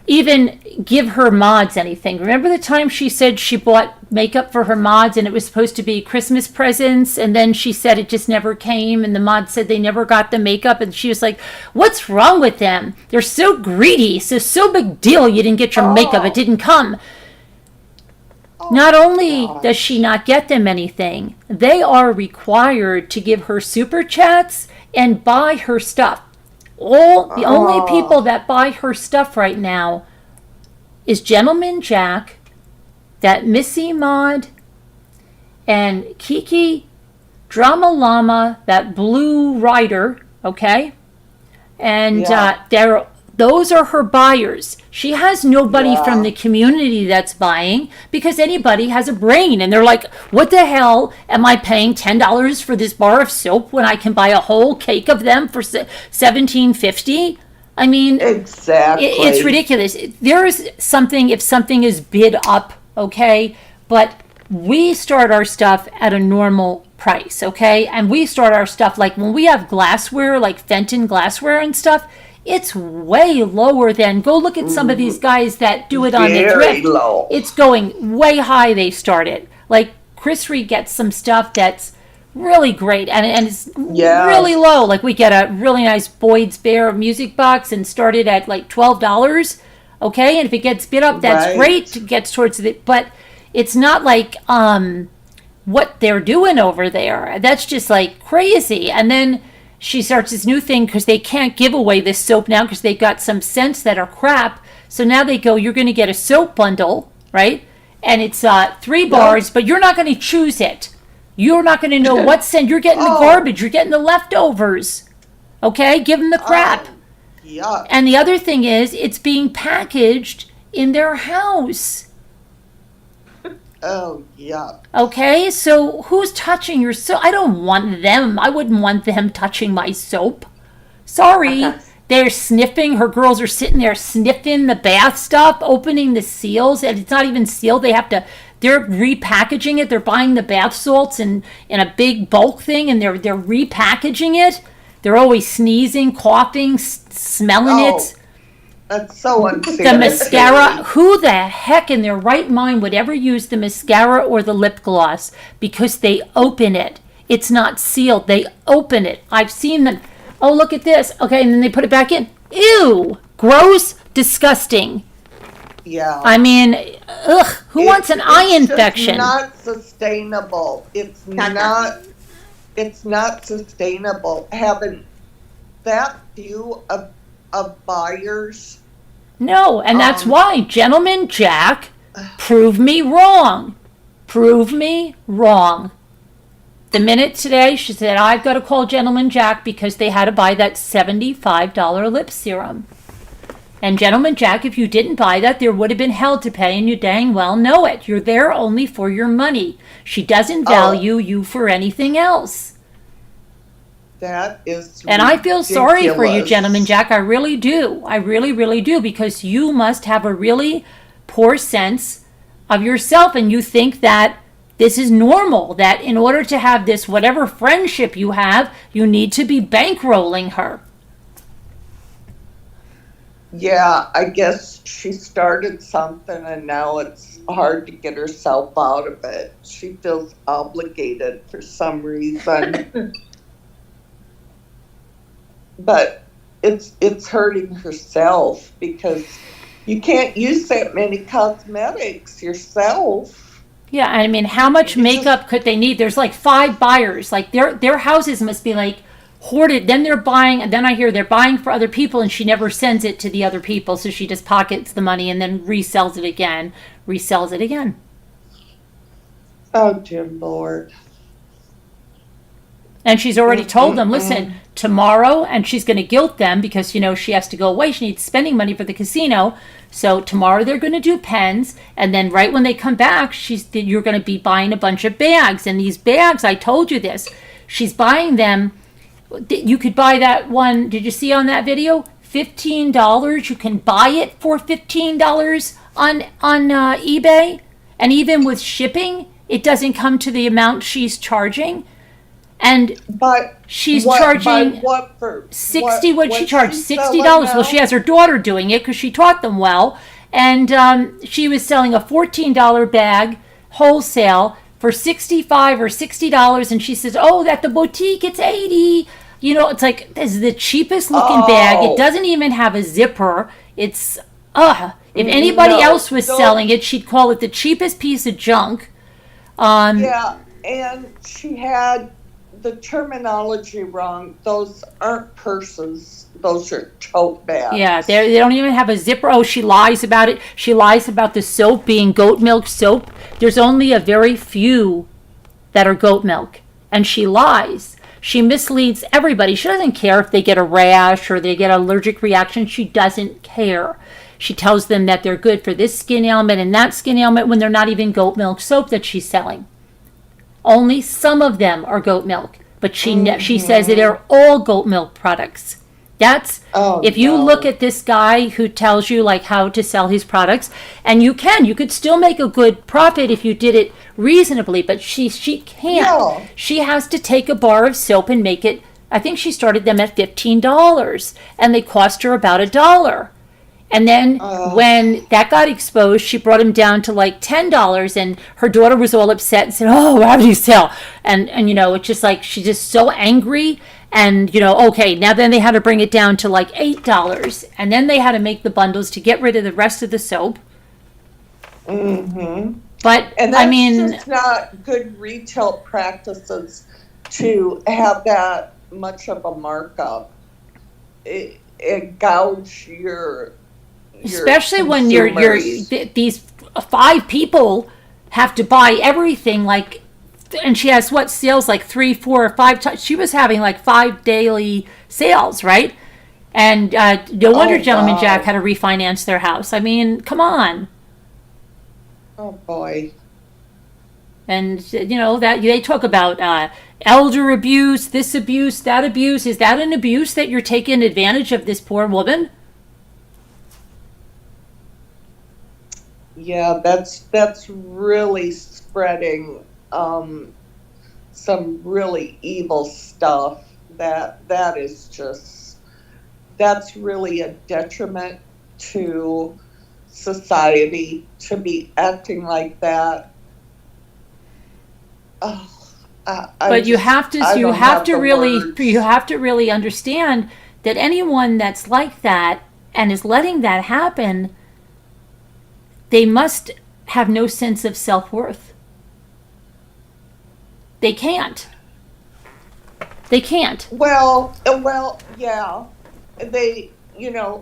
even give her mods anything. Remember the time she said she bought makeup for her mods and it was supposed to be Christmas presents, and then she said it just never came, and the mods said they never got the makeup, and she was like, what's wrong with them? They're so greedy. So big deal you didn't get your makeup. It didn't come. Not only does she not get them anything, they are required to give her super chats and buy her stuff. The only people that buy her stuff right now is Gentleman Jack, that Missy mod, and Kiki, Drama Llama, that Blue Rider, okay? And those are her buyers. She has nobody from the community that's buying, because anybody has a brain and they're like, what the hell am I paying $10 for this bar of soap when I can buy a whole cake of them for $17.50? I mean, exactly. It's ridiculous. There is something, if something is bid up, okay, but we start our stuff at a normal price, okay? And we start our stuff like when we have glassware, like Fenton glassware and stuff, it's way lower than, go look at some of these guys that do it on the thrift. Low. It's going way high, they started. Like Chris Reed gets some stuff that's really great and it's really low. Like we get a really nice Boyd's Bear music box and started at like $12. Okay, and if it gets bid up, that's great. It gets towards it, but it's not like what they're doing over there. That's just like crazy. And then she starts this new thing because they can't give away this soap now because they got some scents that are crap. So now they go, you're going to get a soap bundle, right? And it's 3 bars, but you're not going to choose it. You're not going to know what scent. You're getting the garbage. You're getting the leftovers. Okay? Give them the crap. Yeah. And the other thing is, it's being packaged in their house. Oh, yeah. Okay? So who's touching your soap? I don't want them. I wouldn't want them touching my soap. Sorry. They're sniffing. Her girls are sitting there sniffing the bath stuff, opening the seals, and it's not even sealed. They're repackaging it. They're buying the bath salts in a big bulk thing, and they're repackaging it. They're always sneezing, coughing, smelling it. That's so unfair. The mascara. Who the heck in their right mind would ever use the mascara or the lip gloss? Because they open it. It's not sealed. They open it. I've seen them. Oh, look at this. Okay, and then they put it back in. Ew. Gross. Disgusting. Yeah. I mean, ugh. Who wants an eye infection? It's not sustainable. It's not sustainable having that few of buyers. No, and that's why, Gentleman Jack, prove me wrong. Prove me wrong. The minute today, she said, I've got to call Gentleman Jack because they had to buy that $75 lip serum. And Gentleman Jack, if you didn't buy that, there would have been hell to pay, and you dang well know it. You're there only for your money. She doesn't value you for anything else. That is And I feel sorry for you, ridiculous. Gentleman Jack. I really do. I really, really do, because you must have a really poor sense of yourself, and you think that this is normal, that in order to have this whatever friendship you have, you need to be bankrolling her. Yeah, I guess she started something and now it's hard to get herself out of it. She feels obligated for some reason. But it's hurting herself because you can't use that many cosmetics yourself. Yeah, I mean, how much makeup could they need? There's like 5 buyers. Like their houses must be like hoarded. Then they're buying, and then I hear they're buying for other people, and she never sends it to the other people, so she just pockets the money and then resells it again. Oh, dear Lord. And she's already told them, listen, tomorrow, and she's going to guilt them because, you know, she has to go away. She needs spending money for the casino. So tomorrow they're going to do pens. And then right when they come back, you're going to be buying a bunch of bags. And these bags, I told you this, she's buying them. You could buy that one. Did you see on that video? $15. You can buy it for $15 on eBay. And even with shipping, it doesn't come to the amount she's charging. And she's charging $60. What'd she charge? $60. Well, she has her daughter doing it because she taught them well. And she was selling a $14 bag wholesale for $65 or $60. And she says, "Oh, at the boutique it's $80." You know, it's like, this is the cheapest looking bag. It doesn't even have a zipper. It's if anybody else was selling it, she'd call it the cheapest piece of junk. Yeah, and she had the terminology wrong. Those aren't purses. Those are tote bags. Yeah, they don't even have a zipper. Oh, she lies about it. She lies about the soap being goat milk soap. There's only a very few that are goat milk. And she lies. She misleads everybody. She doesn't care if they get a rash or they get an allergic reaction. She doesn't care. She tells them that they're good for this skin ailment and that skin ailment when they're not even goat milk soap that she's selling. Only some of them are goat milk, but she says that they're all goat milk products. That's if you look at this guy who tells you like how to sell his products, and you could still make a good profit if you did it reasonably, but she can't. No. She has to take a bar of soap and make it. I think she started them at $15, and they cost her about $1. And then when that got exposed, she brought him down to like $10, and her daughter was all upset and said, "Oh, how do you sell?" And you know, it's just like she's just so angry. And you know, okay, now then they had to bring it down to like $8, and then they had to make the bundles to get rid of the rest of the soap. Mm-hmm. But And that's I mean, just not good retail practices to have that much of a markup. It gouge your especially when you're consumers. these 5 people have to buy everything, like, and she has what sales like 3, 4, or 5 times. She was having like 5 daily sales, right? And no wonder Gentleman God. Jack had to refinance their house. I mean, come on. Oh boy. And you know that they talk about elder abuse, this abuse, that abuse. Is that an abuse that you're taking advantage of this poor woman? Yeah, that's really spreading some really evil stuff. That is just, that's really a detriment to society to be acting like that. Oh, But you have to I don't have the words. you have to really understand that anyone that's like that and is letting that happen, they must have no sense of self-worth. They can't. They can't. Well, yeah.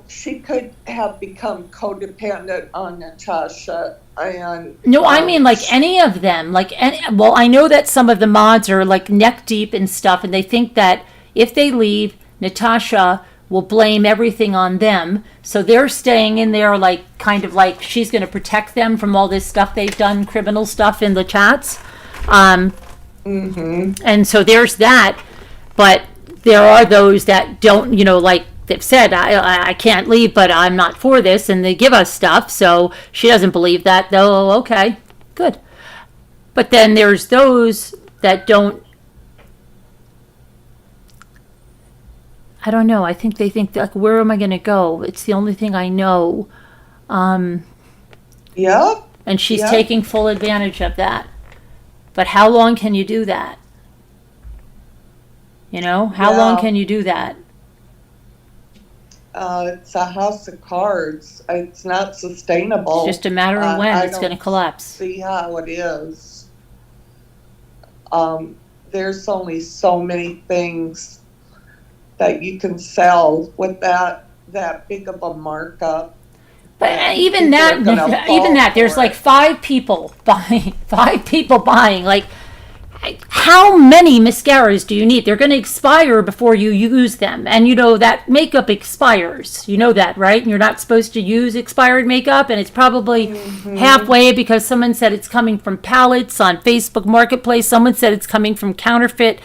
She could have become codependent on Natasha, and No, I mean like any of them. Well, I know that some of the mods are like neck deep and stuff, and they think that if they leave, Natasha will blame everything on them. So they're staying in there, like kind of like she's going to protect them from all this stuff they've done, criminal stuff in the chats. And so there's that. But there are those that don't, like they've said, I can't leave, but I'm not for this, and they give us stuff. So she doesn't believe that, though. Okay, good. But then there's those that don't. I don't know. I think they think, like, where am I going to go? It's the only thing I know. Yep. And she's taking full advantage of that. But how long can you do that? How long can you do that? It's a house of cards. It's not sustainable. It's just a matter of when it's going to collapse. See how it is. There's only so many things that you can sell with that big of a markup. But even that, there's like 5 people buying. 5 people buying. Like, how many mascaras do you need? They're going to expire before you use them. And that makeup expires. You know that, right? And you're not supposed to use expired makeup. And it's probably halfway because someone said it's coming from palettes on Facebook Marketplace. Someone said it's coming from counterfeit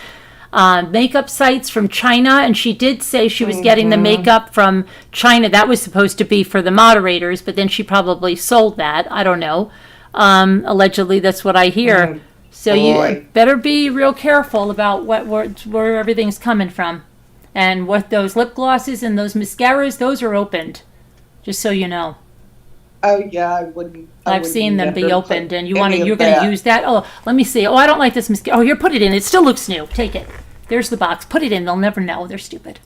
makeup sites from China. And she did say she was getting the makeup from China. That was supposed to be for the moderators. But then she probably sold that. I don't know. Allegedly, that's what I hear. So you better be real careful about where everything's coming from. And what those lip glosses and those mascaras, those are opened. Just so you know. Oh yeah, I wouldn't. I've seen them be opened, and you're going to use that. Oh, let me see. Oh, I don't like this mascara. Oh, here, put it in. It still looks new. Take it. There's the box. Put it in. They'll never know. They're stupid.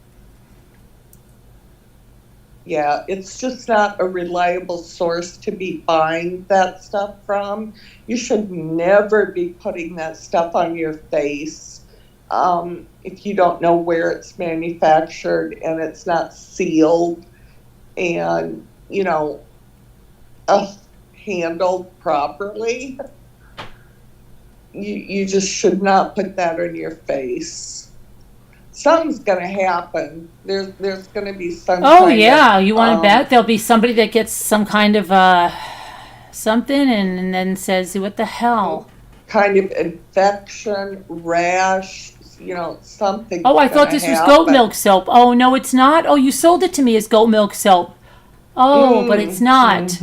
Yeah, it's just not a reliable source to be buying that stuff from. You should never be putting that stuff on your face if you don't know where it's manufactured and it's not sealed and, handled properly. You just should not put that on your face. Something's going to happen. There's going to be some. Oh yeah, you want to bet there'll be somebody that gets some kind of something and then says, "What the hell?" Kind of infection, rash, something. Oh, I thought this was goat milk soap. Oh no, it's not. Oh, you sold it to me as goat milk soap. Oh, but it's not.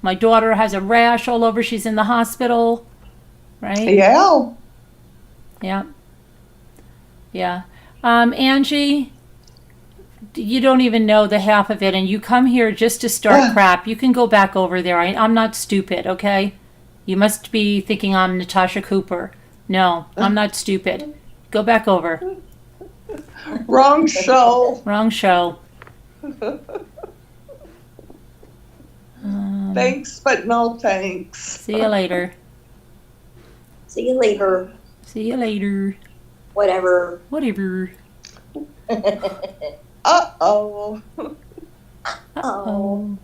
My daughter has a rash all over. She's in the hospital, right? Yeah. Yeah. Angie, you don't even know the half of it, and you come here just to start crap. You can go back over there. I'm not stupid, okay? You must be thinking I'm Natasha Cooper. No, I'm not stupid. Go back over. Wrong show. Wrong show. Thanks, but no thanks. See you later. See you later. See you later. Whatever. Whatever. Uh-oh. Oh.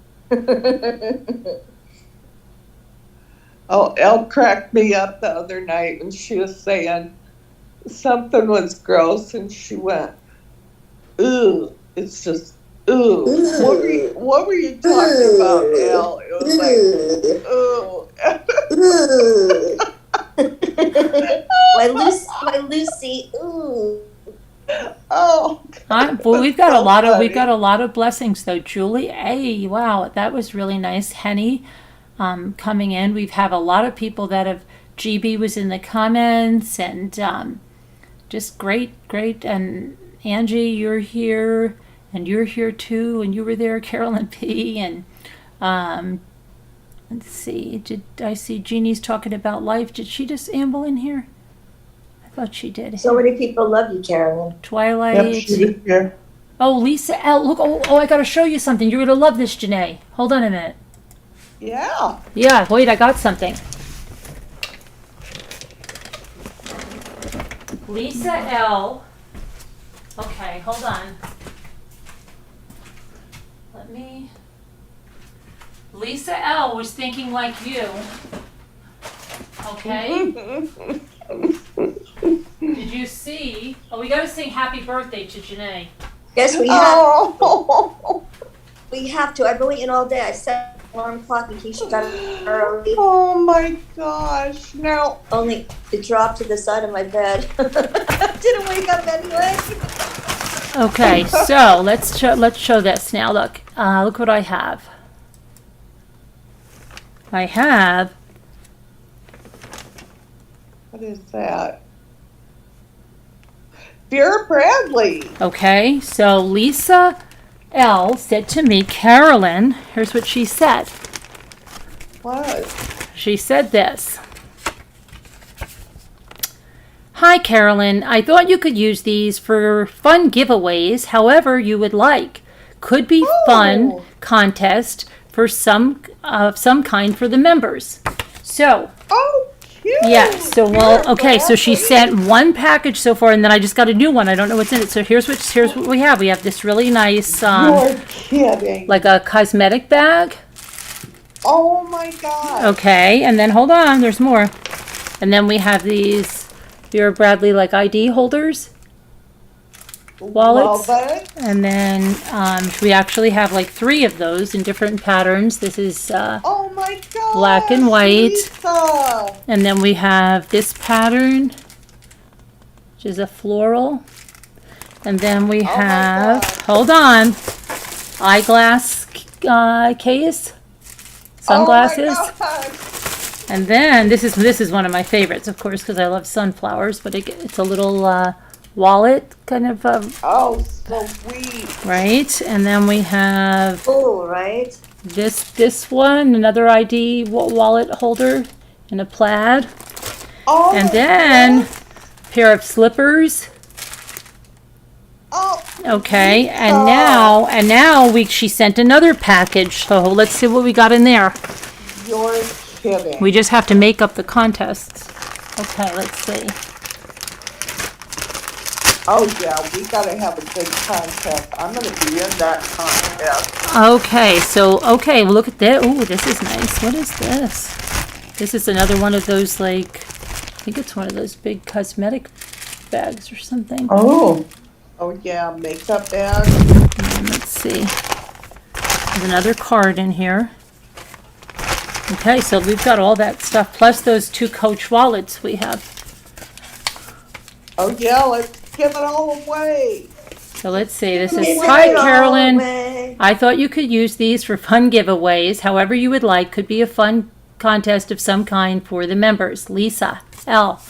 Oh, Elle cracked me up the other night when she was saying something was gross and she went, ooh, it's just, ooh. What were you talking about, Elle? It was like, ooh. My Lucy, ooh. Oh. Well, we've got a lot of blessings though, Julie. Hey, wow, that was really nice. Henny, coming in. We have a lot of people that have. GB was in the comments, and just great. And Angie, you're here, and you're here too, and you were there, Carolyn P. And let's see, did I see Jeannie's talking about life? Did she just amble in here? I thought she did. So many people love you, Carolyn. Twilight. Yep, she was here. Oh, Lisa L. Look, oh, I gotta show you something. You're gonna love this, Janae. Hold on a minute. Yeah. Yeah, wait, I got something. Lisa L. Okay, hold on. Lisa L. was thinking like you. Okay? Did you see? Oh, we gotta sing happy birthday to Janae. Yes, we have. Oh. We have to. I've been waiting all day. I set an alarm clock in case you got it early. Oh my gosh. Now. Only it dropped to the side of my bed. Didn't wake up anyway. Okay, so let's show this now. Look what I have. I have. What is that? Vera Bradley. Okay, so Lisa L. said to me, Carolyn, here's what she said. What? She said this. Hi, Carolyn. I thought you could use these for fun giveaways, however you would like. Could be fun contest for some kind for the members. So. Oh, cute. Yeah, so well, okay, so she sent one package so far, and then I just got a new one. I don't know what's in it. So here's what we have. We have this really nice, You're kidding. like a cosmetic bag. Oh my god. Okay, and then hold on, there's more. And then we have these Vera Bradley like ID holders, wallets. Love it. And then we actually have like 3 of those in different patterns. This is Oh my god. black and white. Lisa. And then we have this pattern, which is a floral. And then we have, hold on, eyeglass case, sunglasses. Oh my god. And then this is one of my favorites, of course, because I love sunflowers. But it's a little wallet kind of. Oh, sweet. Right. And then we have Oh, right. this one, another ID wallet holder in a plaid. Oh. And then a pair of slippers. Oh. Okay, and now she sent another package. So let's see what we got in there. You're kidding. We just have to make up the contests. Okay, let's see. Oh yeah, we gotta have a good contest. I'm gonna be in that contest. Okay, look at that. Ooh, this is nice. What is this? This is another one of those, like, I think it's one of those big cosmetic bags or something. Oh. Oh yeah, makeup bag. And let's see. There's another card in here. Okay, so we've got all that stuff, plus those 2 Coach wallets we have. Oh yeah, let's give it all away. So let's see. This is, Give hi, it all Carolyn. away. I thought you could use these for fun giveaways, however you would like. Could be a fun contest of some kind for the members. Lisa L.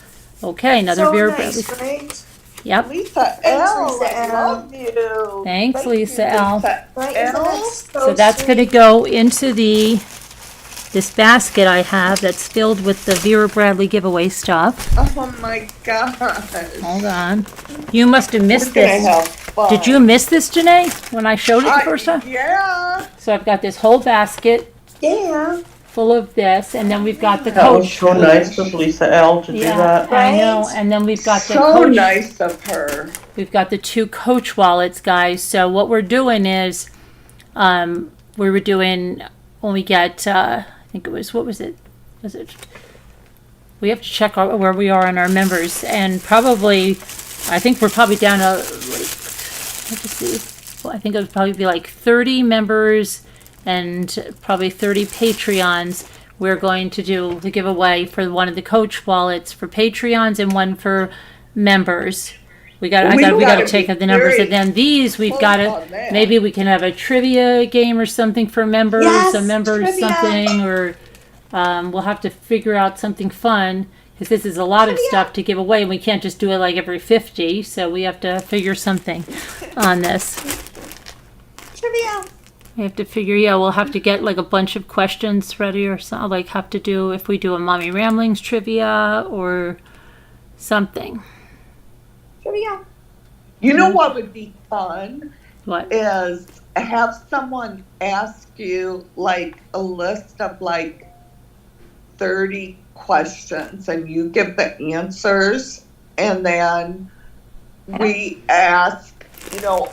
Okay, another So Vera nice, Bradley. right? Yep. Lisa L, Lisa I L. love you. Thanks, Thank Lisa you, L. Lisa Right, isn't L. that So that's going to sweet? go into this basket I have that's filled with the Vera Bradley giveaway stuff. Oh my gosh. Hold on. You must have missed We're gonna this. have fun. Did you miss this, Janae, when I showed it the first time? Yeah. So I've got this whole basket. Yeah. full of this, and then we've got the That was coach. so nice of Lisa L to do Yeah, that. I know. Right? And then we've got the So coach. nice of her. We've got the 2 coach wallets, guys. So what we're doing is, we were doing when we get, I think it was, what was it? Was it? We have to check where we are on our members, and probably, I think we're probably down to, like, let's just see. Well, I think it would probably be like 30 members and probably 30 Patreons. We're going to do the giveaway for one of the coach wallets for Patreons and one for members. We got to take the numbers, and then these we've got to, maybe we can have a trivia game or something for members, Yes, a members trivia. something, or we'll have to figure out something fun, because this is a lot of stuff to give away, and we can't just do it like every 50, so we have to figure something on this. Trivia. We have to figure, we'll have to get like a bunch of questions ready, or something, like have to do, if we do a Mommy Ramblings trivia or something. Trivia. You know what would be fun What? is have someone ask you like a list of like 30 questions and you give the answers, and then we ask,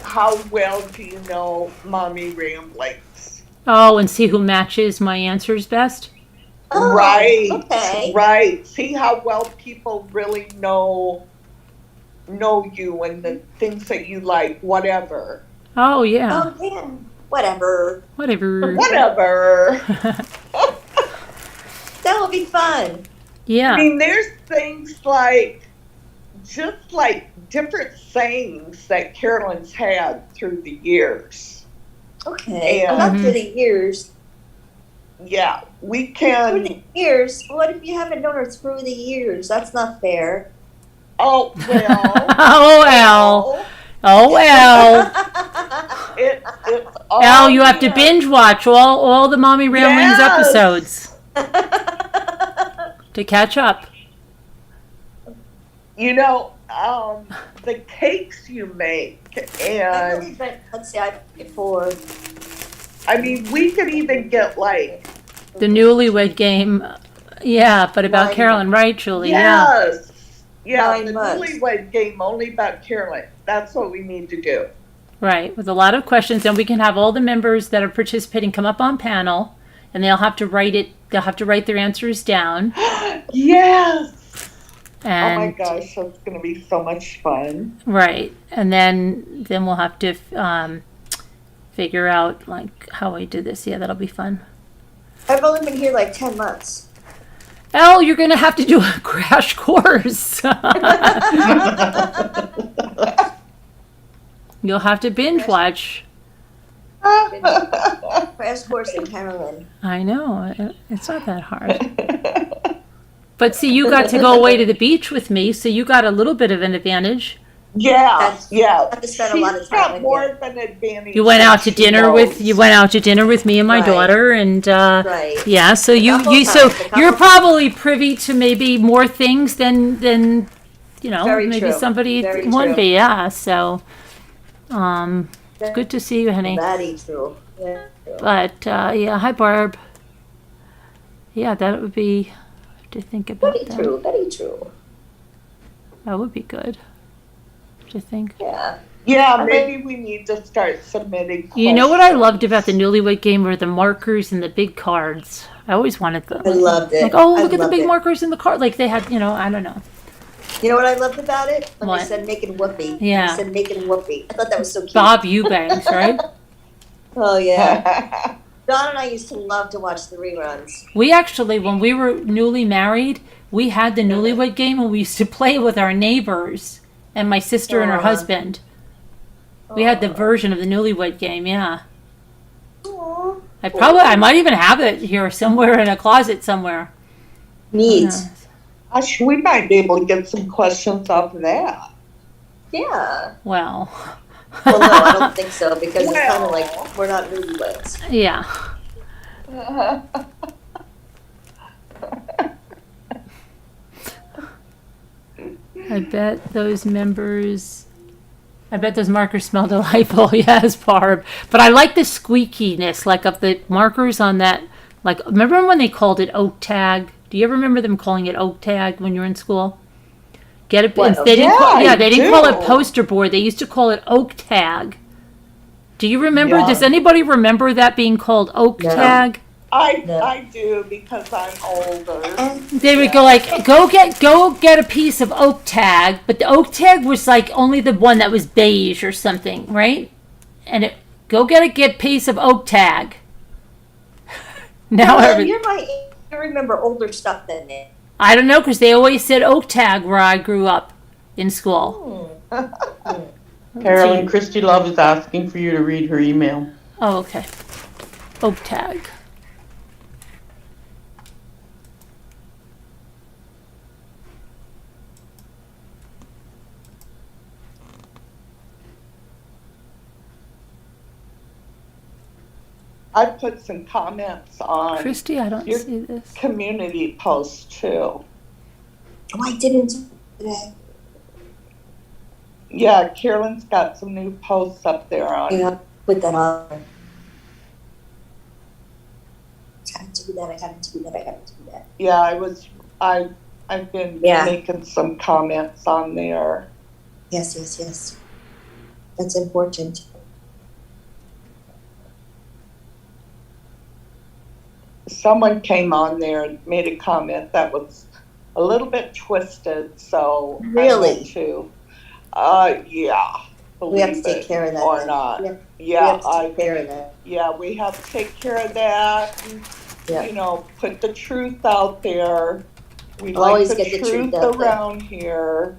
how well do you know Mommy Ramblings? Oh, and see who matches my answers best? Oh, Right. Okay. Right. See how well people really know you and the things that you like, whatever. Oh, yeah. Oh, yeah. Whatever. Whatever. Whatever. That will be fun. Yeah. I mean, there's things like, just like different sayings that Carolyn's had through the years. Okay. And- Not through the years. Yeah, we Through can. the years? What if you haven't known her through the years? That's not fair. Oh, well. Oh, Al. Oh, Al. It's all Al, you have to here. binge watch all the Mommy Ramblings Yes. episodes to catch up. The cakes you make, and Let's see, I've before. I mean, we could even get like, The Newlywed Game. Yeah, but about 9 Carolyn, right, Julie? Yeah. yes, yeah, 9 the months. Newlywed Game only about Carolyn. That's what we need to do. Right, with a lot of questions, and we can have all the members that are participating come up on panel, and they'll have to write it. They'll have to write their answers down. Yes. And, Oh my gosh, that's going to be so much fun. Right, and then we'll have to figure out like how we do this. Yeah, that'll be fun. I've only been here like 10 months. Elle, you're gonna have to do a crash course. You'll have to binge watch. Crash course in Carolyn. I know, it's not that hard. But see, you got to go away to the beach with me, so you got a little bit of an advantage. Yeah, That's- yeah. I have to spend a lot of She's time got with more you. of an advantage. You went than out to she dinner with knows. me and my Right. daughter, and Right. yeah. So Couple you times, a couple you're times. probably privy to maybe more things than Very maybe true. somebody Very would true. be. Yeah. So it's good to see you, honey. Very true. Yeah. But yeah, hi Barb. Yeah, that would be to think about. Very that. true. Very true. That would be good to think. Yeah. Yeah, maybe we need to start submitting questions. You know what I loved about the Newlywed Game were the markers and the big cards. I always wanted them. I loved it. Like, oh, I look at the loved big it. markers in the card. Like they had, I don't know. You know what I loved about it? When What? they said making whoopee. Yeah. They said making whoopee. I thought that was so cute. Bob Eubanks, right? Oh, yeah. Don and I used to love to watch the reruns. We actually, when we were newly married, we had the Newlywed Game and we used to play with our neighbors and my sister and her Aw. husband. We had the version of the Newlywed Game, yeah. Aw. I might even have it here somewhere in a closet somewhere. Neat. Yeah. Gosh, we might be able to get some questions off of that. Yeah. Well, Well, no, I don't think so because it's kind Well. of like we're not newlyweds. yeah. I bet those markers smell delightful. Yes, Barb. But I like the squeakiness, like of the markers on that Like, remember when they called it oak tag? Do you ever remember them calling it oak tag when you were in school? Get it? What, They didn't call, yeah, they I didn't call it do. poster board. They used to call it oak tag. Do you remember? Yeah. Does anybody remember that being called oak No. tag? No. I do because I'm older. They would go like, go get a piece of oak tag, but the oak tag was like only the one that was beige or something, right? And go get a piece of oak tag. Now You're my age. I remember older stuff than that. I don't know, because they always said oak tag where I grew up in school. Carolyn, Christy Love is asking for you to read her email. Oh, okay. Oak tag. I put some comments on Christy, I don't your see this. community post too. Oh, I didn't today. Yeah, Carolyn's got some new posts up there on. Yeah, put that on. I gotta do that. Yeah, I've been Yeah. making some comments on there. Yes. That's important. Someone came on there and made a comment that was a little bit twisted, so Really? I went to, yeah. We have to believe take it care of that. or then. not. We Yeah, have to take care of that. yeah, we have to take care of that. And, Yeah. you know, put the truth out there. We Always like the get the truth truth out there. around here.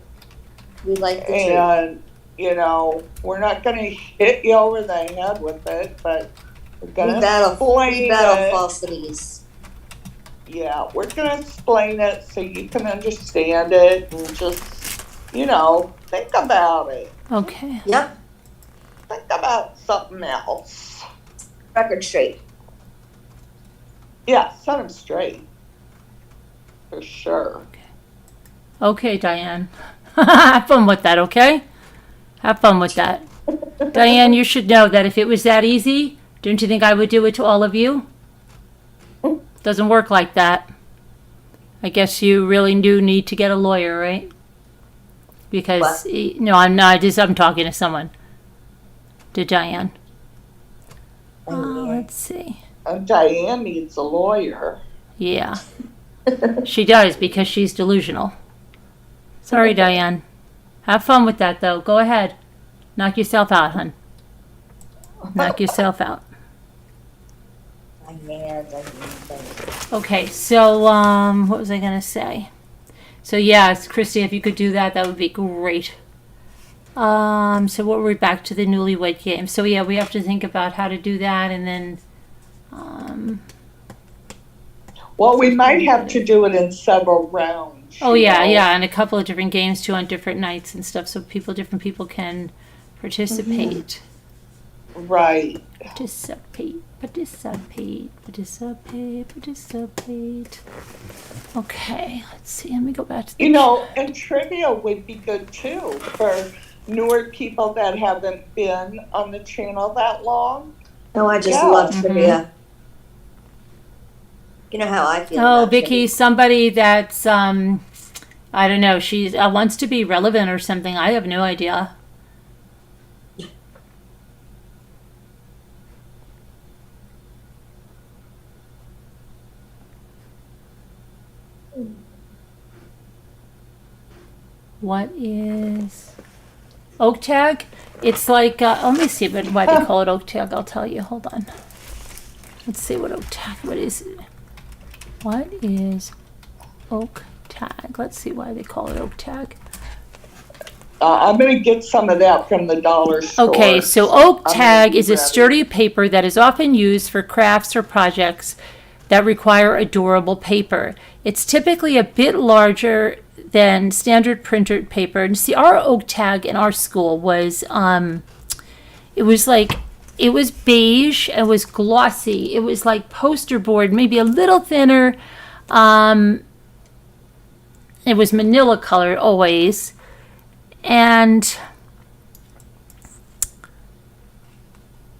We like the truth. And, you know, we're not going to hit you over the head with it, but we're going We to battle explain it. falsities. Yeah, we're going to explain it so you can understand it and just, you know, think about it. Okay. Yep. Think about something else. Record straight. Yeah, set them straight. For sure. Okay, Diane. Have fun with that, okay? Have fun with that. Diane, you should know that if it was that easy, don't you think I would do it to all of you? Doesn't work like that. I guess you really do need to get a lawyer, right? Because, no, I'm not. I'm talking to someone. To Diane. Let's see. Diane needs a lawyer. Yeah. She does, because she's delusional. Sorry, Diane. Have fun with that, though. Go ahead. Knock yourself out, hun. Knock yourself out. Okay, so, what was I going to say? So, yes, Christy, if you could do that, that would be great. So what were we back to the newlywed game? So, yeah, we have to think about how to do that, and then, Well, we might have to do it in several rounds. oh, you yeah, know? yeah, and a couple of different games, too, on different nights and stuff, so different people can participate. Right. Participate. Okay, let's see. Let me go back to the You know, and trivia would be good too for newer people that haven't been on the channel that long. No, I just Yeah. love trivia. You know how I feel. Oh, about Vicky, trivia. somebody that's I don't know. She's wants to be relevant or something. I have no idea. What is oak tag? It's like let me see why they call it oak tag. I'll tell you. Hold on. Let's see what oak tag. What is it? What is oak tag? Let's see why they call it oak tag. I'm going to get some of that from the dollar store. Okay, so oak I'm tag gonna is a grab it. sturdy paper that is often used for crafts or projects that require a durable paper. It's typically a bit larger than standard printed paper. And see, our oak tag in our school was it was beige, it was glossy, it was like poster board, maybe a little thinner. It was manila color always. And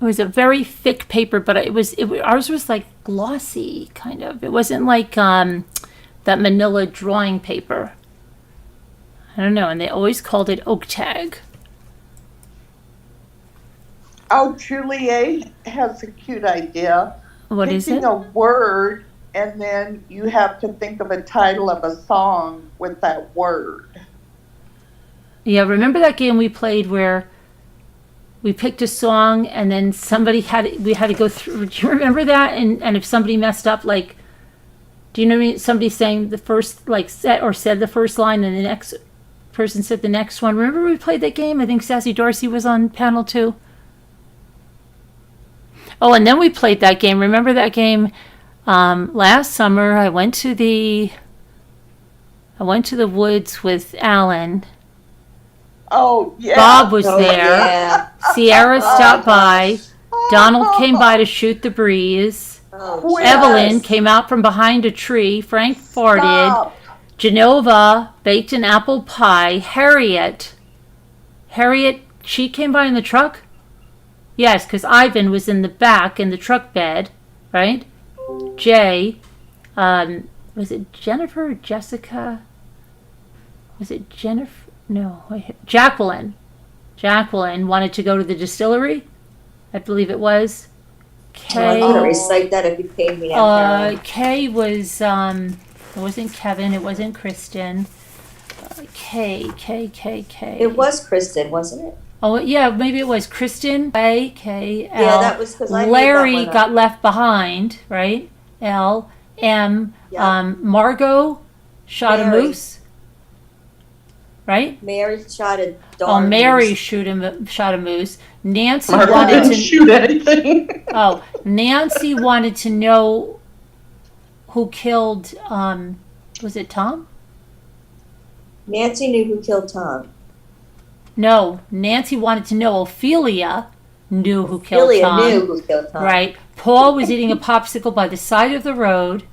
It was a very thick paper, but ours was like glossy, kind of. It wasn't like that manila drawing paper. I don't know, and they always called it oak tag. Oh, Juliet has a cute idea. What is it? Picking a word, and then you have to think of a title of a song with that word. Yeah, remember that game we played where we picked a song and then we had to go through. Do you remember that? And if somebody messed up, like, do you know what I mean? Somebody sang the first, like, said the first line, and the next person said the next one. Remember we played that game? I think Sassy Dorsey was on panel 2. Oh, and then we played that game. Remember that game? Last summer, I went to the woods with Alan. Oh, yeah. Bob was there. Yeah. Sierra stopped by. Donald came by to shoot the breeze. Oh, Evelyn came out from behind a tree. Frank farted. Stop. Genova baked an apple pie. Harriet, she came by in the truck? Yes, because Ivan was in the back in the truck bed, right? Jay, was it Jennifer or Jessica? Was it Jennifer? No, Jacqueline. Jacqueline wanted to go to the distillery, I believe it was. I'm gonna recite that if you paid me now. Kay was, it wasn't Kevin, it wasn't Kristen. Kay. It was Kristen, wasn't it? Oh, yeah, maybe it was Kristen, K, L. Yeah, that was because I made Larry that one got up. left behind, right? L, M, Yeah. Margot shot a Mary. moose, right? Mary shot a Oh, dog. Mary shot a moose. Nancy Martha wanted didn't to. shoot anything. Oh, Nancy wanted to know who killed. Was it Tom? Nancy knew who killed Tom. No, Nancy wanted to know. Ophelia knew who killed Ophelia Tom. knew who killed Tom. Right. Paul was eating a popsicle by the side of the road.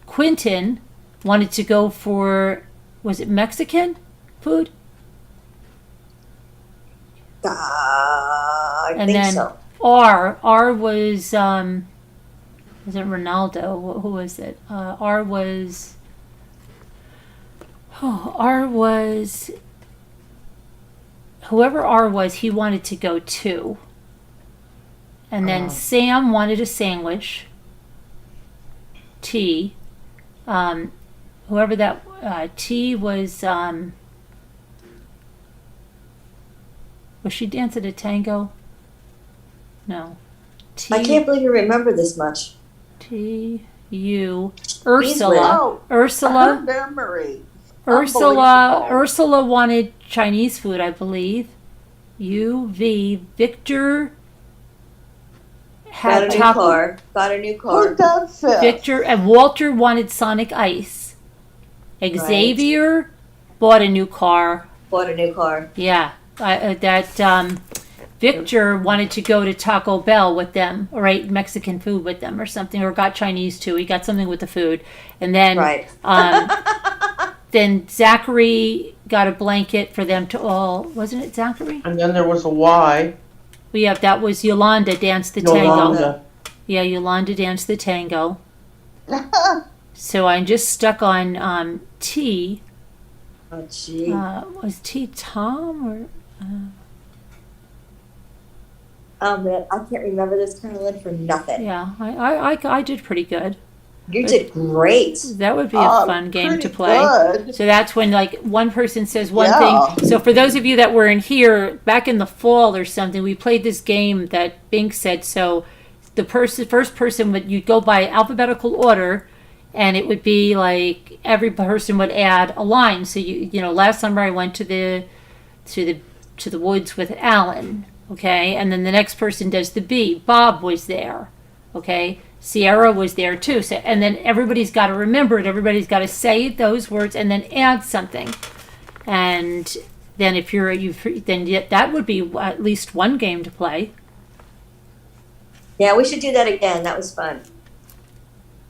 Quentin wanted to go for, was it Mexican food? I And think then so. R was it Ronaldo? Who was it? R was whoever R was, he wanted to go too. And then Sam wanted a sandwich. T. Whoever that T was she dancing a tango? No. T. I can't believe you remember this much. T U Ursula. Oh, her Ursula. memory. Ursula wanted Chinese food, I believe. U-V. Victor had Got a new car. Who does this? Victor and Walter wanted Sonic Ice. Xavier bought a new car. Bought a new car. Yeah. Victor wanted to go to Taco Bell with them, or ate Mexican food with them or something, or got Chinese too. He got something with the food. And then Right. then Zachary got a blanket for them to all, wasn't it Zachary? And then there was a Y. Well, yeah, that was Yolanda danced the tango. Yolanda. Yeah, Yolanda danced the tango. So I'm just stuck on T. Oh, gee. Was T Tom or? Oh, man, I can't remember this, Carolyn, for nothing. Yeah, I did pretty good. You did great. That would be a fun game to pretty play. good. So that's when like one person says one Yeah. thing. So for those of you that were in here back in the fall or something, we played this game that Bink said. So the first person you'd go by alphabetical order, and it would be like every person would add a line. So you know, last summer I went to the woods with Alan, okay, and then the next person does the B. Bob was there, okay. Sierra was there too. So, and then everybody's got to remember it. Everybody's got to say those words and then add something. And then if that would be at least one game to play. Yeah, we should do that again. That was fun.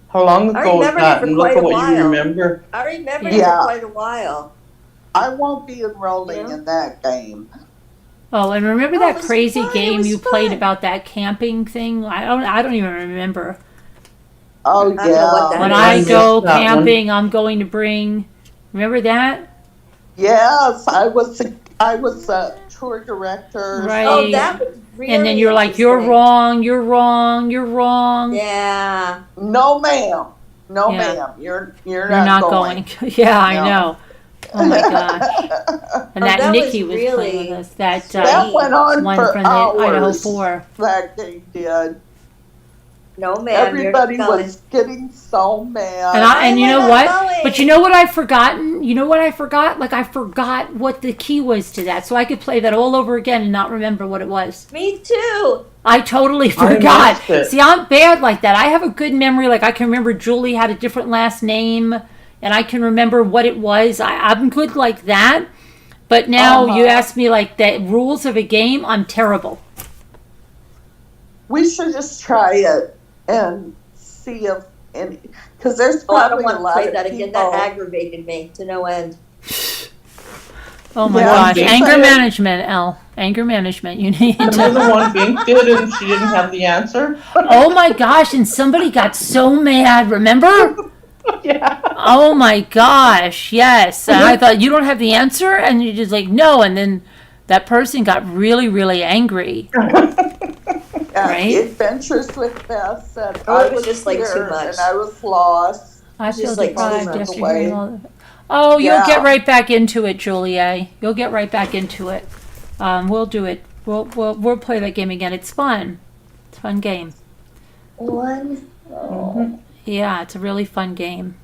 How long I ago was remembered it that? for And look quite at a what you while. remember. I remember it Yeah. for quite a while. I won't be enrolling Yeah. in that game. Oh, and remember Oh, that it was crazy fun, it game was you played fun. about that camping thing? I don't even remember. Oh, I don't know what that When is. I missed go that one. camping, I'm going to bring. Remember that? Yes, I was a tour director. Right. Oh, that was really And then you're like, you're interesting. wrong, you're wrong, you're wrong. Yeah. No, ma'am. No, Yeah. ma'am. You're You're not going. Yeah, I No. know. Oh my gosh. And Oh, that that Nikki was was playing really with us. That That went on one for from the Idaho hours. 4. That game did. No, ma'am. Everybody you're not was getting so mad. And you Why am know I what? not going? But you know what I've forgotten? You know what I forgot? Like I forgot what the key was to that. So I could play that all over again and not remember what it was. Me too. I totally I forgot. missed it. See, I'm bad like that. I have a good memory. Like I can remember Julie had a different last name and I can remember what it was. I'm good like that. But now you ask me like the rules of a game, I'm terrible. We should just try it and see if any, because there's Oh, I don't probably want a to lot play of that people. again. That aggravated me to no end. Oh my Yeah, gosh. Bink Anger did. management, Elle. Anger management. You need Remember to. the one Bink did and she didn't have the answer? Oh my gosh. And somebody got so mad. Remember? Yeah. Oh my gosh. Yes. And I thought, you don't have the answer? And you're just like, no. And then that person got really, really angry. Right? Adventures with Beth said Oh, I it was just, like, too here much. and I was lost. I feel just like deprived too much. after hearing all of it. Oh, you'll Yeah. get right back into it, Julie. You'll get right back into it. We'll do it. We'll play that game again. It's fun. It's a fun game. One. Yeah, it's a really fun game.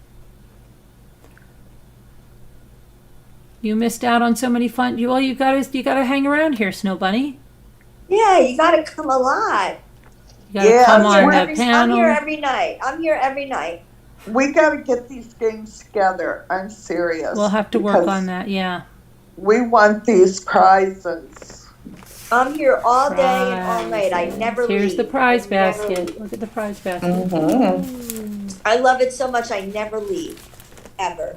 You missed out on so many fun. You gotta hang around here, Snow Bunny. Yeah, you got to come a lot. You gotta Yeah, come on we're that I'm panel. here every night. I'm here every night. We got to get these games together. I'm serious. We'll have to work because on that. Yeah. We want these prizes. I'm here all day and all night. I never leave. Here's the prize I never basket. leave. Look at the prize basket. Mm-hmm. I love it so much. I never leave. Ever.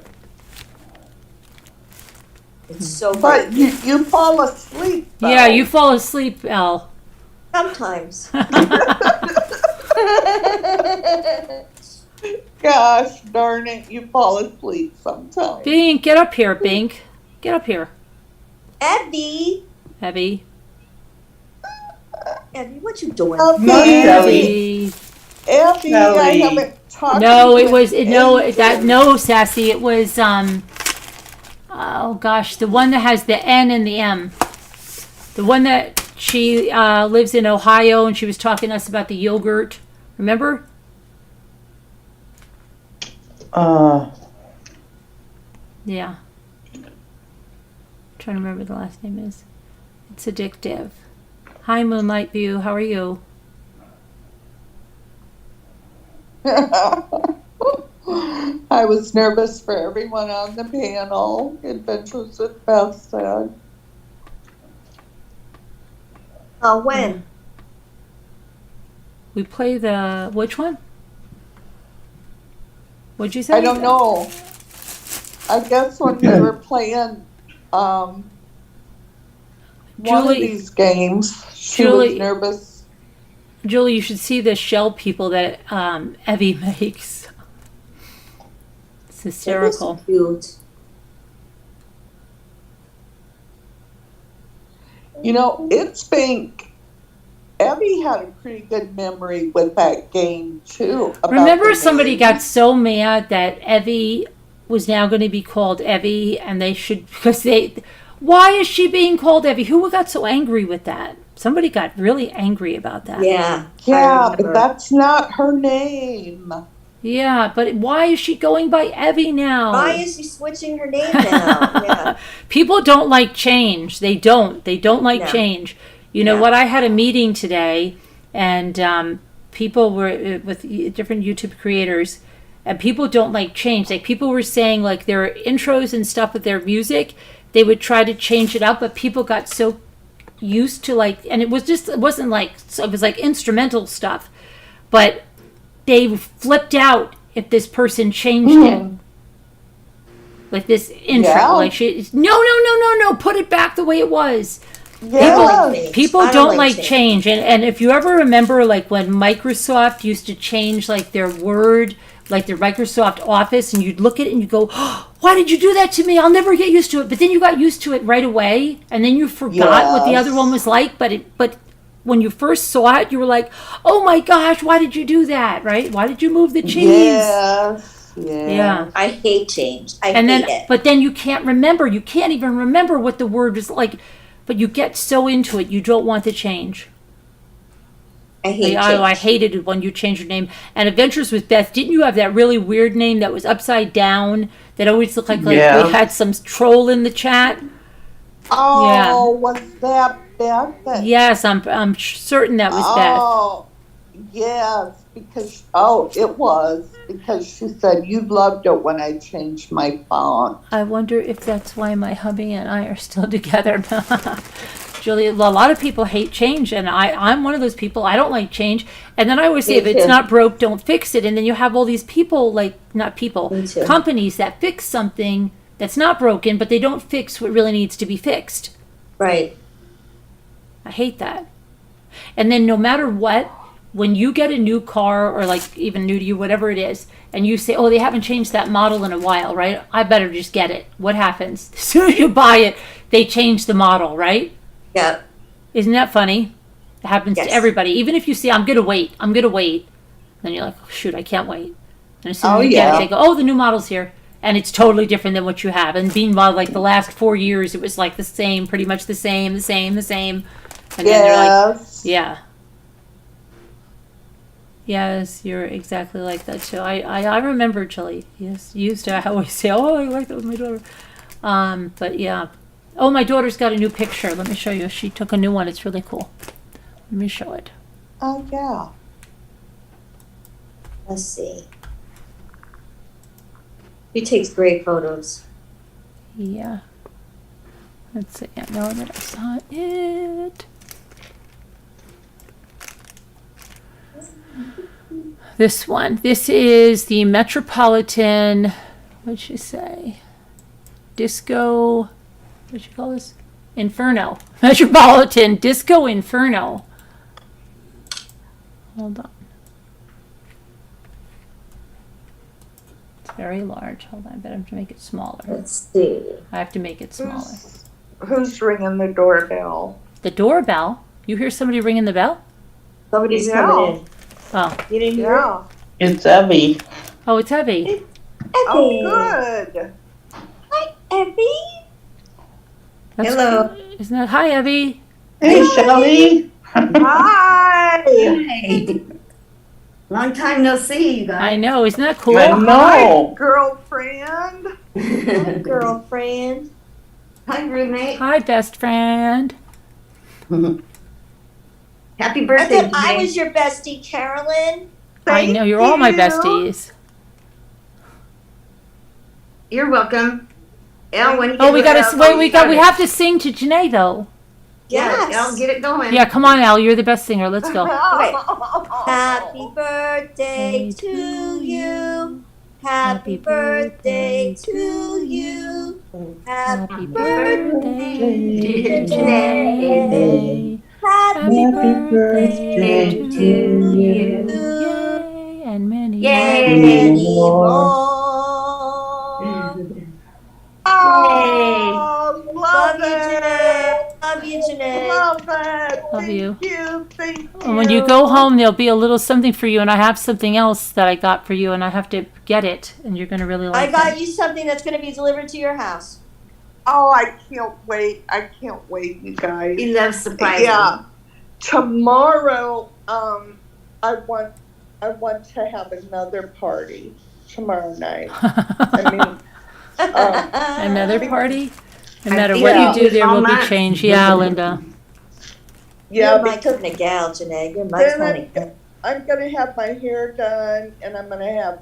It's so But good. you fall asleep. Though. Yeah, you fall asleep, Elle. Sometimes. Gosh darn it, you fall asleep sometimes. Bink, get up here, Bink. Get up here, Evie. Evie. Evie, what you doing? Evie. Abby, I Kelly. haven't talked No, to it was anything. no, Sassy. It was oh gosh, the one that has the N and the M. The one that she lives in Ohio, and she was talking to us about the yogurt. Remember? Yeah. Trying to remember what the last name is. It's addictive. Hi, Moonlight View. How are you? I was nervous for everyone on the panel. Adventures with Beth said. When? We play the which one? What'd you say? I don't know. I guess when we were playing one of Julie- these games, she Julie- was nervous. Julie, you should see the shell people that Evie makes. It's hysterical. That is cute. You know, it's been. Evie had a pretty good memory with that game too. about Remember, the somebody name. got so mad that Evie was now going to be called Evie, and they should because they. Why is she being called Evie? Who got so angry with that? Somebody got really angry about that. Yeah. I Yeah, remember. but that's not her name. Yeah, but why is she going by Evie now? Why is she switching her name now? Yeah. People don't like change. They don't like No. change. You know Yeah. what? I had a meeting today, and people were with different YouTube creators, and people don't like change. Like people were saying, like their intros and stuff with their music, they would try to change it up, but people got so used to and it wasn't like it was like instrumental stuff, but they flipped out if this person changed it. Like this intro, Yeah. like she no, put it back the way it was. Yes. People don't like change. And if you ever remember, like when Microsoft used to change like their Word, like their Microsoft Office, and you'd look at it and you go, oh, why did you do that to me? I'll never get used to it. But then you got used to it right away, and then you forgot what the other one was like. But when you first saw it, you were like, oh my gosh, why did you do that? Right? Why did you move the cheese? Yes. Yeah. I hate change. I hate it. But then you can't remember. You can't even remember what the word was like. But you get so into it, you don't want to change. I hate change. I hated it when you changed your name. And Adventures with Beth, didn't you have that really weird name that was upside down that always looked like we had some troll in the chat? Oh, was that Beth? Yes, I'm certain that was Beth. Oh, yes, because it was because she said you loved it when I changed my phone. I wonder if that's why my hubby and I are still together. Julie, a lot of people hate change, and I'm one of those people. I don't like change. And then I always say, if it's not broke, don't fix it. And then you have all these people, companies that fix something that's not broken, but they don't fix what really needs to be fixed. Right. I hate that. And then no matter what, when you get a new car, or like even new to you, whatever it is, and you say, oh, they haven't changed that model in a while, right? I better just get it. What happens? As soon as you buy it, they change the model, right? Yeah. Isn't that funny? It happens to everybody. Even if you say, I'm going to wait. Then you're like, oh, shoot, I can't wait. And as soon as you get it, they go, oh, the new model's here. And it's totally different than what you have. And meanwhile, like the last 4 years, it was like the same, pretty much the same. And then they're like, yeah. Yes, you're exactly like that too. I remember Chili. Yes, you used to always say, oh, I like that with my daughter. But yeah. Oh, my daughter's got a new picture. Let me show you. She took a new one. It's really cool. Let me show it. Oh, yeah. Let's see. She takes great photos. Yeah. Let's see. I know that I saw it. This one. This is the Metropolitan, what'd she say? Disco, what'd she call this? Inferno. Metropolitan Disco Inferno. Hold on. It's very large. Hold on, I better have to make it smaller. Let's see. I have to make it smaller. Who's ringing the doorbell? The doorbell? You hear somebody ringing the bell? Somebody's coming in. Oh. You didn't hear it? It's Evie. Oh, it's Evie. Oh, good. Hi, Evie. That's Hello. Cool. Isn't that hi, Evie? Hey, Shelly. Hi. Hey. Long time no see, you guys. I know. Isn't that cool? I know. Hi, girlfriend. Hi, girlfriend. Hi, roommate. Hi, best friend. Happy I birthday, thought I Jay. was your bestie, Carolyn. I know. You're all my besties. You're welcome. Elle, when you Oh, we get gotta wait. We have to sing to Janae though. Yes. Elle, get it going. Yeah, come on, Al. You're the best singer. Let's go. Okay. Happy birthday to you. Happy birthday to you. Happy birthday, dear Janae. Happy birthday to you. Yay, and many Yay. more. Oh, love Love you, it. Janae. Love you, Janae. Love it. Love you. Thank you. And when you go home, there'll be a little something for you, and I have something else that I got for you, and I have to get it, and you're gonna really like I got it. you something that's going to be delivered to your house. Oh, I can't wait. You guys. He loves surprises. Yeah. Tomorrow, I want to have another party tomorrow night. I mean, Another party? No I matter feel what it. you do, there will be All change. Yeah, Linda. yeah, You're my because kind of gal, Janae. You're my then kind of gal. I'm gonna have my hair done, and I'm gonna have,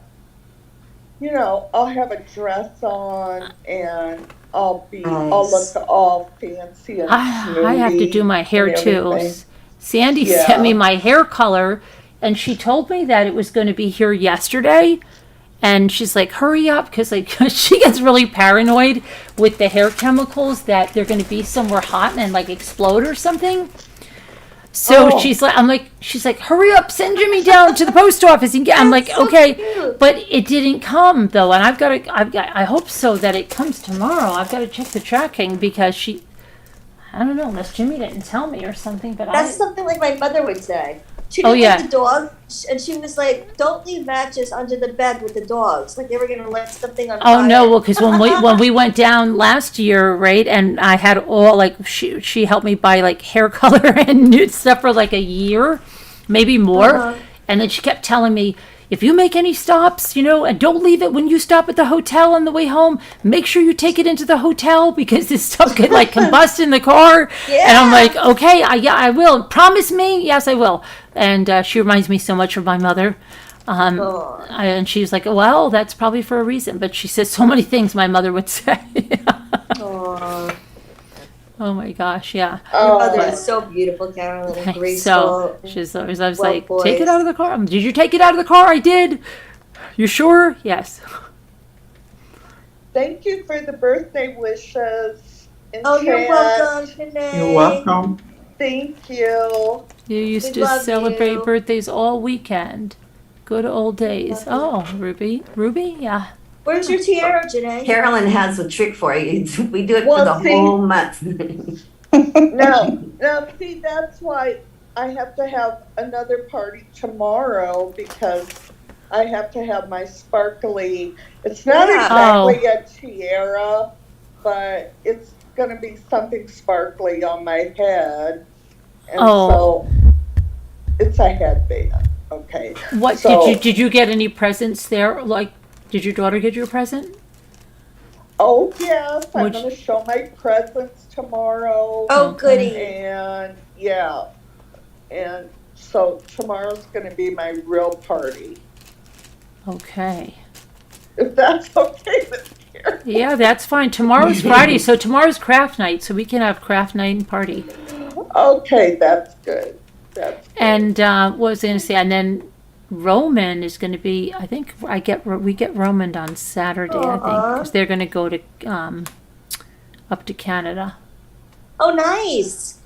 I'll have a dress on, and I'll Nice. look all fancy and I have to do my hair and too. everything. Sandy Yeah. sent me my hair color, and she told me that it was going to be here yesterday. And she's like, hurry up, because like she gets really paranoid with the hair chemicals that they're going to be somewhere hot and like explode or something. So she's like, hurry up, send Jimmy down to the post office. And I'm like, so okay, cute. but it didn't come though, and I hope so that it comes tomorrow. I've got to check the tracking because I don't know, unless Jimmy didn't tell me or something. But That's something like my mother would say. She Oh, didn't yeah. like the dog, and she was like, "Don't leave matches under the bed with the dogs. Like they were gonna light something on fire." Oh no, well, because when we went down last year, right, and I had all like she helped me buy like hair color and nude stuff for like a year, maybe more, Uh-huh. and then she kept telling me, if you make any stops, and don't leave it when you stop at the hotel on the way home. Make sure you take it into the hotel because this stuff could like combust in the car. Yeah. And I'm like, okay, I will. Promise me, yes, I will. And she reminds me so much of my mother. Aw. And she was like, well, that's probably for a reason. But she says so many things my mother would say. Aw. Oh my gosh, yeah. Your mother is so beautiful, Carolyn, and graceful. So she's always, I was well like, take it poised. out of the car. Did you take it out of the car? I did. You sure? Yes. Thank you for the birthday wishes. in Oh, you're chat. welcome, Janae. You're welcome. Thank you. You used We to love celebrate you. birthdays all weekend. Good old days. Love Oh, Ruby. Ruby? Yeah. Where's your tiara, Janae? Carolyn has a trick for you. We do it Well, for the see- whole month. Now, see, that's why I have to have another party tomorrow because I have to have my sparkly. It's not Yeah. exactly a tiara, but it's going to be something sparkly on my head. And Oh. so it's a headband. Okay. What So- did you get any presents there? Like, did your daughter get you a present? Oh, yes. I'm Which- going to show my presents tomorrow. Oh, Okay. goody. And yeah. And so tomorrow's going to be my real party. Okay. If that's okay with you. Yeah, that's fine. Tomorrow's Friday, so tomorrow's craft night, so we can have craft night and party. Okay, that's good. That's good. And what was I going to say? And then Roman is going to be. I think we get Roman on Saturday. I think because they're going to go to up to Canada. Oh, nice.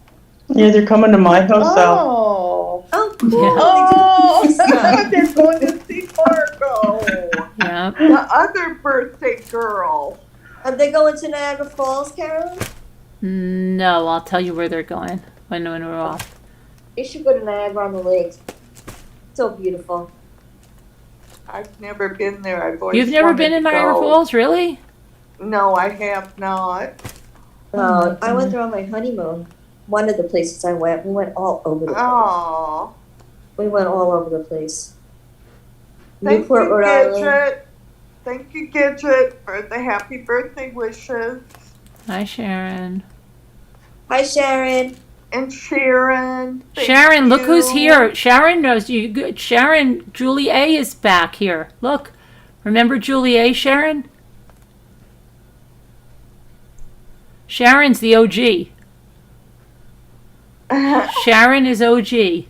Yeah, they're coming to my house, Al. Oh. Oh, cool. Oh, They did- they're going to see Margot, Yeah. the other birthday girl. Are they going to Niagara Falls, Carolyn? No, I'll tell you where they're going when we're off. You should go to Niagara on the Lakes. So beautiful. I've never been there. I've always You've never wanted been in to Niagara go. Falls, really? No, I have not. Oh, I went there on my honeymoon. One of the places I went, we went all over the place. Oh, We went all over the place. thank Newport, you, Rhode Island. Gidget. Thank you, Gidget, for the happy birthday wishes. Hi, Sharon. Hi, Sharon. And Sharon. thank Sharon, look who's you. here. Sharon knows you. Good. Sharon, Julie A is back here. Look, remember Julie A, Sharon? Sharon's the OG. Sharon is OG.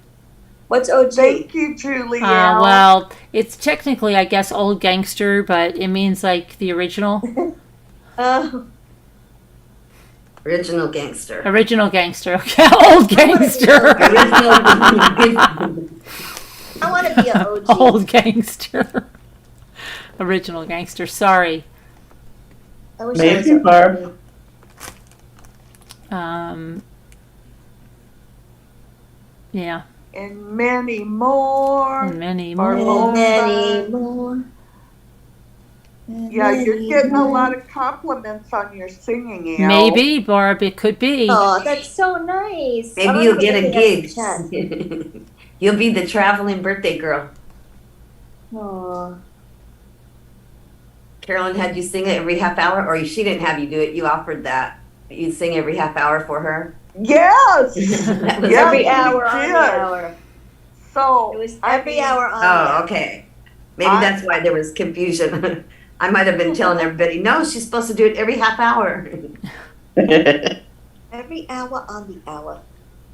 What's OG? Thank you, Julie. Well, it's technically, I guess, old gangster, but it means like the original. Original gangster. Original gangster. Okay, old gangster. I want to be an OG. Old gangster. Original gangster. Sorry. I wish Maybe, I was an Barb. OG. Yeah. And many more. Many Barb. more. Many more. Yeah, you're getting a lot of compliments on your singing, Al. Maybe, Barb, it could be. Oh, that's so nice. I Maybe don't you'll know get a if they have gig. chat. You'll be the traveling birthday girl. Aw. Carolyn had you sing it every half hour, or she didn't have you do it. You offered that. You'd sing every half hour for her. Yes. That was Yeah. Every we hour on did. the hour. So It was I every mean, hour on the Oh, hour. okay. Maybe that's why there was confusion. I might have been telling everybody, no, she's supposed to do it every half hour. Every hour on the hour.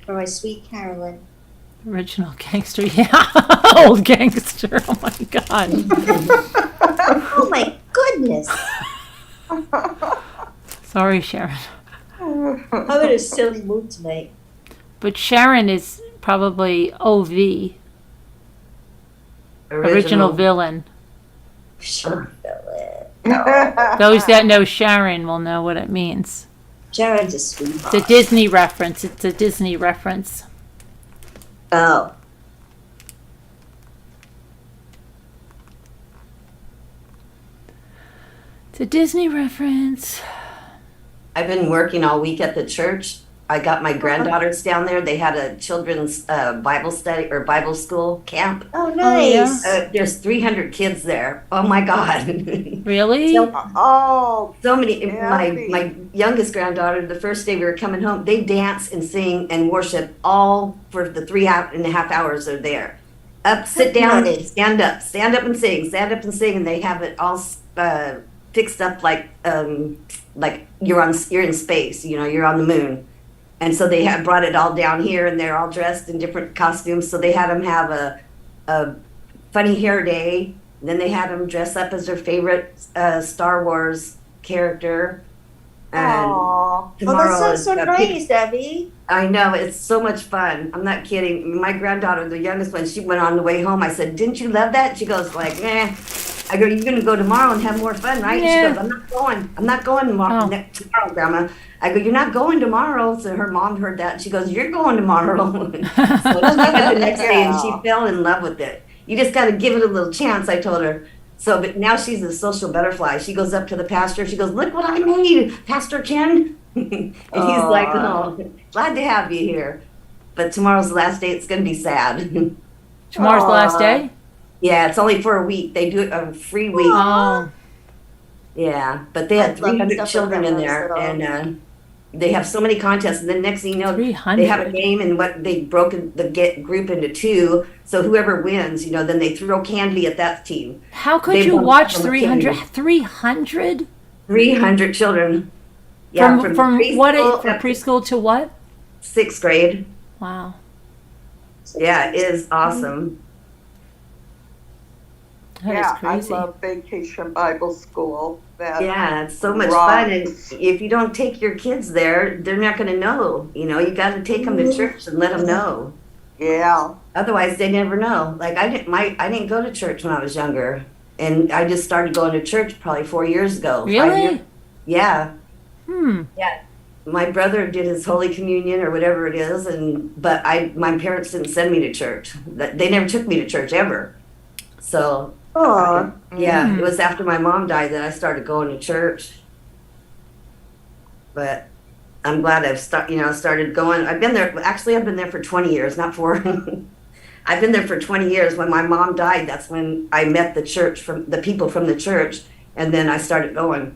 For my sweet Carolyn. Original gangster. Yeah. Old gangster. Oh my God. Oh my goodness. Sorry, Sharon. I'm in a silly mood tonight. But Sharon is probably OV, original villain. Sharon. Those that know Sharon will know what it means. Sharon's a sweetheart. It's a Disney reference. It's a Disney reference. Oh. It's a Disney reference. I've been working all week at the church. I got my granddaughters down there. They had a children's Bible study or Bible school camp. Oh, nice. There's 300 kids there. Oh my God. Really? Oh, So many. Abby. My youngest granddaughter, the first day we were coming home, they dance and sing and worship all for the 3.5 hours they're there. Up, sit down, Nice. stand up and sing, and they have it all fixed up like you're in space. You know, you're on the moon. And so they had brought it all down here, and they're all dressed in different costumes. So they had them have a funny hair day. And then they had them dress up as their favorite Star Wars character. And Aw. tomorrow Oh, that sounds is so a nice, Abby. I know, it's so much fun. I'm not kidding. My granddaughter, the youngest one, she went on the way home. I said, "Didn't you love that?" She goes like, "Eh." I go, "You're going to go tomorrow and have more fun, right?" Yeah. She goes, I'm not going tomorrow, Oh. tomorrow, Grandma." I go, "You're not going tomorrow." So her mom heard that. She goes, "You're going tomorrow." So she went the next day and she fell in love with it. You just got to give it a little chance, I told her. So, but now she's a social butterfly. She goes up to the pastor. She goes, "Look what I made, Pastor Ken." And he's like, "Oh, glad to have you here. But tomorrow's the last day. It's going to be sad." Tomorrow's the last day? Yeah, it's only for a week. They do it a free week. Oh. Yeah, but they had I'd love 300 stuff like children that in when I there, was little. and they have so many contests. And then next thing you know, 300. they have a game, and what they've broken the group into two. So whoever wins, then they throw candy at that team. How could They you won watch from 300? Kennedy. 300? 300 children. Yeah, From what age? preschool From up to preschool to what? 6th grade. Wow. Yeah, it is awesome. That is Yeah, I crazy. love Vacation Bible School. That Yeah, it's so much rocks. fun. And if you don't take your kids there, they're not going to know. You got to take them to church and let them know. Yeah. Otherwise, they never know. Like I didn't go to church when I was younger, and I just started going to church probably 4 years ago. 5 Really? years. Yeah, Hmm. yeah. My brother did his Holy Communion or whatever it is, but my parents didn't send me to church. They never took me to church ever. So Aw. yeah, Hmm. it was after my mom died that I started going to church. But I'm glad I've started going. I've been there. Actually, I've been there for 20 years, not 4. I've been there for 20 years. When my mom died, that's when I met the people from the church, and then I started going.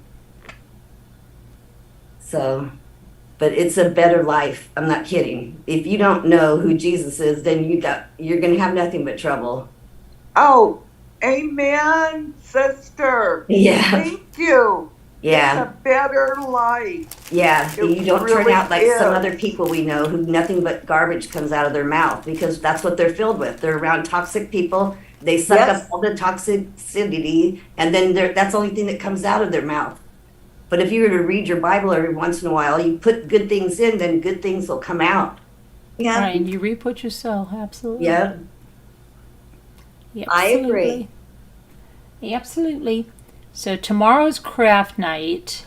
So, but it's a better life. I'm not kidding. If you don't know who Jesus is, then you're going to have nothing but trouble. Oh, amen, sister. Yeah. Thank you. Yeah. It's a better life. Yeah, It you don't turn really out like some is. other people we know who nothing but garbage comes out of their mouth, because that's what they're filled with. They're around toxic people. They suck Yes. up all the toxicity, and then that's the only thing that comes out of their mouth. But if you were to read your Bible every once in a while, you put good things in, then good things will come out. Yeah. Right, you reap what you sow. Absolutely. Yeah. Yeah, I agree. Absolutely. So tomorrow's craft night,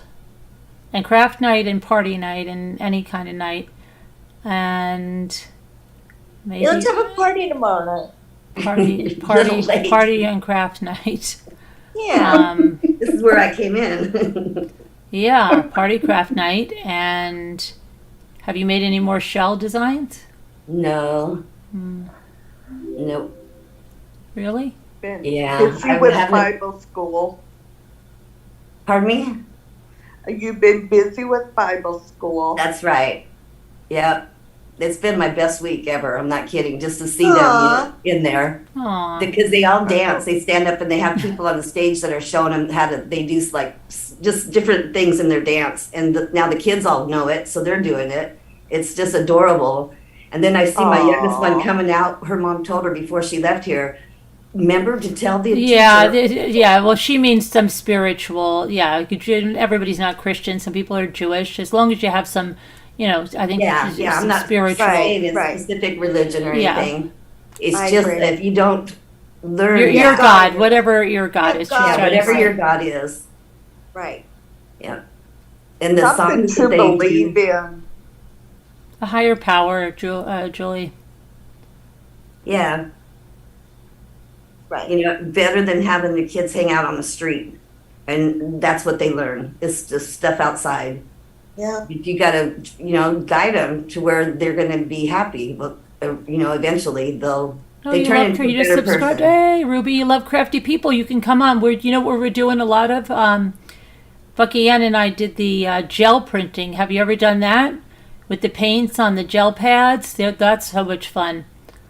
and party night, and any kind of night, and maybe Let's have a party tomorrow night. Little late. party and craft night. Yeah. This is where I came in. Yeah, party craft night. And have you made any more shell designs? No. Hmm. Nope. Really? Been Yeah, busy I with haven't- Bible school. Pardon me? You've been busy with Bible school. That's right. Yep. It's been my best week ever. I'm not kidding. Just to see them Aw. in there. Aw. Because they all dance. They stand up and they have people on the stage that are showing them they do like just different things in their dance. And now the kids all know it, so they're doing it. It's just adorable. And then I see my youngest one Aw. coming out. Her mom told her before she left here, member to tell the Yeah, teacher? yeah. Well, she means some spiritual. Yeah, everybody's not Christian. Some people are Jewish. As long as you have some, I think Yeah, some I'm not spiritual. saying it's Right. specific religion or Yeah. anything. It's I just agree. that if you don't learn Your that, God, whatever your God is. She's God. yeah, trying to whatever say. your God is, Right. yeah. And the Something songs to that they believe do, in. A higher power, Julie. yeah, Right. better than having the kids hang out on the street. And that's what they learn, is just stuff outside. Yeah. You gotta, guide them to where they're gonna be happy. Well, eventually they turn into a You just better subscribed. person. Hey, Ruby, you love crafty people. You can come on. What we're doing a lot of? Bucky Ann and I did the gel printing. Have you ever done that? With the paints on the gel pads? That's so much fun.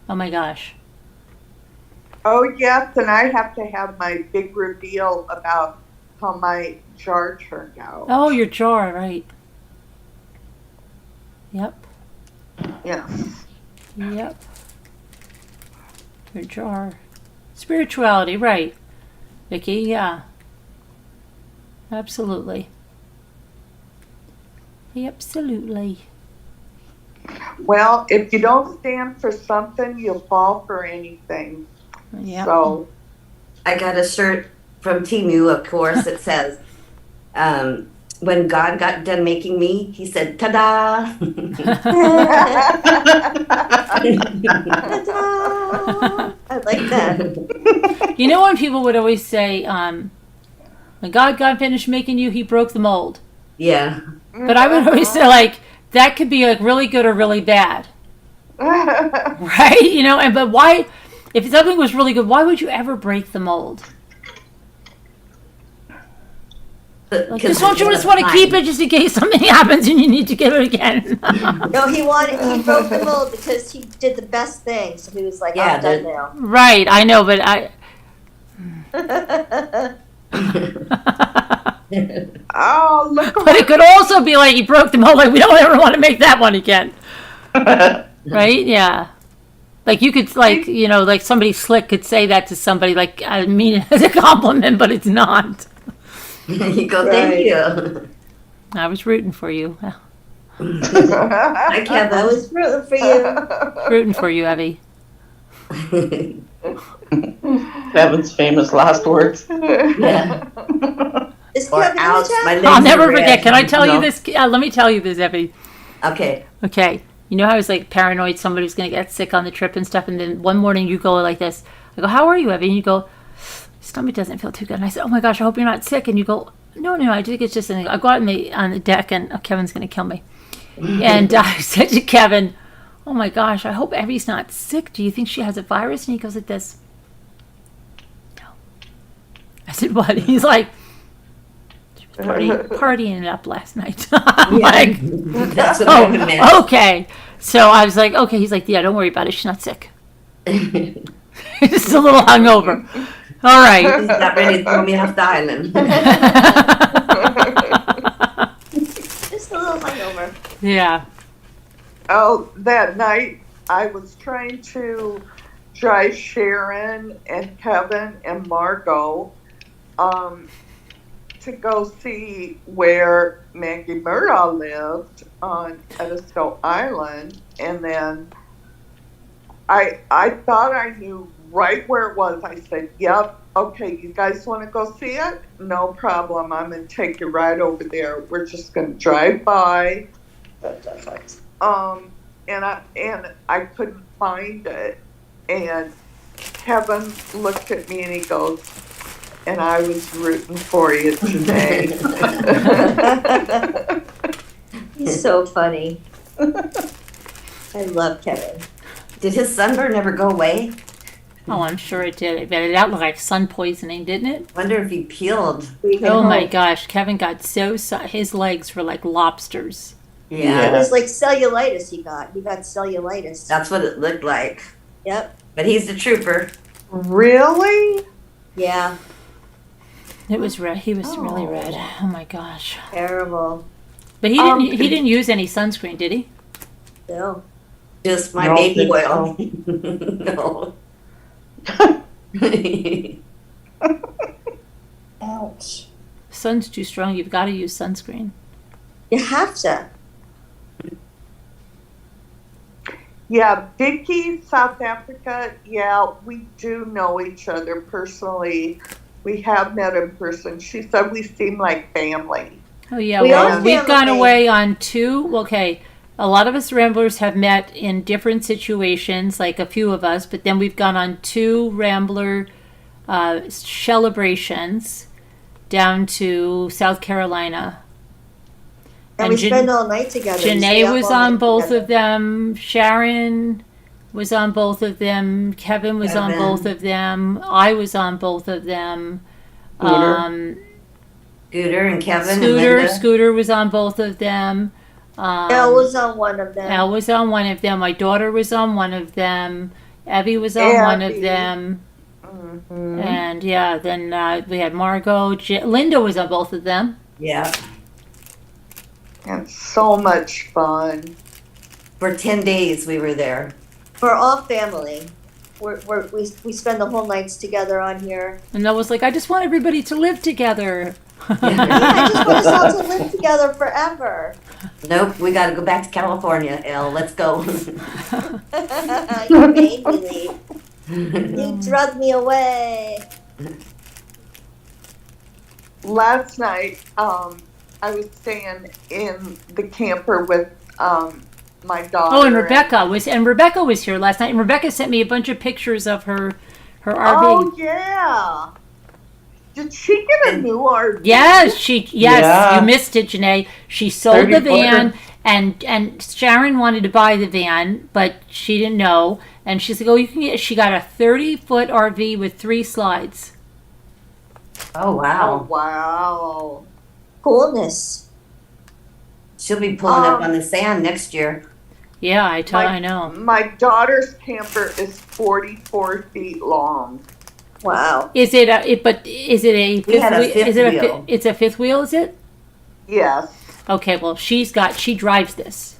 Oh my gosh. Oh, yes, and I have to have my big reveal about how my jar turned out. Oh, your jar, right. Yep. Yes. Yep. Your jar. Spirituality, right. Vicky, yeah. Absolutely. Absolutely. Well, if you don't stand for something, you'll fall for anything. Yeah. So, I got a shirt from Timu, of course, that says, when God got done making me, he said, ta-da! Ta-da! I like that. You know when people would always say, when God got finished making you, he broke the mold. Yeah. But I would always say, like, that could be like really good or really bad. Right? But why, if something was really good, why would you ever break the mold? Like, just don't you just want to keep it just in case something happens and you need to give it again? No, he broke the mold because he did the best thing. So he was like, Yeah, I'm done now. Right, I know, but oh, look But it could also be like he broke the mold, like we don't ever want to make that one again. Right? Yeah. Like you could, like, like somebody slick could say that to somebody, like, I mean it as a compliment, but it's not. You go, thank you. I was rooting for you. Hi, Kevin. I was rooting for you. Rooting for you, Evie. Kevin's famous last words. Yeah. Is Or Kevin in the ouch, chat? my legs I'll never are red. forget. Can I tell you No. this? Let me tell you this, Evie. Okay. Okay. You know how I was like paranoid somebody was going to get sick on the trip and stuff, and then one morning you go like this. I go, how are you, Evie? And you go, stomach doesn't feel too good. And I said, oh my gosh, I hope you're not sick. And you go, no, I think it's just something. I go out on the deck, and Kevin's going to kill me. And I said to Kevin, oh my gosh, I hope Evie's not sick. Do you think she has a virus? And he goes like this. No. I said, what? He's like, she was partying it up last night. I'm like, That's what I meant. okay. So I was like, okay. He's like, yeah, don't worry about it. She's not sick. Just a little hungover. All right. He's not ready to throw me off the island. Just a little hungover. Yeah. Oh, that night I was trying to drive Sharon and Kevin and Margot to go see where Maggie Murdaugh lived on Edisto Island, and then I thought I knew right where it was. I said, yep, okay, you guys want to go see it? No problem. I'm going to take you right over there. We're just going to drive by. And I couldn't find it. And Kevin looked at me and he goes, and I was rooting for you today. He's so funny. I love Kevin. Did his sunburn ever go away? Oh, I'm sure it did. But it looked like sun poisoning, didn't it? Wonder if he peeled. Oh my gosh, Kevin got his legs were like lobsters. Yeah. It was like cellulitis he got. He got cellulitis. That's what it looked like. Yep. But he's the trooper. Really? Yeah. It was red. He was really red. Oh my gosh. Terrible. But he didn't use any sunscreen, did he? No. Just my No, baby think oil. No. Ouch. Sun's too strong. You've got to use sunscreen. You have to. Yeah, Vicky, South Africa, yeah, we do know each other personally. We have met in person. She said we seem like family. Oh yeah, We well, are we've gone family. away on two. Okay, a lot of us ramblers have met in different situations, like a few of us, but then we've gone on two rambler celebrations down to South Carolina. And we spend all night together. We stay Janae up was all on night both together. of them. Sharon was on both of them. Kevin was on Kevin. both of them. I was on both of them. Scooter. Scooter and Kevin and Linda. Scooter was on both of them. Elle was on one of them. Elle was on one of them. My daughter was on one of them. Evie was on one of Abby. them. Mhm. And yeah, then we had Margot. Linda was on both of them. Yeah. And so much fun. For 10 days we were there. We're all family. We spend the whole nights together on here. And I was like, I just want everybody to live together. Yeah, I just want us all to live together forever. Nope, we got to go back to California, Elle. Let's go. You made me leave. You drugged me away. Last night, I was staying in the camper with my daughter. Oh, and Rebecca was here last night. And Rebecca sent me a bunch of pictures of her RV. Oh yeah. Did she get a new RV? Yes, Yeah. you missed it, Janae. She sold the 30 van, and Sharon wanted to buy the van, but she didn't know. And she's like, "Oh, you can get." She got a 30-foot RV with 3 slides. Oh, Oh wow. wow. Coolness. She'll be pulling up on the sand next year. Yeah, I know. My daughter's camper is 44 feet long. Wow. Is it a? Is it a? We had a wheel- fifth is it wheel. It's a fifth wheel, is it? Yes. Okay, well, she drives this.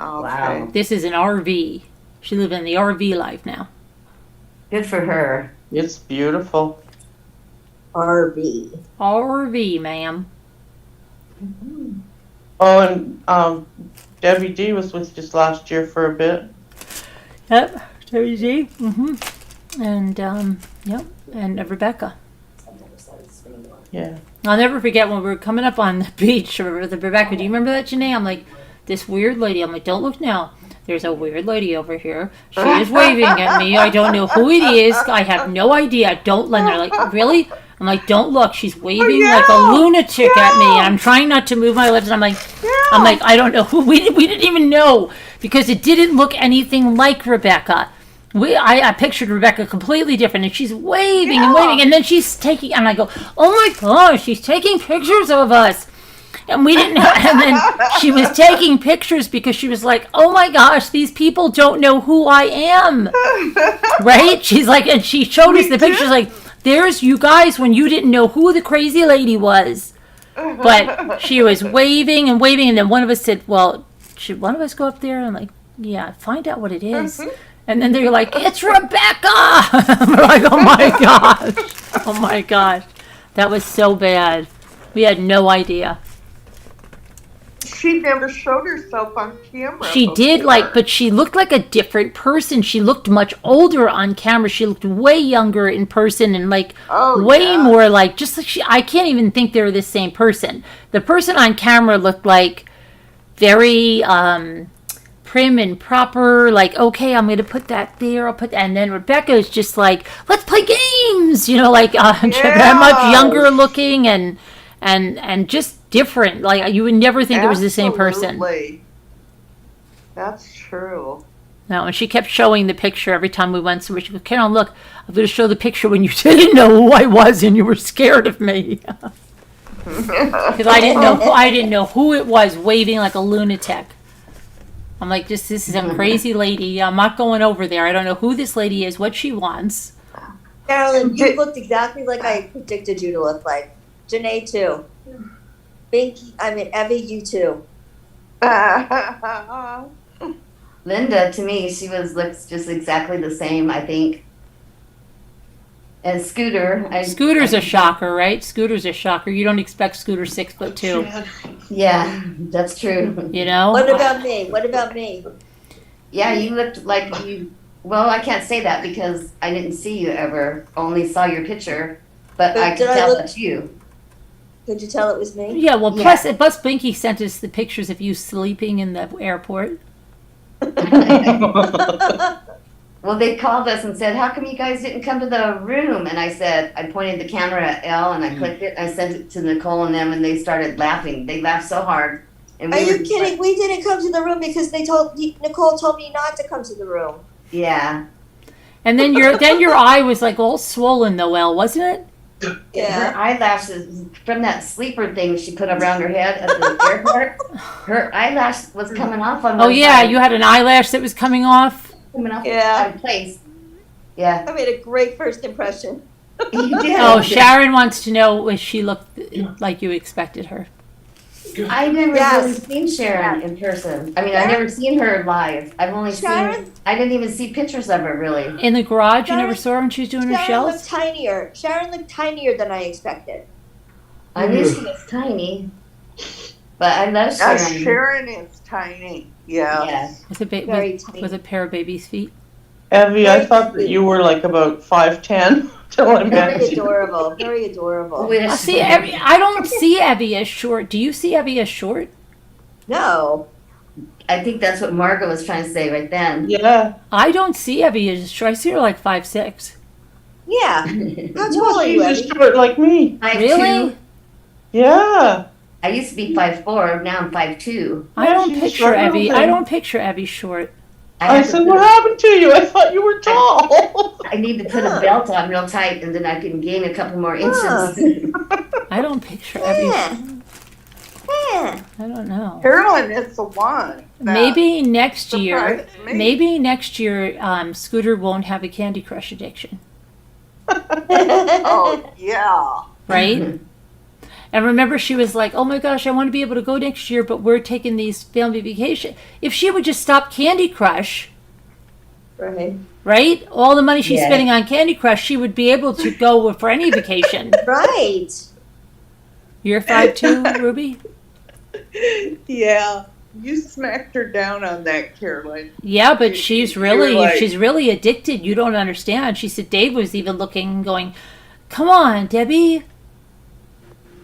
Okay. Wow. This is an RV. She lives in the RV life now. Good for her. It's beautiful. RV. RV, ma'am. Oh, and Debbie D was with us last year for a bit. Yep, WG. And yep, and Rebecca. Yeah. I'll never forget when we were coming up on the beach with Rebecca. Do you remember that, Janae? I'm like, this weird lady. I'm like, don't look now. There's a weird lady over here. She is waving at me. I don't know who it is. I have no idea. Don't let her. Like, really? I'm like, don't look. She's waving like a lunatic at me. And I'm trying not to move my lips. And I'm like, I don't know who. We didn't even know because it didn't look anything like Rebecca. I pictured Rebecca completely different, and she's waving and waving, and then she's taking, and I go, oh my gosh, she's taking pictures of us. And we didn't, and then she was taking pictures because she was like, oh my gosh, these people don't know who I am. Right? She's like, and she showed us the pictures, like, there's you guys when you didn't know who the crazy lady was. But she was waving and waving, and then one of us said, well, should one of us go up there? And I'm like, yeah, find out what it is. And then they're like, it's Rebecca! We're like, oh my gosh. Oh my gosh. That was so bad. We had no idea. She never showed herself on camera. She did, before. but she looked like a different person. She looked much older on camera. She looked way younger in person and like way more like, just like I can't even think they were the same person. The person on camera looked like very, prim and proper, like, okay, I'm gonna put that there, I'll put that, and then Rebecca is just like, let's play games, like that much younger looking and just different. Like you would never think it was the same person. Absolutely. That's true. No, and she kept showing the picture every time we went somewhere. She goes, Carol, look, I'm gonna show the picture when you didn't know who I was and you were scared of me. Because I didn't know who it was waving like a lunatic. I'm like, this is some crazy lady. I'm not going over there. I don't know who this lady is, what she wants. Carolyn, you looked exactly like I predicted you to look like. Janae too. Evie, you too. Linda, to me, she looks just exactly the same, I think. And Scooter. Scooter's a shocker, right? Scooter's a shocker. You don't expect Scooter 6'2". Yeah, that's true. You know? What about me? What about me? Yeah, you looked like you. Well, I can't say that because I didn't see you ever. Only saw your picture, but I could tell that's you. Could you tell it was me? Yeah, well, plus Blinky sent us the pictures of you sleeping in the airport. Well, they called us and said, "How come you guys didn't come to the room?" And I said, I pointed the camera at Elle and I clicked it. I sent it to Nicole and them, and they started laughing. They laughed so hard. And Are you kidding? We didn't come to the room because Nicole told me not to come to the room. Yeah. And then your eye was like all swollen though, Elle, wasn't it? Yeah. Her eyelashes from that sleeper thing she put around her head at the airport. Her eyelash was coming off on one side. You had an eyelash that was coming off. Coming off Yeah. out of place. Yeah. I made a great first impression. You did. Oh, Sharon wants to know if she looked like you expected her. I never Yes. really seen Sharon in person. I mean, I've never seen her live. I've only Sharon? I didn't even see pictures of her, really. In the garage, you Sharon- never saw her when she was doing her Sharon shells? looked tinier. Sharon looked tinier than I expected. I knew she was tiny. But I love Sharon. Sharon is tiny. Yeah. Yeah. Very tiny. With a pair of baby's feet. Evie, I thought that you were like about 5'10" till I met Very you. adorable. Very adorable. See, I don't see Evie as short. Do you see Evie as short? No. I think that's what Margot was trying to say right then. Yeah. I don't see Evie as short. I see her like 5'6". Yeah. How tall are you, She's Evie? short like me. 5'2". Really? Yeah. I used to be 5'4", now I'm 5'2". I don't she's picture short Evie. little I thing. don't picture Evie short. I said, what happened to you? I thought you were tall. I need to put a belt on real tight, and then I can gain a couple more inches. I don't picture Evie. Yeah. Yeah. I don't know. Carolyn is the one. that Maybe next year. surprised me. Maybe next year, Scooter won't have a Candy Crush addiction, Oh, yeah. right? And remember, she was like, "Oh my gosh, I want to be able to go next year, but we're taking these family vacation." If she would just stop Candy Crush, Right. right? All the money she's Yeah. spending on Candy Crush, she would be able to go for any vacation. Right. You're 5'2", Ruby? Yeah. You smacked her down on that, Carolyn. Yeah, but she's You were really, like- if she's really addicted, you don't understand. She said Dave was even looking and going, "Come on, Debbie."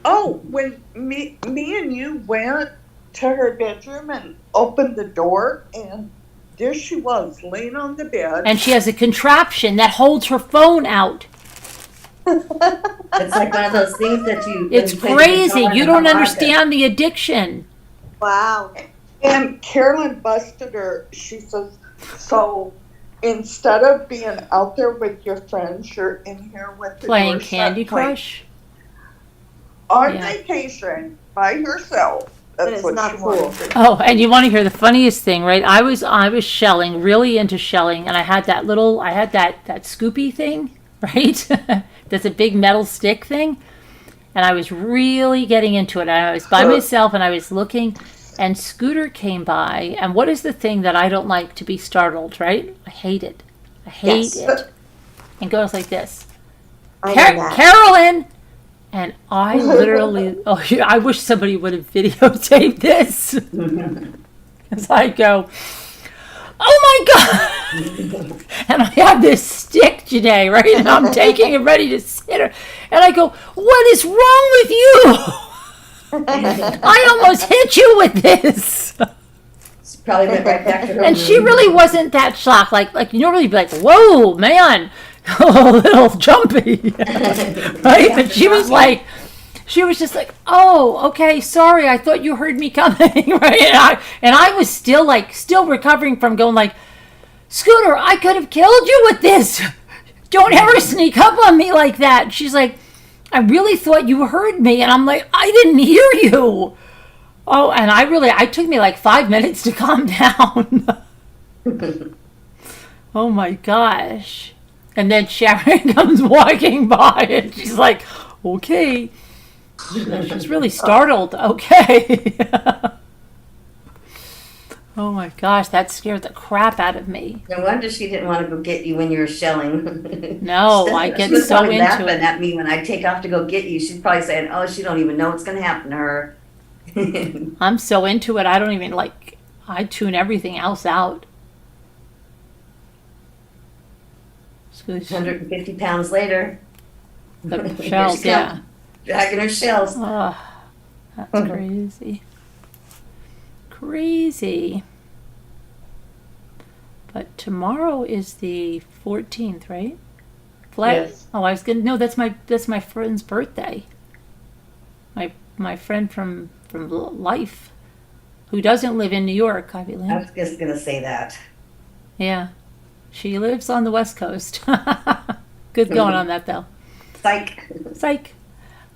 Oh, when me and you went to her bedroom and opened the door, and there she was, laying on the bed. And she has a contraption that holds her phone out. It's like one of those things that you... It's crazy. You don't understand the addiction. Wow. And Carolyn busted her. She says, so instead of being out there with your friends, you're in here with the Playing door shut, Candy playing Crush. on Yeah. vacation by yourself. That That's is what not she cool. wanted to do. Oh, and you want to hear the funniest thing, right? I was shelling, really into shelling, and I had that Scoopy thing, right? That's a big metal stick thing. And I was really getting into it. And I was by myself and I was looking, and Scooter came by. And what is the thing that I don't like? To be startled, right? I hate it. I hate Yes. it. And goes like this. I know that. Carolyn! And I literally, I wish somebody would have videotaped this. As I go, "Oh my God!" And I have this stick today, right? And I'm taking it ready to sit her. And I go, "What is wrong with you? I almost hit you with this." She probably went right back to her And room. she really wasn't that shocked. Like you normally be like, "Whoa, man, a little jumpy," right? But she was like, she was just like, "Oh, okay, sorry, I thought you heard me coming," right? And I was still recovering from going like, "Scooter, I could have killed you with this. Don't ever sneak up on me like that." She's like, "I really thought you heard me," and I'm like, "I didn't hear you." Oh, and I took me like 5 minutes to calm down. Oh my gosh. And then Sharon comes walking by and she's like, "Okay." She's really startled. Okay. Oh my gosh, that scared the crap out of me. No wonder she didn't want to go get you when you were shelling. No, I get She was so probably into laughing it. at me when I take off to go get you. She's probably saying, "Oh, she don't even know what's going to happen to her." I'm so into it, I don't even I tune everything else out. 150 pounds later. The shells, yeah. Dragging her shells. Oh, that's crazy. Crazy. But tomorrow is the 14th, right? Yes. Oh, I was gonna. No, that's my friend's birthday. My friend from life, who doesn't live in New York, Ivy I Lynn. was just going to say that. Yeah, she lives on the West Coast. Good going on that though. Psych. Psych.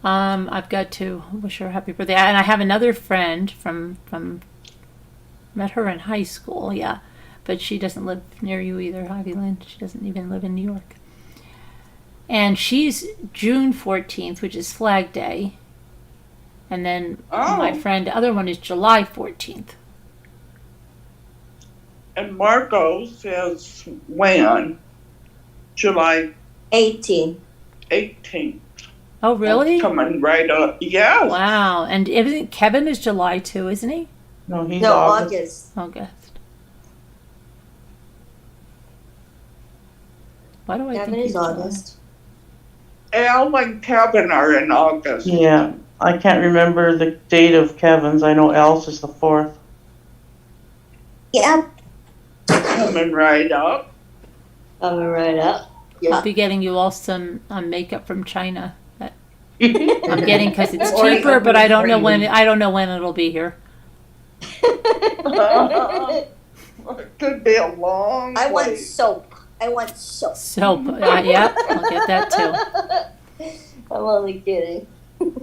I've got to wish her a happy birthday, and I have another friend from met her in high school. Yeah, but she doesn't live near you either, Ivy Lynn. She doesn't even live in New York. And she's June 14th, which is Flag Day. And then my friend, the other one is July 14th. And Margot's is when? July 18. 18th. Oh, really? That's coming right up. Yes. Wow. And isn't Kevin is July too, isn't he? No, he's No, August. August. August. Why do I Kevin think is he's July? August. Al and Kevin are in August. Yeah, I can't remember the date of Kevin's. I know Al's is the 4th. Yep. Coming right up. Coming right up. I'll Yeah. be getting you all some makeup from China. That I'm getting because it's Or you cheaper, but I don't know open when. it. I don't know when it'll be here. It could be a long I want wait. soap. I want soap. So yeah, I'll get that too. I'm only kidding.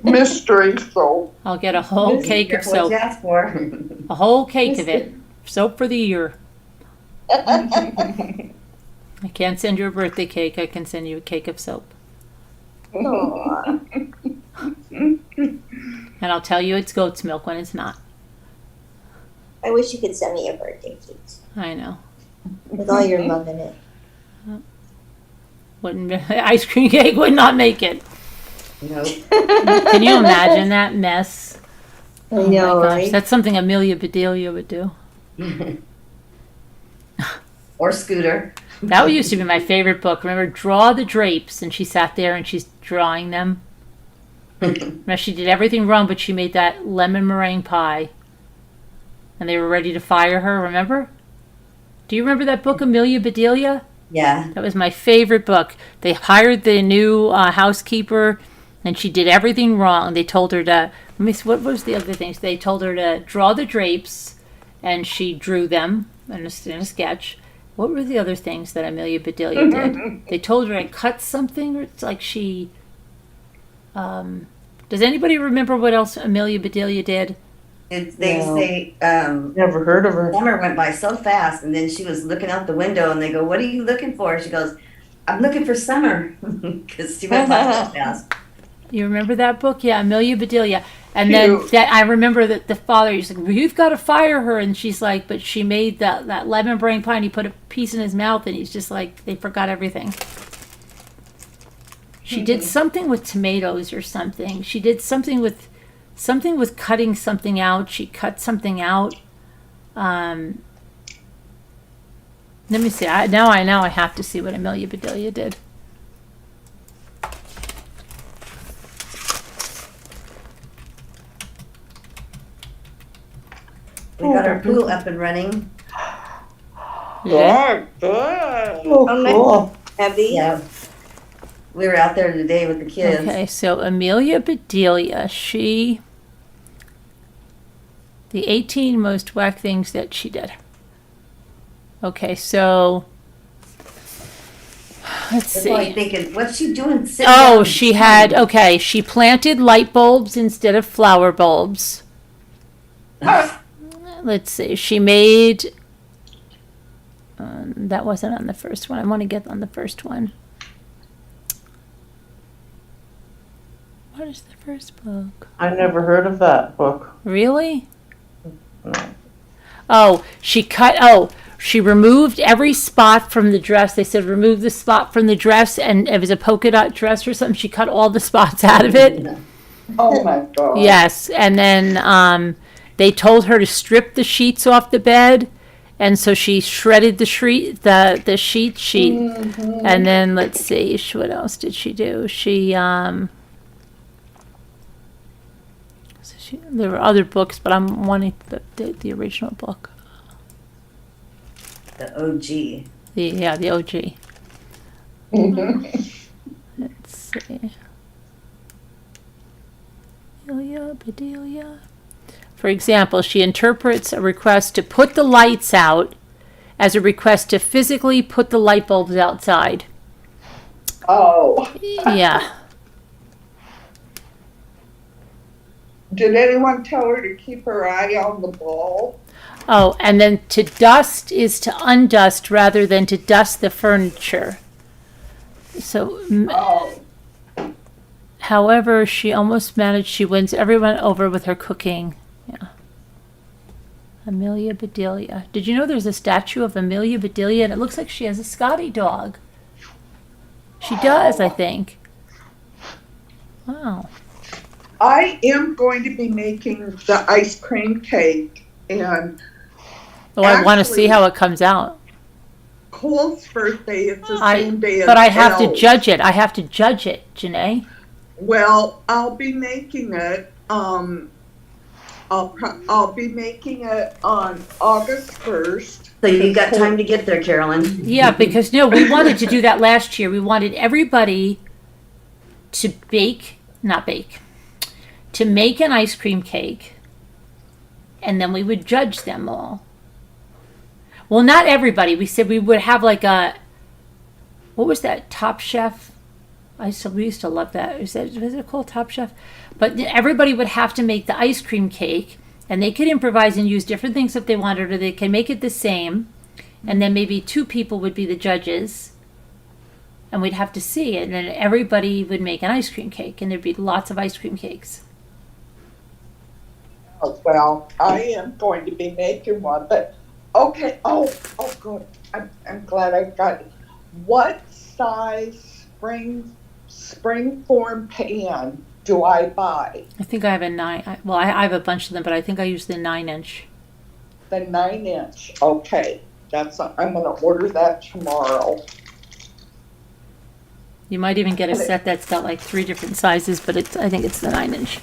Mystery soap. I'll get a whole cake of Careful what soap. you ask for. A whole cake of it. Soap for the year. I can't send you a birthday cake. I can send you a cake of soap. Aw. And I'll tell you it's goat's milk when it's not. I wish you could send me a birthday cake I know. with all your love in it. Wouldn't ice cream cake would not make it. Nope. Can you imagine that mess? I Oh know, my gosh, right? that's something Amelia Bedelia would do. Or Scooter. That used to be my favorite book. Remember, Draw the Drapes, and she sat there and she's drawing them. Now she did everything wrong, but she made that lemon meringue pie, and they were ready to fire her. Remember? Do you remember that book, Amelia Bedelia? Yeah. That was my favorite book. They hired the new housekeeper, and she did everything wrong. They told her to. What was the other things? They told her to draw the drapes, and she drew them in a sketch. What were the other things that Amelia Bedelia did? They told her to cut something. Or it's like she. Does anybody remember what else Amelia Bedelia did? They No. say Never heard of her. summer went by so fast, and then she was looking out the window, and they go, "What are you looking for?" She goes, "I'm looking for summer," because she went by so fast. You remember that book? Yeah, Amelia Bedelia. And then Cute. that I remember that the father, he's like, well, you've got to fire her. And she's like, but she made that lemon meringue pie, and he put a piece in his mouth, and he's just like, they forgot everything. She did something with tomatoes or something. She did something with cutting something out. She cut something out. Let me see. Now I have to see what Amelia Bedelia did. We got our pool up and running. Yeah. Good. Oh, Oh, cool. Heavy. Yeah. We were out there today with the kids. Okay, so Amelia Bedelia, the 18 most whack things that she did. Okay, so let's They're probably see. thinking, what's she doing? Sit Oh, down. she planted light bulbs instead of flower bulbs. Let's see, she made, that wasn't on the first one. I want to get on the first one. What is the first book? I never heard of that book. Really? No. She removed every spot from the dress. They said remove the spot from the dress, and it was a polka dot dress or something. She cut all the spots out of it. Oh my God. Yes, and then they told her to strip the sheets off the bed, and so she shredded the sheet. Mm-hmm. And then let's see, what else did she do? There were other books, but I'm wanting the original book. The OG. The OG. Mm-hmm. Let's see. Bedelia. For example, she interprets a request to put the lights out as a request to physically put the light bulbs outside. Oh. Yeah. Did anyone tell her to keep her eye on the ball? Oh, and then to dust is to undust rather than to dust the furniture. So, Oh. however, she almost managed, she wins everyone over with her cooking. Yeah. Amelia Bedelia. Did you know there's a statue of Amelia Bedelia, and it looks like she has a Scotty dog? She does, I think. Wow. I am going to be making the ice cream cake, and Oh, I want to actually, see how it comes out. Cole's birthday is the same day as But I have to Elle's. judge it. I have to judge it, Janae. Well, I'll be making it. I'll be making it on August 1st. So you got time to get there, Carolyn. Yeah, because no, we wanted to do that last year. We wanted everybody to to make an ice cream cake, and then we would judge them all. Well, not everybody. We said we would have like what was that, Top Chef? We used to love that. Was it called Top Chef? But everybody would have to make the ice cream cake, and they could improvise and use different things if they wanted, or they can make it the same. And then maybe 2 people would be the judges, and we'd have to see it. And then everybody would make an ice cream cake, and there'd be lots of ice cream cakes. Well, I am going to be making one, but okay. Oh, good. I'm glad I got it. What size springform pan do I buy? I think I have a 9. I have a bunch of them, but I think I use the 9-inch. The 9-inch. Okay, I'm going to order that tomorrow. You might even get a set that's got like 3 different sizes, but I think it's the 9-inch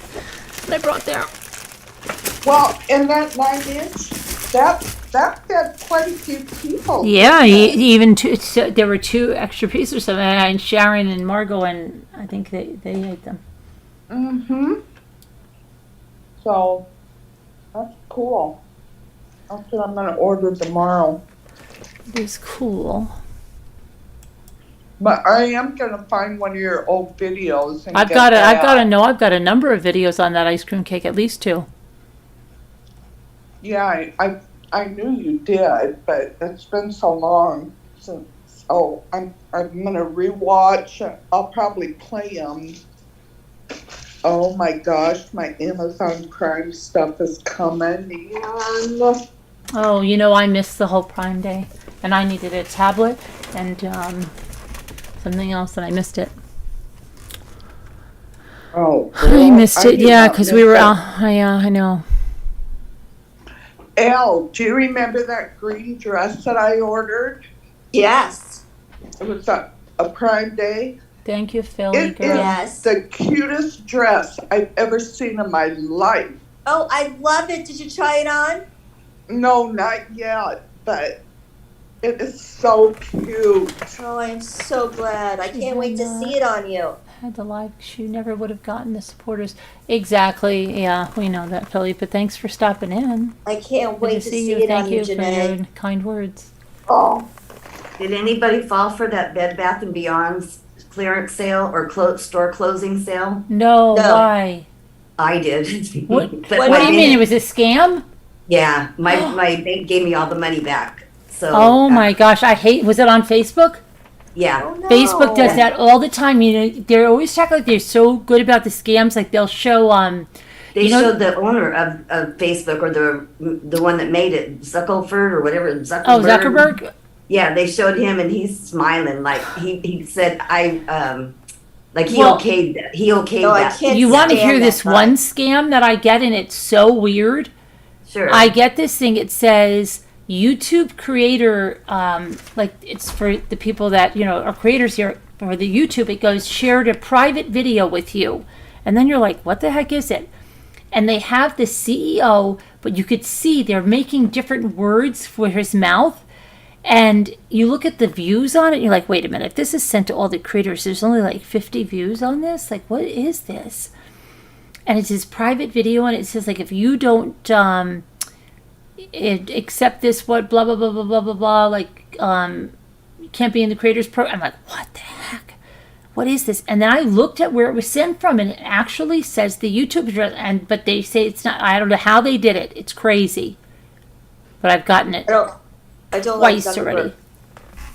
that I brought there. Well, and that 9-inch, that fed quite a few people. Yeah, even there were 2 extra pieces or something, and Sharon and Margot, and I think they ate them. Mm-hmm. So, that's cool. That's what I'm going to order tomorrow. It is cool. But I am going to find one of your old videos. And I've got a number of videos on that ice cream cake, at least 2. Yeah, I knew you did, but it's been so long since. Oh, I'm gonna rewatch. I'll probably play them. Oh my gosh, my Amazon Prime stuff is coming in. Oh, I missed the whole Prime Day, and I needed a tablet and something else, and I missed it. Oh, I missed it, yeah, because we were out. out. I know. Elle, do you remember that green dress that I ordered? Yes. It was a Prime Day. Thank you, Philly It girl. is Yes. the cutest dress I've ever seen in my life. Oh, I love it. Did you try it on? No, not yet, but it is so cute. Oh, I'm so glad. I She can't wait to had see it on you. Had the live, she never would have gotten the supporters. Exactly, yeah, we know that, Philly, but thanks for stopping in. I can't Good wait to see it Thank on you, you for Janae. your kind words. Oh, Did anybody fall for that Bed Bath & Beyond clearance sale or store closing sale? No, No. why? I did. What, But what my do you mean, bank- it was a scam? Yeah, my bank gave me all the money back. So Oh my gosh, was it on Facebook? yeah. Oh, no. Facebook does that all the time. They're always talking like they're so good about the scams. Like they'll show, They You know- showed the owner of Facebook, or the one that made it, Zuckerberg or whatever. Zuckerberg. Oh, Zuckerberg? Yeah, they showed him, and he's smiling like he said, like he Well- okayed that. He okayed No, I that. can't You want to stand hear that this guy. one scam that I get, and it's so weird. Sure. I get this thing. It says YouTube creator, like it's for the people that are creators here for the YouTube. It goes shared a private video with you, and then you're like, what the heck is it? And they have the CEO, but you could see they're making different words for his mouth. And you look at the views on it, and you're like, wait a minute, if this is sent to all the creators, there's only like 50 views on this? Like, what is this? And it's his private video, and it says, like, if you don't accept this, what, blah, blah, blah, blah, blah, blah, blah, like, you can't be in the creators program. I'm like, what the heck? What is this? And then I looked at where it was sent from, and it actually says the YouTube address, but they say it's not. I don't know how they did it. It's crazy. But I've gotten it I don't like twice Zuckerberg. already.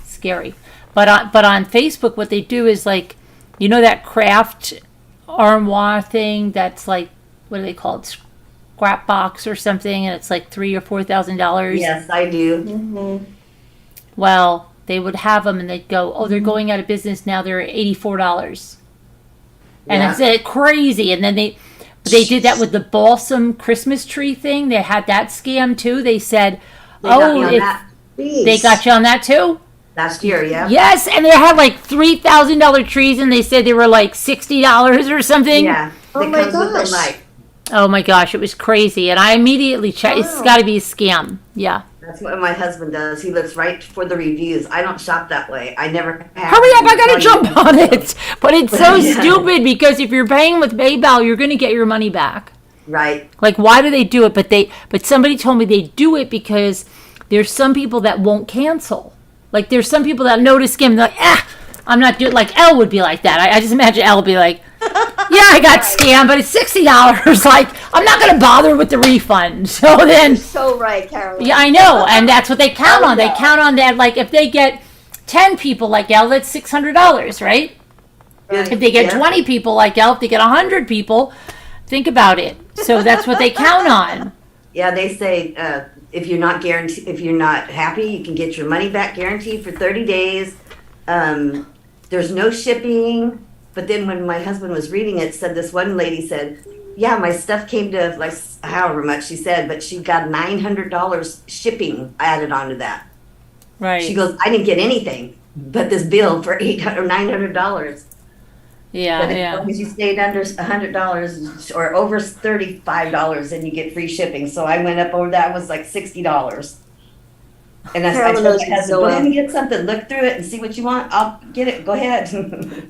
Scary. But on Facebook, what they do is, like, that craft armoire thing that's like, what do they call it? Scrap box or something, and it's like $3,000 or $4,000. Yes, I do. Mm-hmm. Well, they would have them, and they'd go, oh, they're going out of business now. They're $84, and Yeah. it's crazy. And then they did that with the balsam Christmas tree thing. They had that scam too. They said, They got me oh, on if that they got you on that too. last year. Yeah. Yes, and they had like $3,000 trees, and they said they were like $60 or something. Yeah. Oh It my comes with gosh. the light. Oh my gosh, it was crazy, and I immediately checked. It's Wow. got to be a scam. Yeah. That's what my husband does. He looks right for the reviews. I don't shop that way. I never have. Hurry up, I gotta jump on it. But it's so Yeah. stupid because if you're paying with PayPal, you're gonna get your money back. Right. Like, why do they do it? But somebody told me they do it because there's some people that won't cancel. Like, there's some people that notice scam, they're like, I'm not doing, like, Elle would be like that. I just imagine Elle would be like, yeah, I got scammed, but it's $60. Like, I'm not gonna bother with the refund. So then, So right, Carolyn. yeah, I know, and that's what they count on. They yeah. count on that. Like, if they get 10 people like Elle, that's $600, right? Right. If they get Yeah. 20 people like Elle, if they get 100 people, think about it. So that's what they count on. Yeah, they say if you're not happy, you can get your money back guaranteed for 30 days. There's no shipping. But then when my husband was reading it, said this one lady said, yeah, my stuff came to like however much she said, but she got $900 shipping added onto that. Right. She goes, I didn't get anything but this bill for $800 or $900. Yeah, But as yeah. long as you stayed under $100 or over $35, then you get free shipping. So I went up over that. It was like $60. And I Carolyn told knows my me husband, so go ahead well. and get something. Look through it and see what you want. I'll get it. Go ahead.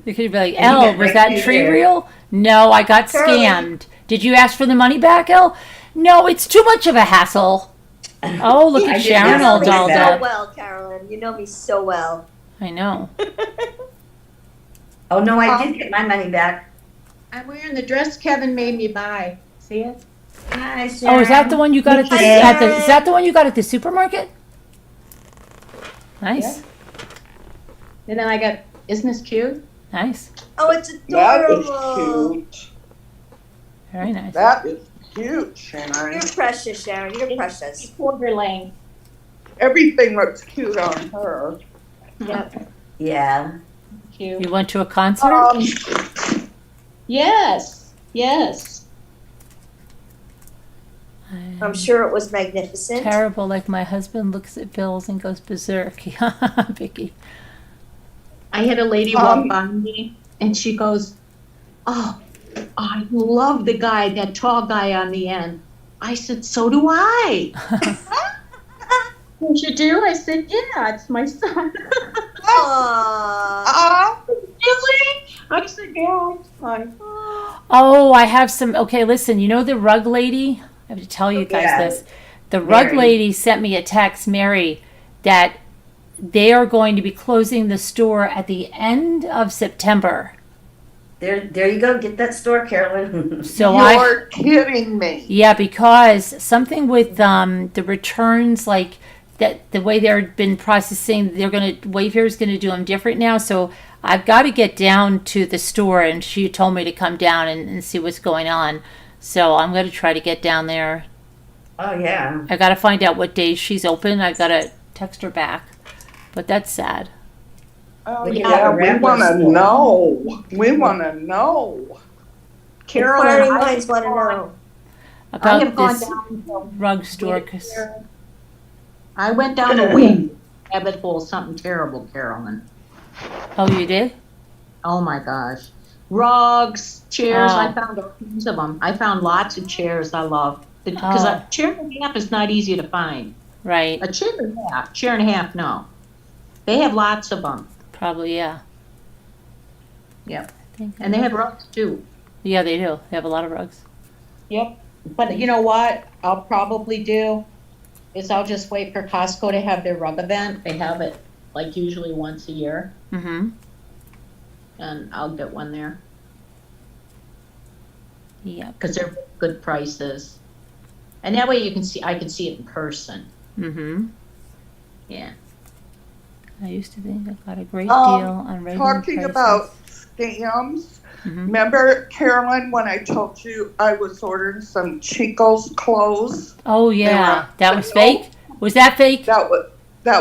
You could be like, And you Elle, get was right that through tree there. real? No, I got Carolyn. scammed. Did you ask for the money back, Elle? No, it's too much of a hassle. Oh, look I at did Sharon ask all for You know dolled me so up. well, Carolyn. You know me so well. I know. Oh, no, I did get my money back. I'm wearing the dress Kevin made me buy. See it? Hi, Oh, is that the one you got at the, Sharon. is that the one you got at the supermarket? Nice. And then I got, isn't this cute? Nice. Oh, it's That is adorable. cute. Very nice. That is cute, Sharon. You're precious, Sharon. You're precious. Quarter length. Everything looks cute on her. Yep, Yeah. cute. You went to a concert? Yes, yes. I'm sure it was magnificent. Terrible. Like, my husband looks at bills and goes berserk. Vicky. I had a lady walk by me and she goes, oh, I love the guy, that tall guy on the end. I said, so do I. What you do? I said, yeah, it's my son. Aww. Really? I said, yeah, it's fine. Oh, I have some. Okay, listen. You know the rug lady? I have to tell you guys Yeah. this. The rug Mary. lady sent me a text, Mary, that they are going to be closing the store at the end of September. There you go. Get that store, Carolyn. So You're kidding me. yeah, because something with the returns, like that, the way they've been processing, Wayfair's going to do them different now. So I've got to get down to the store, and she told me to come down and see what's going on. So I'm going to try to get down there. Oh, yeah. I got to find out what days she's open. I've got to text her back. But that's sad. Oh, We yeah, have a we Ramblers want to store. know. We want to know. Carolyn, Inquiring I minds want to know. I About have gone this down to rug store. 'Cause I went down the wing rabbit hole, something terrible, Carolyn. oh, you did? Oh my gosh. Rugs, chairs, Oh. I found all kinds of them. I found lots of chairs I love. Because Oh. a chair and a half is not easy to find. Right. A chair and a half, no. They have lots of them. Probably, yeah. Yep. I think And they have rugs too. yeah, they do. They have a lot of rugs. Yep. But you know what I'll probably do is I'll just wait for Costco to have their rug event. They have it like usually once a year, Mm-hmm. and I'll get one there Yep. because they're good prices. And that way I can see it in person. Mm-hmm. Yeah. I used to think I got a great Um, deal on regular Talking prices. about scams, Mhm. remember, Carolyn, when I told you I was ordering some Chico's clothes? Oh yeah, that was fake. Was that fake? That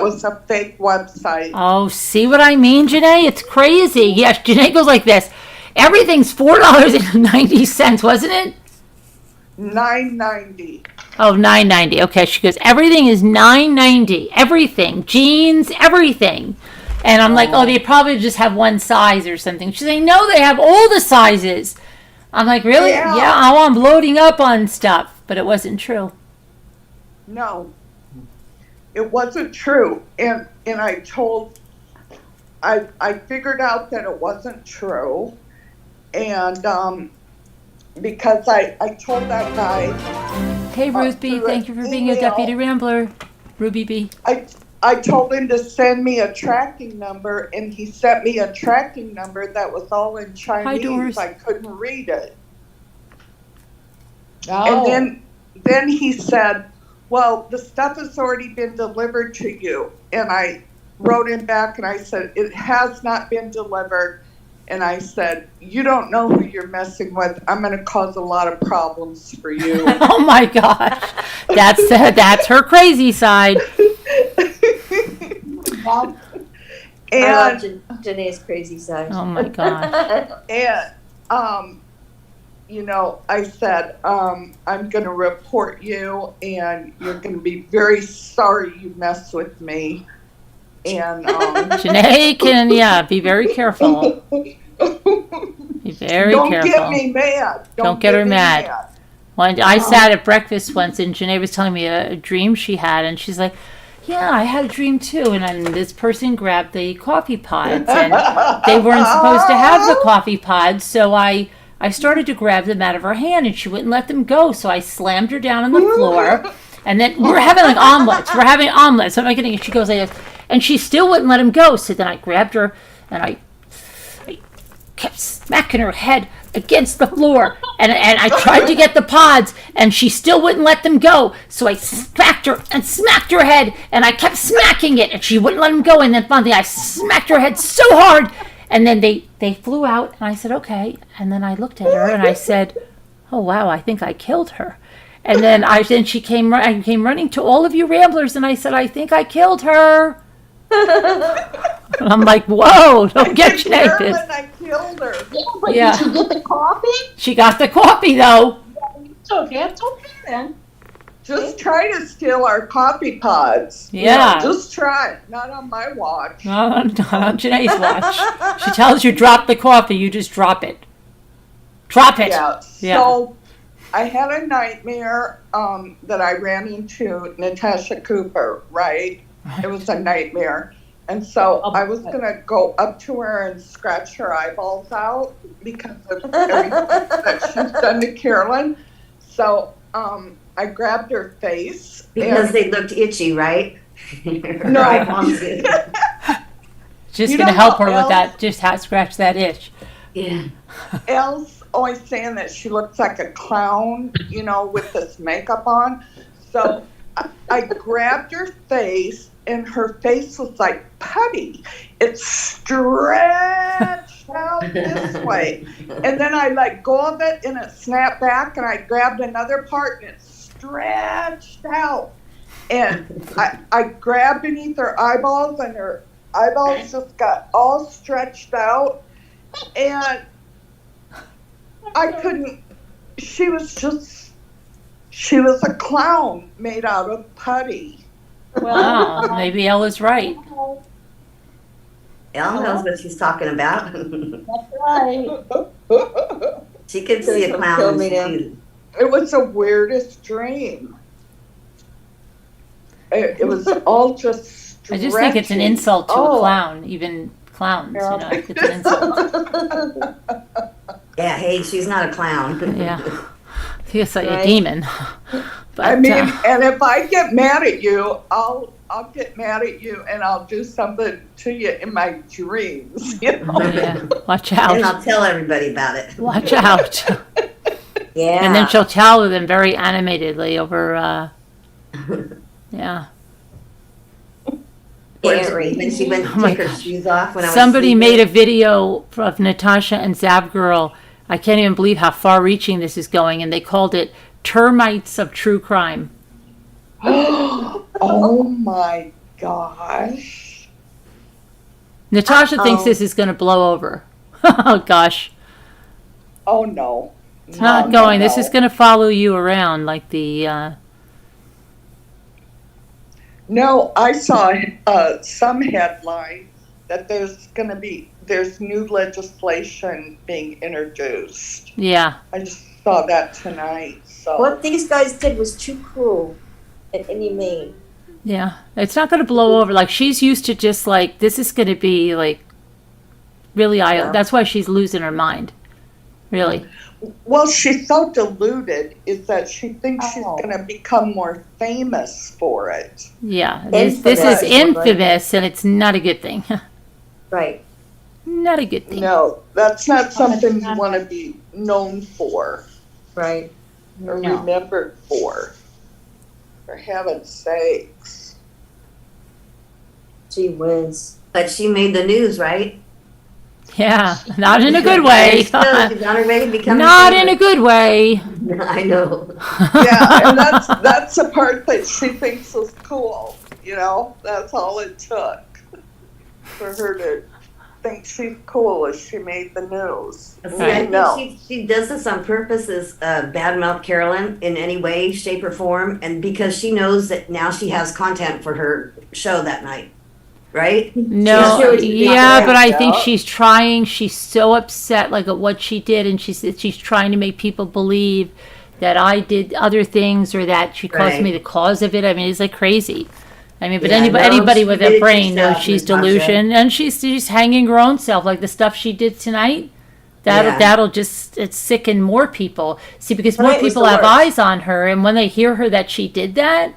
was a fake website. Oh, see what I mean, Janae? It's crazy. Yes, Janae goes like this. Everything's $4.90, wasn't it? $9.90. Oh, $9.90. Okay, she goes, everything is $9.90. Everything. Jeans, everything. And I'm like, oh, they probably just have one size or something. She's like, no, they have all the sizes. I'm like, really? Yeah. Oh, I'm loading up on stuff. But it wasn't true. No, it wasn't true. And I figured out that it wasn't true. And because I told that guy, Hey, Ruth B., through thank you an for being a email. deputy rambler. Ruby B. I told him to send me a tracking number, and he sent me a tracking number that was all in Chinese. Doris. I couldn't read it. Oh. And then he said, well, the stuff has already been delivered to you. And I wrote him back and I said, it has not been delivered. And I said, you don't know who you're messing with. I'm going to cause a lot of problems for you. Oh my gosh. That's her crazy side. I love And, Janae's crazy side. Oh my gosh. and you know, I said, I'm going to report you and you're going to be very sorry you messed with me. And Janae can, be very careful. Be very don't careful. get me mad. Don't get her me mad. When I sat at breakfast once and Janae was telling me a dream she had, and she's like, yeah, I had a dream too. And then this person grabbed the coffee pods, and they weren't supposed to have the coffee pods. So I started to grab them out of her hand, and she wouldn't let them go. So I slammed her down on the floor. And then we're having like omelets. We're having omelets. I'm not kidding. She goes like this, and she still wouldn't let him go. So then I grabbed her, and I kept smacking her head against the floor, and I tried to get the pods, and she still wouldn't let them go. So I smacked her and smacked her head, and I kept smacking it, and she wouldn't let them go. And then finally I smacked her head so hard, and then they flew out, and I said, okay. And then I looked at her and I said, oh wow, I think I killed her. And then I came running to all of you ramblers, and I said, I think I killed her. And I'm like, whoa, don't get Janae Carolyn, pissed. I killed her. Yeah, but Yeah. did you get the coffee? She got the coffee though. So that's okay then. Just try to steal our coffee pods. Yeah. Just try. Not on my watch. Not on Janae's watch. She tells you drop the coffee, you just drop it. Drop it. Yeah. Yeah. So I had a nightmare that I ran into Natasha Cooper, right? It was a nightmare. And so I was going to go up to her and scratch her eyeballs out because of everything that she's done to Carolyn. So I grabbed her face. Because they looked itchy, right? No. Just You gonna know help her what with that. else? Just scratch that itch. Yeah. Elle's always saying that she looks like a clown, you know, with this makeup on. So I grabbed her face, and her face was like putty. It stretched out this way. And then I let go of it and it snapped back and I grabbed another part and it stretched out. And I grabbed beneath her eyeballs and her eyeballs just got all stretched out. And I couldn't, she was a clown made out of putty. Wow, maybe Ella's right. Elle knows what she's talking about. That's right. She could see a clown. Kill when me she now. sees it. It was the weirdest dream. It was all just I just think it's an stretchy. insult to a Oh. clown, even clowns, you know, it's an insult. Yeah, hey, she's not a clown. Yeah. It's like a Right. demon. But, I mean, and if I get mad at you, I'll get mad at you and I'll do something to you in my dreams. You know? yeah, watch And out. I'll tell everybody about it. Watch out. Yeah. And then she'll tell them very animatedly over, yeah. Scary. When she went to Oh my take her gosh. shoes off when I was Somebody sleeping. made a video of Natasha and Zab Girl. I can't even believe how far-reaching this is going, and they called it "Termites of True Crime." Oh my gosh. Natasha thinks this is going to blow over. Oh gosh, Oh no. it's not going. This is going to follow you around like the. No, I saw some headline that there's new legislation being introduced. Yeah, I just saw that tonight. So What these guys did was too cruel and inhumane. yeah. It's not going to blow over. Like she's used to just like this is going to be like really. Yeah. That's why she's losing her mind. Really. well, she's so deluded is that she thinks she's Oh. going to become more famous for it. Yeah. This is Infamous. infamous, and it's not a good thing. Right. Not a good thing. No, that's not something you want to be known for Right. or No. remembered for heaven's sakes. Gee whiz. But she made the news, right? Yeah, not in a good way. Still, she's on her way to becoming Not in a famous. good way. I know. Yeah, and that's the part that she thinks is cool. You know, that's all it took for her to think she's cool as she made the news. See, I No. think she does this on purpose, is badmouth Carolyn in any way, shape, or form, and because she knows that now she has content for her show that night, right? No, She was doing yeah, that, but I think yeah. she's trying. She's so upset, like at what she did, and she's trying to make people believe that I did other things or that she caused Right. me the cause of it. I mean, it's like crazy. I mean, but Yeah, anybody no, with she a did it brain knows herself, she's Natasha. delusion, and she's hanging her own self, like the stuff she did tonight. Yeah. That'll just it's sicken more people. See, because more Tonight was people the have worst. eyes on her, and when they hear her that she did that,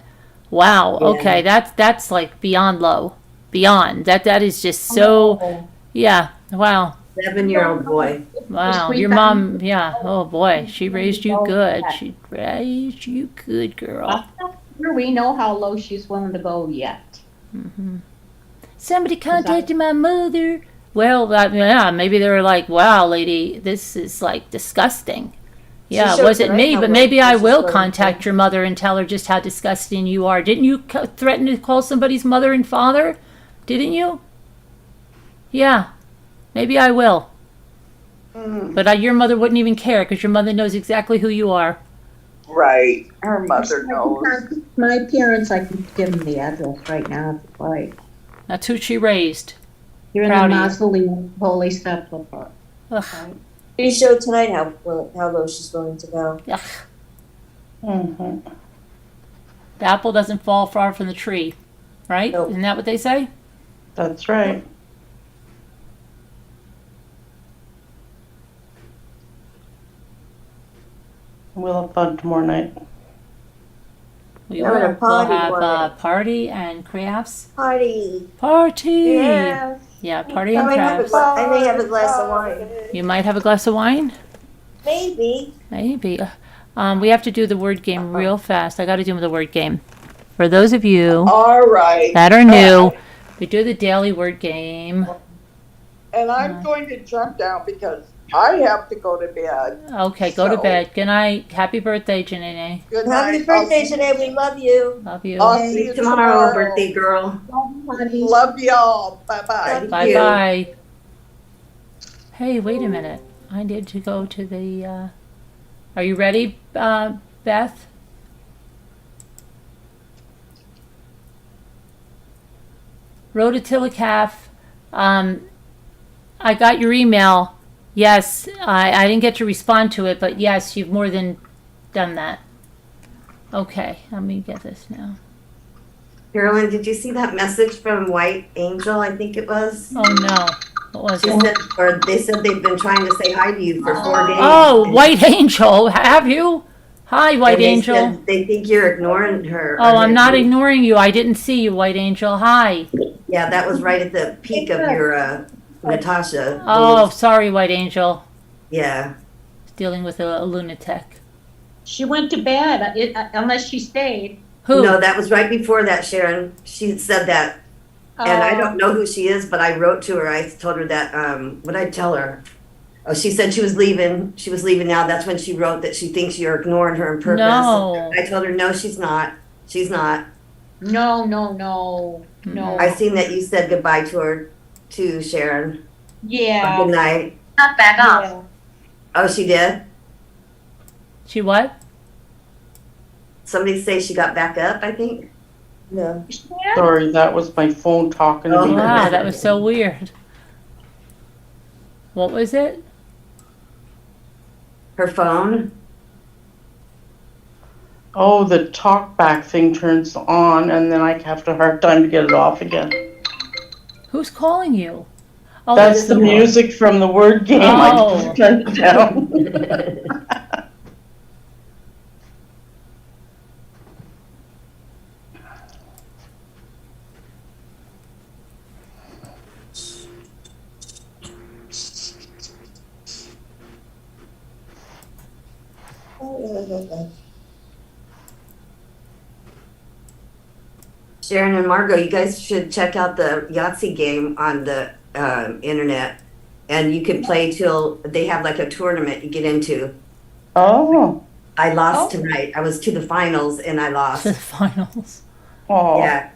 wow, Yeah. okay, that's like beyond low, beyond that is just so Oh. yeah, wow, 7-year-old boy. wow. we Your found- mom, yeah, oh boy, she raised you Oh, good. yeah. She raised you good, girl. I'm not sure we know how low she's willing to go yet. Somebody contacted my mother. Well, yeah, maybe they were like, wow, lady, this is like disgusting. Yeah, it showed wasn't tonight me, how but much maybe I this is will going contact to- your mother and tell her just how disgusting you are. Didn't you threaten to call somebody's mother and father? Didn't you? Yeah, maybe I will. But your mother wouldn't even care because your mother knows exactly who you are. Right. Her mother knows. My parents, I can give them the address right now if you like. That's who she raised. You're in Proud the of you. mausoleum, Holy Sepulchre. Ugh. She showed tonight how low she's willing to go. Ugh. Mm-hmm. The apple doesn't fall far from the tree, right? Nope. Isn't that what they say? That's right. We'll have fun tomorrow night. We We're will. gonna party We'll have tonight. a party and crafts. Party. Party! Yes. Yeah, party I and may, have a, crafts. I may have a glass of wine. You might have a glass of wine? Maybe. Maybe. We have to do the word game real fast. I got to do the word game. For those of you All right. that are new, we do the daily word game. And I'm going to jump down because I have to go to bed. Okay, go to So- bed. Good night. Happy birthday, Janine. Good Happy night. birthday today. We love you. Love you. I'll See see you you tomorrow, birthday girl. Love y'all. Bye-bye. Thank you. Bye-bye. Hey, wait a minute. I need to go to the, are you ready, Beth? Rhoda I got your email. Yes, I didn't get to respond to it, but yes, you've more than done that. Okay, let me get this now. Carolyn, did you see that message from White Angel? I think it was. Oh no, what was She it? said, or they said they've been trying to say hi to you for 4 days. Oh, And- White Angel, have you? Hi, White and they Angel. said they think you're ignoring her. Oh, I'm not ignoring you. I didn't see you, White Angel. Hi. Yeah, that was right at the peak of your Natasha. Oh, sorry, White Angel. Yeah. Dealing with a lunatic. She went to bed, unless she stayed. Who? No, that was right before that, Sharon. She said that. And I don't know who she is, but I wrote to her. I told her that, what did I tell her? Oh, she said she was leaving. She was leaving now. That's when she wrote that she thinks you're ignoring her on purpose. No. I told her, no, she's not. She's not. No. I seen that you said goodbye to her too, Sharon. Yeah. Good night. Not back off. Yeah. Oh, she did? She what? Somebody say she got back up, I think. No. Sorry, that was my phone talking to me. Wow, that was so weird. What was it? Her phone. Oh, the talk back thing turns on and then I have a hard time to get it off again. Who's calling you? Oh, That's the music from the word game. I Oh. just turned it down. Sharon and Margot, you guys should check out the Yahtzee game on the internet. And you can play till they have like a tournament you get into. Oh. I lost tonight. I was to the finals and I lost. To the finals. Oh. Yeah.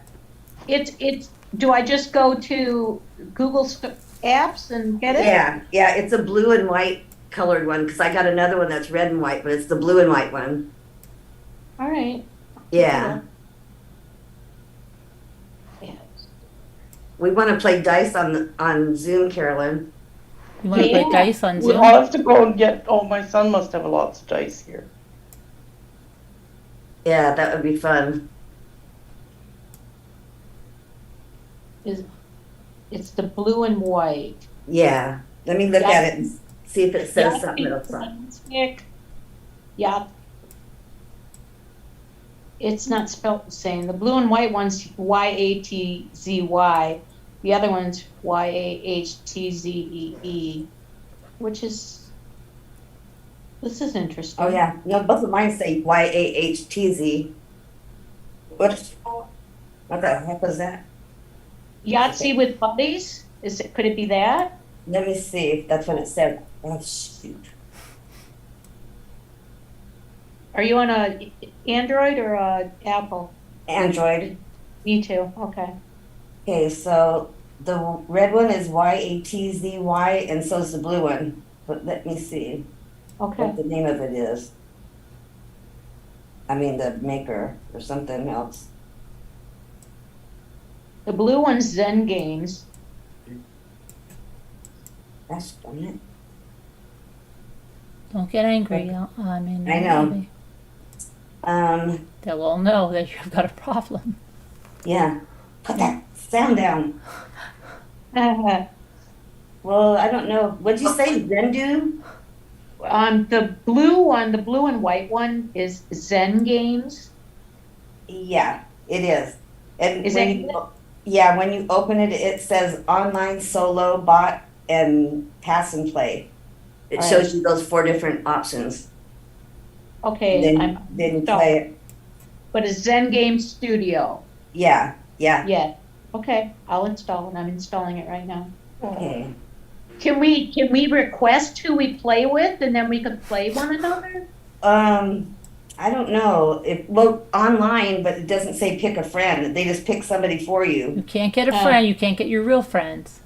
It's, do I just go to Google Apps and get it? Yeah. It's a blue and white colored one because I got another one that's red and white, but it's the blue and white one. All right. Yeah. We want to play dice on Zoom, Carolyn. You want to play dice on Zoom? I'll have to go and get, my son must have lots of dice here. Yeah, that would be fun. It's the blue and white. Yeah. Let me look at it and see if it says something else. Yeah. It's not spelled the same. The blue and white one's YATZY. The other one's YAHTZEE, which is, this is interesting. Oh, yeah. No, both of mine say YAHTZ. What the heck was that? Yahtzee with buddies? Could it be that? Let me see if that's what it said. Oh, shoot. Are you on a Android or a Apple? Android. Me too. Okay. Okay, so the red one is YATZY, and so is the blue one. But let me see Okay. what the name of it is. I mean, the maker or something else. The blue one's Zen Games. That's funny. Don't get angry. I mean, I know. maybe they'll all know that you've got a problem. Yeah. Put that sound down. Well, I don't know. What'd you say, Zendu? The blue and white one is Zen Games. Yeah, it is. And Is when that you, good? yeah, when you open it, it says online, solo, bot, and pass and play. It All shows you those 4 different options. Okay, Then you play it. But it's Zen Game Studio. Yeah. Yeah. Okay, I'll install it. I'm installing it right now. Okay. Can we request who we play with and then we can play one another? I don't know. Well, online, but it doesn't say pick a friend. They just pick somebody for You you. can't get a friend. You can't get your real friends.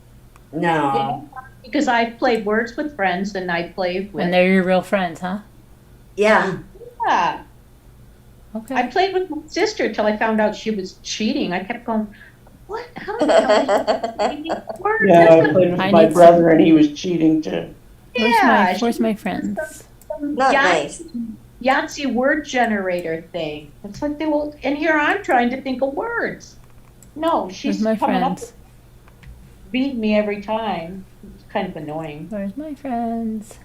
No. Because I've played Words with Friends and I played with. And they're your real friends, huh? Yeah. Yeah. Okay. I played with my sister till I found out she was cheating. I kept going, what? How the hell is she Words? Yeah, I played with I my need brother and he was cheating too. Where's my friends? Not nice. Yahtzee word generator thing. It's like and here I'm trying to think of words. No, she's Where's my coming up friends? beat me every time. It's kind of annoying. Where's my friends?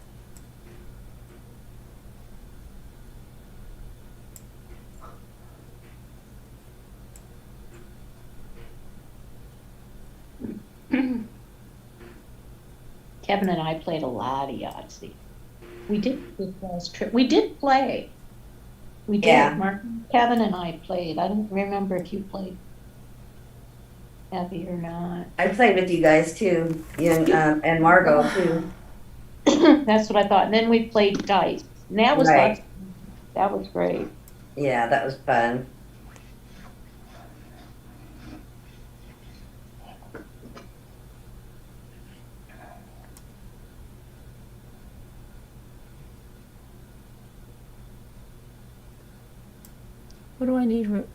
Kevin and I played a lot of Yahtzee. We did this last trip. We did play. We did. Yeah. Mark, Kevin and I played. I don't remember if you played Abby or not. I played with you guys too. And Margot too. That's what I thought. And then we played dice. And that was Right. that was great. Yeah, that was fun. What do I need?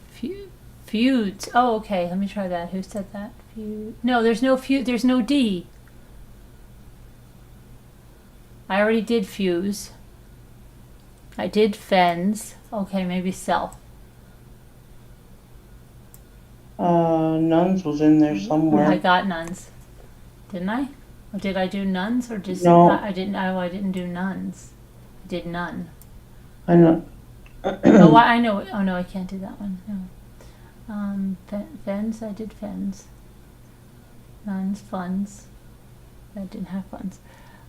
Feuds. Oh, okay. Let me try that. Who said that? Feud. No, there's no feud. There's no D. I already did fuse. I did fens. Okay, maybe self. Nuns was in there I somewhere. got nuns. Didn't I? Or did I do nuns or just No. I didn't. I didn't do nuns. I did none. I know. Oh, I know. Oh no, I can't do that one. No. Fens. I did fens. Nuns, funds. I didn't have funds.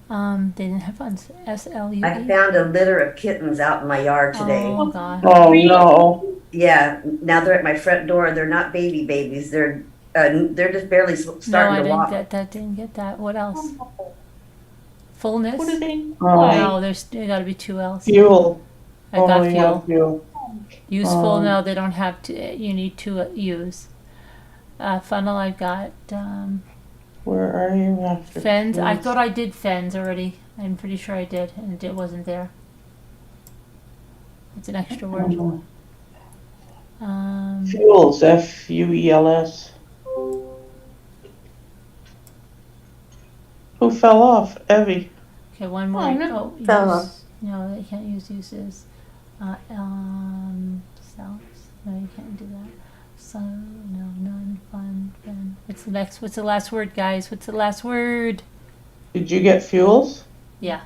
They didn't have funds. SLU. I found a litter of kittens out in my yard today. Oh god. Oh no. Yeah, now they're at my front door. They're not babies. They're just barely No, starting I to didn't walk. get that. Didn't get that. What else? Fullness. What are they? No, there got to be two L's. Fuel. I got Only fuel. have fuel. Useful. No, they don't have to. You need to use. Funnel. I got Where are you after? fens. I fuels? thought I did fens already. I'm pretty sure I did, and it wasn't there. It's an extra word. Fuels. Fuels. Who fell off? Evie. Okay, one more. Oh, no. Oh, Fell use. No, they can't use uses. Selves. No, you can't do that. So no, none, fun, fen. What's the next? What's the last word, guys? What's the last word? Did you get fuels? Yeah.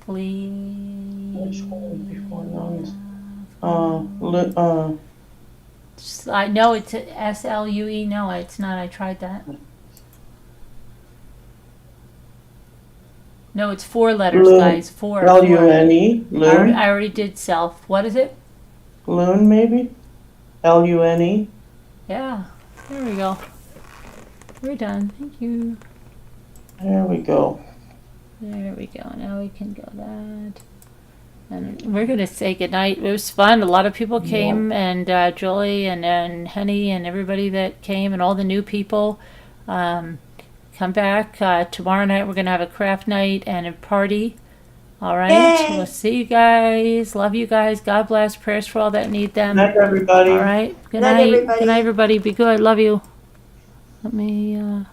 Flee. Which one before nuns? I know it's SLUE. No, it's not. I tried that. No, it's 4 letters, Loon. guys. 4. Lune. Loon. I already did self. What is it? Loon, maybe? Lune. Yeah. There we go. We're done. Thank you. There we go. There we go. Now we can go that. And we're going to say goodnight. It was fun. A lot of people came, and Julie and Henny and everybody that came, and all the new people. Come back. Tomorrow night we're going to have a craft night and a party. All right. Yay! We'll see you guys. Love you guys. God bless. Prayers for all that need them. Good night, everybody. All right. Good Night, night. everybody. Good night, everybody. Be good. Love you. Let me.